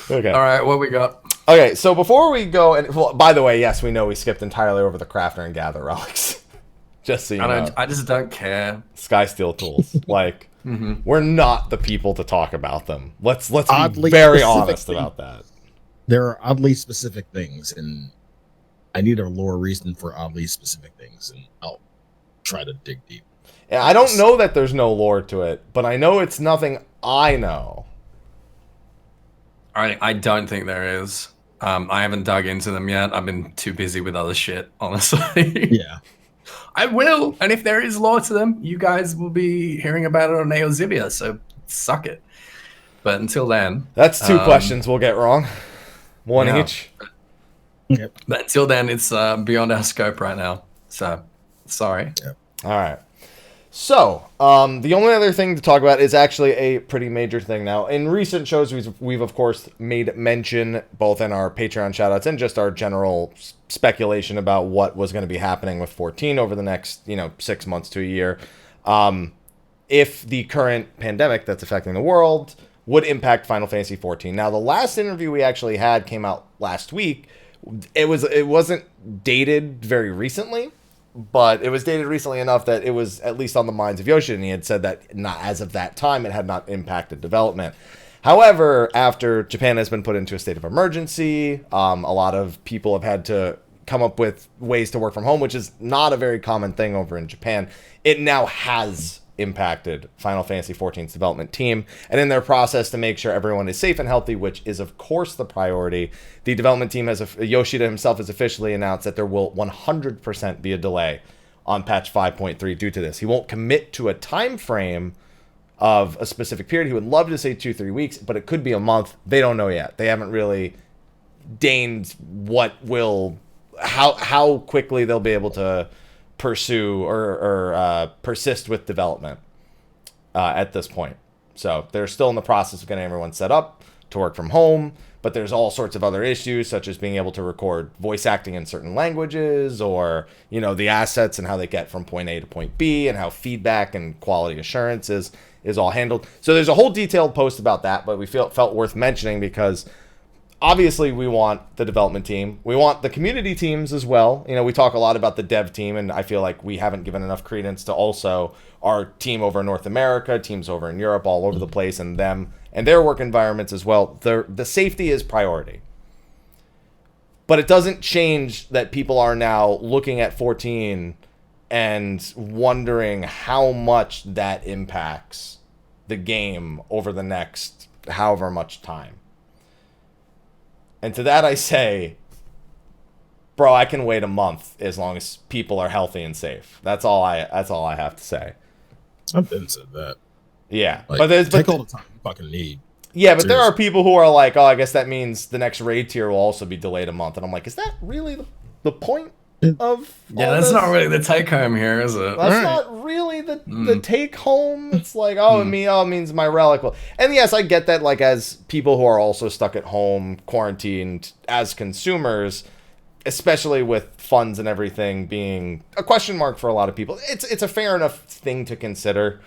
Okay. All right, what we got? Okay, so before we go, and well, by the way, yes, we know we skipped entirely over the crafter and gather relics. Just so you know. I just don't care. Sky Steel tools. Like, we're not the people to talk about them. Let's be Oddly very specific honest thing. about that. There are oddly specific things, and I need a lore reason for oddly specific things, and I'll try to dig deep. Yeah, I don't know that there's no lore to it, but I know it's nothing I know. I don't think there is. I haven't dug into them yet. I've been too busy with other shit, honestly. Yeah. I will, and if there is lore to them, you guys will be hearing about it on Neozivia, so suck it. But until then... That's two questions we'll get wrong. One each. Yep. But until then, it's beyond our scope right now. So, sorry. Yep. All right. So, the only other thing to talk about is actually a pretty major thing now. In recent shows, we've of course made mention, both in our Patreon shoutouts and just our general speculation about what was going to be happening with 14 over the next, 6 months to a year. If the current pandemic that's affecting the world would impact Final Fantasy 14. Now, the last interview we actually had came out last week. It wasn't dated very recently, but it was dated recently enough that it was at least on the minds of Yoshida, and he had said that not as of that time it had not impacted development. However, after Japan has been put into a state of emergency, a lot of people have had to come up with ways to work from home, which is not a very common thing over in Japan. It now has impacted Final Fantasy XIV's development team, and in their process to make sure everyone is safe and healthy, which is of course the priority. The development team Yoshida himself has officially announced that there will 100% be a delay on patch 5.3 due to this. He won't commit to a time frame of a specific period. He would love to say 2-3 weeks, but it could be a month. They don't know yet. They haven't really deigned how quickly they'll be able to pursue or persist with development at this point. So they're still in the process of getting everyone set up to work from home, but there's all sorts of other issues, such as being able to record voice acting in certain languages, or, you know, the assets and how they get from point A to point B, and how feedback and quality assurance is all handled. So there's a whole detailed post about that, but we felt worth mentioning because obviously we want the development team. We want the community teams as well. You know, we talk a lot about the dev team, and I feel like we haven't given enough credence to also our team over in North America, teams over in Europe, all over the place, and them and their work environments as well. The safety is priority. But it doesn't change that people are now looking at 14 and wondering how much that impacts the game over the next however much time. And to that I say, bro, I can wait a month as long as people are healthy and safe. That's all I have to say. I've been said that. Yeah, like, but take all the time you fucking need. Yeah, but there are people who are like, oh, I guess that means the next raid tier will also be delayed a month, and I'm like, is that really the point of? Yeah, that's not really the take home here, is it? That's not really the take home. It's like, it means my relic will. And yes, I get that. Like, as people who are also stuck at home, quarantined as consumers, especially with funds and everything being a question mark for a lot of people, it's a fair enough thing to consider.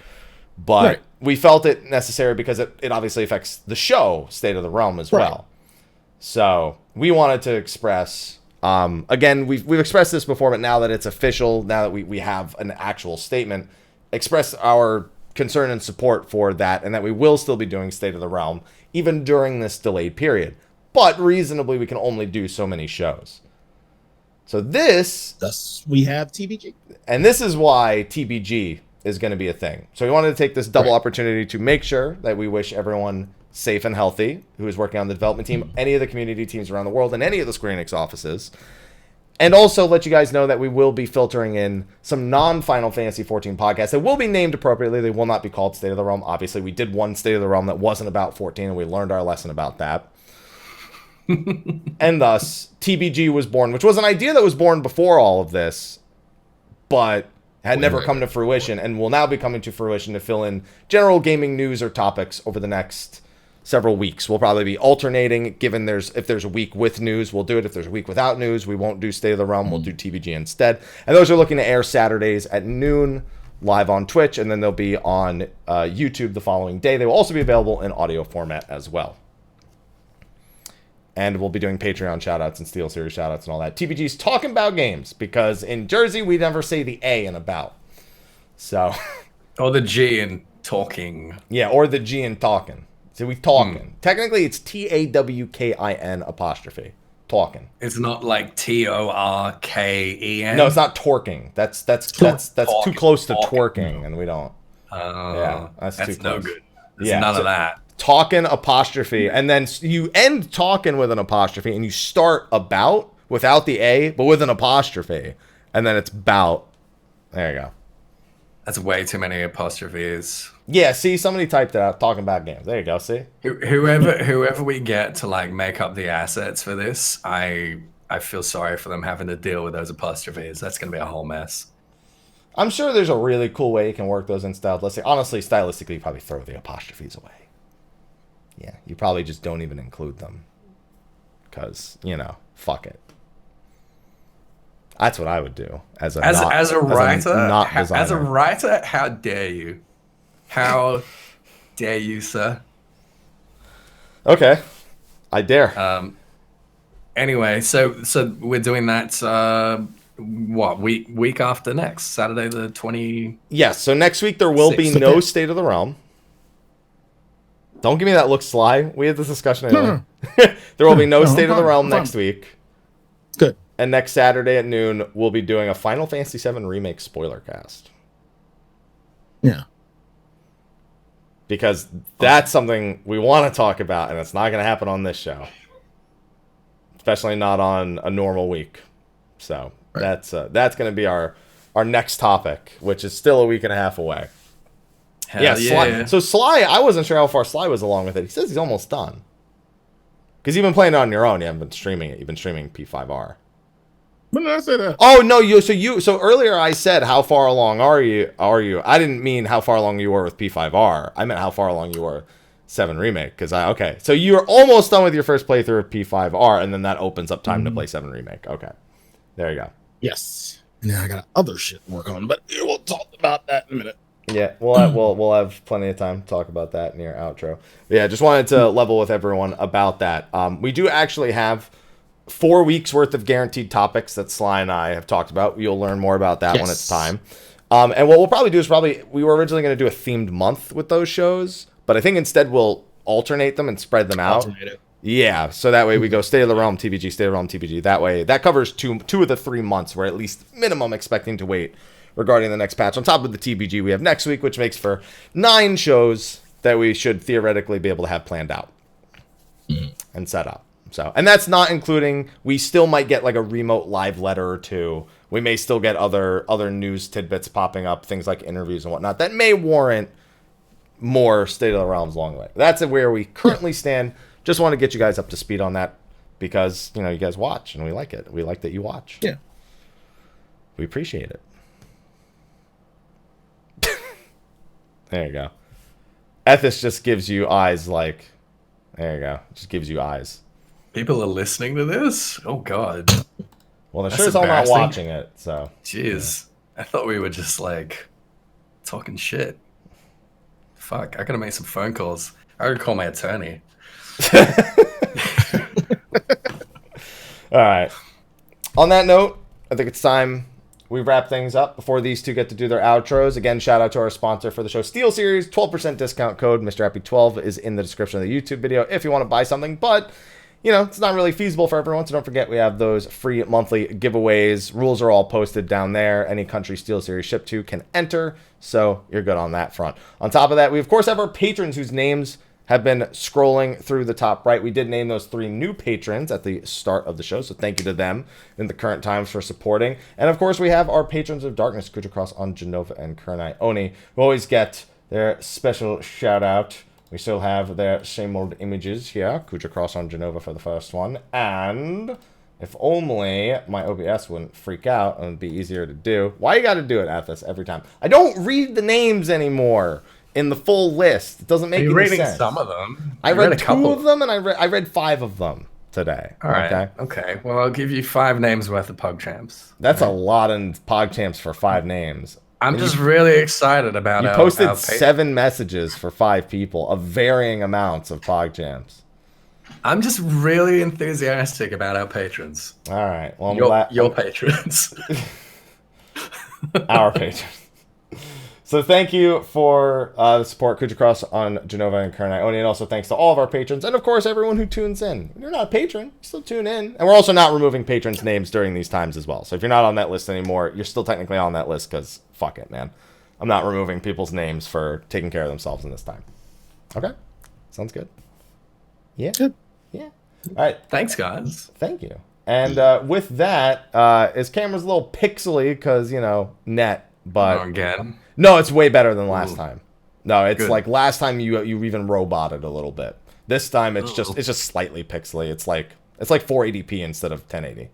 But we felt it necessary because it obviously affects the show, State of the Realm, as well. So we wanted to express, again, we've expressed this before, but now that it's official, now that we have an actual statement, express our concern and support for that, and that we will still be doing State of the Realm, even during this delayed period. But reasonably, we can only do so many shows. So thus we have TBG. And this is why TBG is going to be a thing. So we wanted to take this double opportunity to make sure that we wish everyone safe and healthy who is working on the development team, any of the community teams around the world, and any of the Square Enix offices. And also let you guys know that we will be filtering in some non-Final Fantasy XIV podcasts that will be named appropriately. They will not be called State of the Realm. Obviously, we did one State of the Realm that wasn't about 14, and we learned our lesson about that. And thus, TBG was born, which was an idea that was born before all of this, but had never come to fruition, and will now be coming to fruition to fill in general gaming news or topics over the next several weeks. We'll probably be alternating, given if there's a week with news, we'll do it. If there's a week without news, we won't do State of the Realm, we'll do TBG instead. And those are looking to air Saturdays at noon, live on Twitch, and then they'll be on YouTube the following day. They will also be available in audio format as well. And we'll be doing Patreon shoutouts and Steel Series shoutouts and all that. TBG's talking about games, because in Jersey, we never say the A in about. So. Or the G in talking. Yeah, or the G in talking. So we talking. Technically, it's TAWKIN apostrophe. Talking. It's not like TORKEN. No, it's not torquing. That's too close to twerking, and we don't. Yeah, that's too close. No good. There's none of that. Talking apostrophe, and then you end talking with an apostrophe, and you start about without the A, but with an apostrophe, and then it's bout. There you go. That's way too many apostrophes. Yeah, see, somebody typed it out. Talking about games. There you go. See, whoever we get to like make up the assets for this, I feel sorry for them having to deal with those apostrophes. That's gonna be a whole mess. I'm sure there's a really cool way you can work those in style. Let's say, honestly, stylistically, you probably throw the apostrophes away. Yeah, you probably just don't even include them. Because, fuck it. That's what I would do as a writer. As a writer, how dare you? How dare you, sir? Okay. I dare. Anyway, so we're doing that week after next, Saturday the 20th. Yes, so next week there will be no State of the Realm. Don't give me that look, Sly. We had this discussion anyway. There will be no State of the Realm next week. Good. And next Saturday at noon, we'll be doing a Final Fantasy VII Remake Spoilercast. Yeah. because that's something we want to talk about, and it's not going to happen on this show, especially not on a normal week. So that's going to be our next topic, which is still a week and a half away. Hell yeah. Slyh. So Slyh, I wasn't sure how far Slyh was along with it. He says he's almost done. Because you've been playing it on your own. You haven't been streaming it. You've been streaming P5R. When did I say that? Oh no, so earlier I said how far along are you? I didn't mean how far along you were with P5R. I meant how far along you were 7 Remake. So you're almost done with your first playthrough of P5R, and then that opens up time to play 7 Remake. Okay, there you go. Yes. Yeah, I got other shit to work on, but we'll talk about that in a minute. Yeah, we'll have plenty of time to talk about that in your outro. But yeah, just wanted to level with everyone about that. We do actually have 4 weeks worth of guaranteed topics that Slyh and I have talked about. You'll learn more about that when it's time. And what we'll probably do is we were originally going to do a themed month with those shows, but I think instead we'll alternate them and spread them out. Yeah, so that way we go State of the Realm, TBG, State of the Realm, TBG. That way, that covers two of the 3 months we're at least minimum expecting to wait regarding the next patch. On top of the TBG we have next week, which makes for 9 shows that we should theoretically be able to have planned out and set up. So, and that's not including, we still might get like a remote live letter or 2. We may still get other news tidbits popping up, things like interviews and whatnot that may warrant more State of the Realms along the way. That's where we currently stand. Just want to get you guys up to speed on that because, you guys watch and we like it. We like that you watch. Yeah. We appreciate it. There you go. Ethys just gives you eyes like, there you go. Just gives you eyes. People are listening to this? Oh, God. Well, they're sure as hell not watching it, so. Jeez. Yeah. I thought we were just, talking shit. Fuck, I gotta make some phone calls. I gotta call my attorney. All right. On that note, I think it's time we wrap things up before these two get to do their outros. Again, shout out to our sponsor for the show, Steel Series. 12% discount code MrHappy12 is in the description of the YouTube video if you want to buy something. But, it's not really feasible for everyone, so don't forget we have those free monthly giveaways. Rules are all posted down there. Any country Steel Series shipped to can enter, so you're good on that front. On top of that, we, of course, have our patrons whose names have been scrolling through the top right. We did name those 3 new patrons at the start of the show, so thank you to them in the current times for supporting. And of course, we have our patrons of darkness, Khuja Cross on Jenova and Kurenai Oni, who always get their special shout out. We still have their same old images here, Khuja Cross on Jenova for the first one. And if only my OBS wouldn't freak out and it'd be easier to do. Why you gotta do it, Ethys, every time? I don't read the names anymore in the full list. It doesn't make any sense. You're reading some of them. I read 2 of them, and I read 5 of them today. All right. Okay. Well, I'll give you 5 names worth of PogChamps. That's a lot of PogChamps for 5 names. I'm just really excited about it. You posted 7 messages for 5 people of varying amounts of PogChamps. I'm just really enthusiastic about our patrons. All right. Well, your patrons. Our patrons. So thank you for the support, Khuja Cross on Jenova and Kurenai Oni, and also thanks to all of our patrons, and of course everyone who tunes in. If you're not a patron, you still tune in. And we're also not removing patrons' names during these times as well. So if you're not on that list anymore, you're still technically on that list because fuck it, man. I'm not removing people's names for taking care of themselves in this time. Okay? Sounds good. Yeah? Good. Yeah. All right. Thanks, guys. Thank you. And with that, his camera's a little pixely because, net, but... Again? No, it's way better than last time. No, it's good. Like last time you even roboted a little bit. This time it's just slightly pixely. It's like 480p instead of 1080.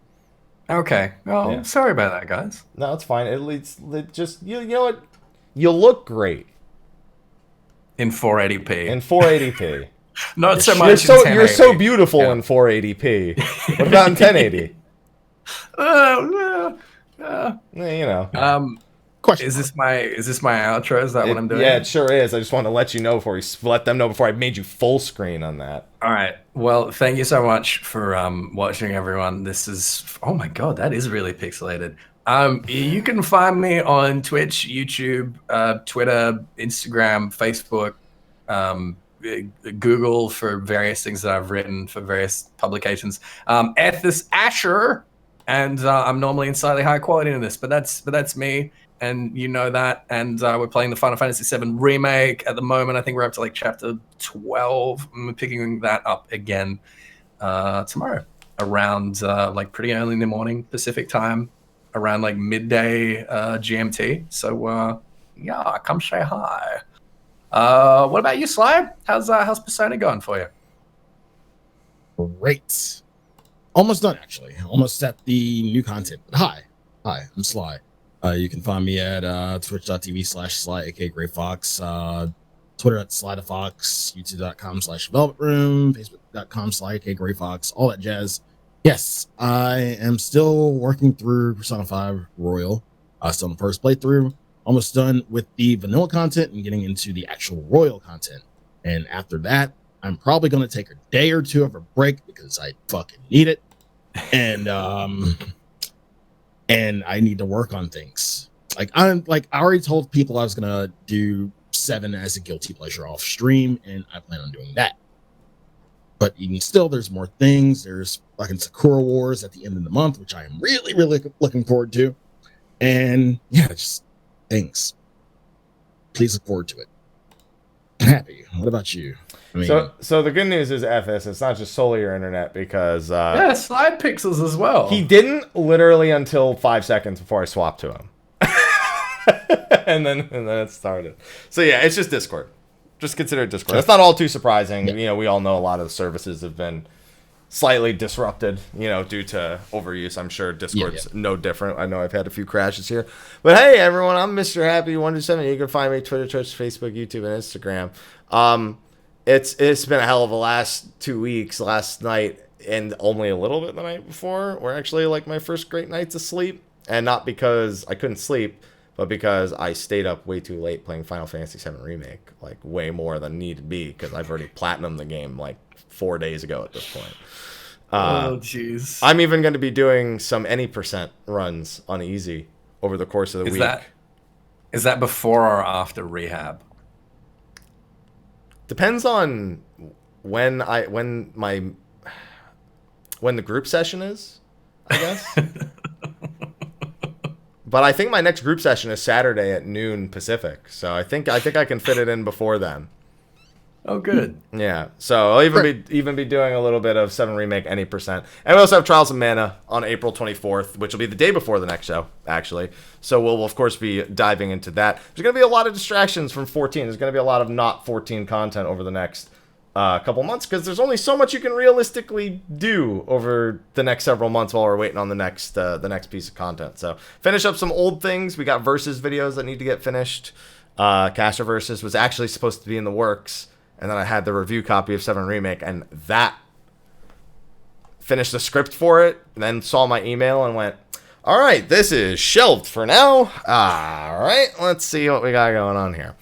Okay. Oh, yeah. Sorry about that, guys. No, it's fine. It just you know what? You look great in 480p. In 480p. Not so much. You're so beautiful in 480p. What about in 1080? Question. Is this my outro? Is that what I'm doing? Yeah, it sure is. I just want to let you know let them know before I made you full screen on that. All right. Well, thank you so much for watching, everyone. This is, oh my god, that is really pixelated. You can find me on Twitch, YouTube, Twitter, Instagram, Facebook, Google for various things that I've written for various publications. Ethys Asher and I'm normally in slightly higher quality than this, but that's me, and you know that. And we're playing the Final Fantasy VII remake at the moment. I think we're up to like chapter 12. I'm picking that up again tomorrow around like pretty early in the morning Pacific time, around like midday GMT. So yeah, come say hi. What about you, Slyh? How's Persona going for you? Great. Almost done, actually. Almost at the new content. But hi, I'm Slyh. You can find me at twitch.tv/Slyakagreyfox, Twitter at Slythefox, youtube.com/development room, facebook.com/Slyakagreyfox, all that jazz. Yes, I am still working through Persona 5 Royal. Still in the first playthrough. Almost done with the vanilla content and getting into the actual Royal content. And after that, I'm probably going to take a day or two of a break because I fucking need it. And I need to work on things. I already told people I was going to do 7 as a guilty pleasure off stream, and I plan on doing that. But even still, there's more things. There's fucking Sakura Wars at the end of the month, which I am really, really looking forward to. And yeah, just things. Please look forward to it. I'm happy. What about you? I mean, so the good news is, Ethys, it's not just solely your internet because yeah, Slide Pixels as well. He didn't literally until 5 seconds before I swapped to him. and then it started. So yeah, it's just Discord. Just consider it Discord. That's not all too surprising. Yeah. You know, we all know a lot of the services have been slightly disrupted, you know, due to overuse. I'm sure Discord's no different. I know I've had a few crashes here. But hey, everyone, I'm Mr. Happy127. You can find me Twitter, Twitch, Facebook, YouTube, and Instagram. It's been a hell of a last 2 weeks. Last night and only a little bit the night before were actually like my first great nights of sleep. And not because I couldn't sleep, but because I stayed up way too late playing Final Fantasy VII Remake, like way more than needed be, because I've already platinumed the game like 4 days ago at this point. Oh, jeez. I'm even going to be doing some any % runs on easy over the course of the week. Is that before or after rehab? Depends on when the group session is, I guess. But I think my next group session is Saturday at noon Pacific, so I think I can fit it in before then. Oh, good. Yeah, so I'll even be doing a little bit of 7 Remake any %. And we also have Trials of Mana on April 24th, which will be the day before the next show, actually. So we'll of course be diving into that. There's going to be a lot of distractions from 14. There's going to be a lot of not 14 content over the next couple months, because there's only so much you can realistically do over the next several months while we're waiting on the next piece of content. So finish up some old things. We got Versus videos that need to get finished. Caster Versus was actually supposed to be in the works, and then I had the review copy of 7 Remake, and that finished the script for it, and then saw my email and went, all right, this is shelved for now. All right, let's see what we got going on here.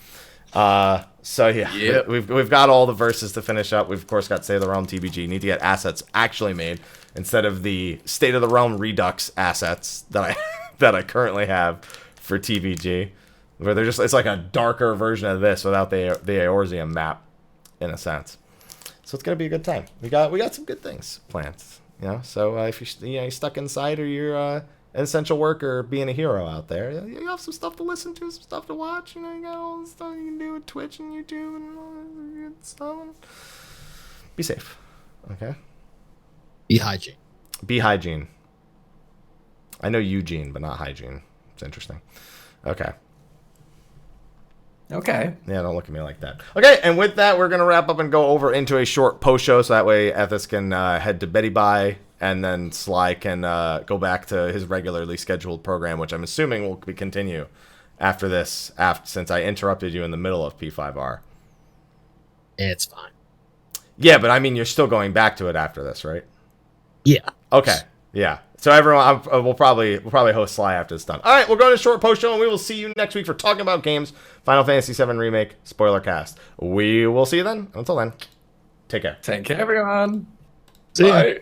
So yeah, we've got all the Verses to finish up. We've of course got State of the Realm TBG. Need to get assets actually made instead of the State of the Realm Redux assets that I currently have for TBG, where it's like a darker version of this without the Eorzeum map, in a sense. So it's gonna be a good time. We got some good things planned, you know. So if you're stuck inside, or you're an essential worker being a hero out there, you have some stuff to listen to, some stuff to watch. You know, you got all the stuff you can do with Twitch and YouTube and all that good stuff. Be safe, okay? be hygiene. Be hygiene. I know Eugene, but not hygiene. It's interesting. Okay. Okay. Yeah, don't look at me like that. Okay, and with that, we're going to wrap up and go over into a short post-show, so that way Ethys can head to Betty Bye, and then Slyh can go back to his regularly scheduled program, which I'm assuming will continue after this, since I interrupted you in the middle of P5R. It's fine. Yeah, but I mean, you're still going back to it after this, right? Yeah. Okay. Yeah. So everyone, we'll probably host Slyh after it's done. All right, we'll go to a short post show, and we will see you next week for talking about games, Final Fantasy VII Remake, Spoilercast. We will see you then. Until then, take care. Take care, everyone. See ya. Bye.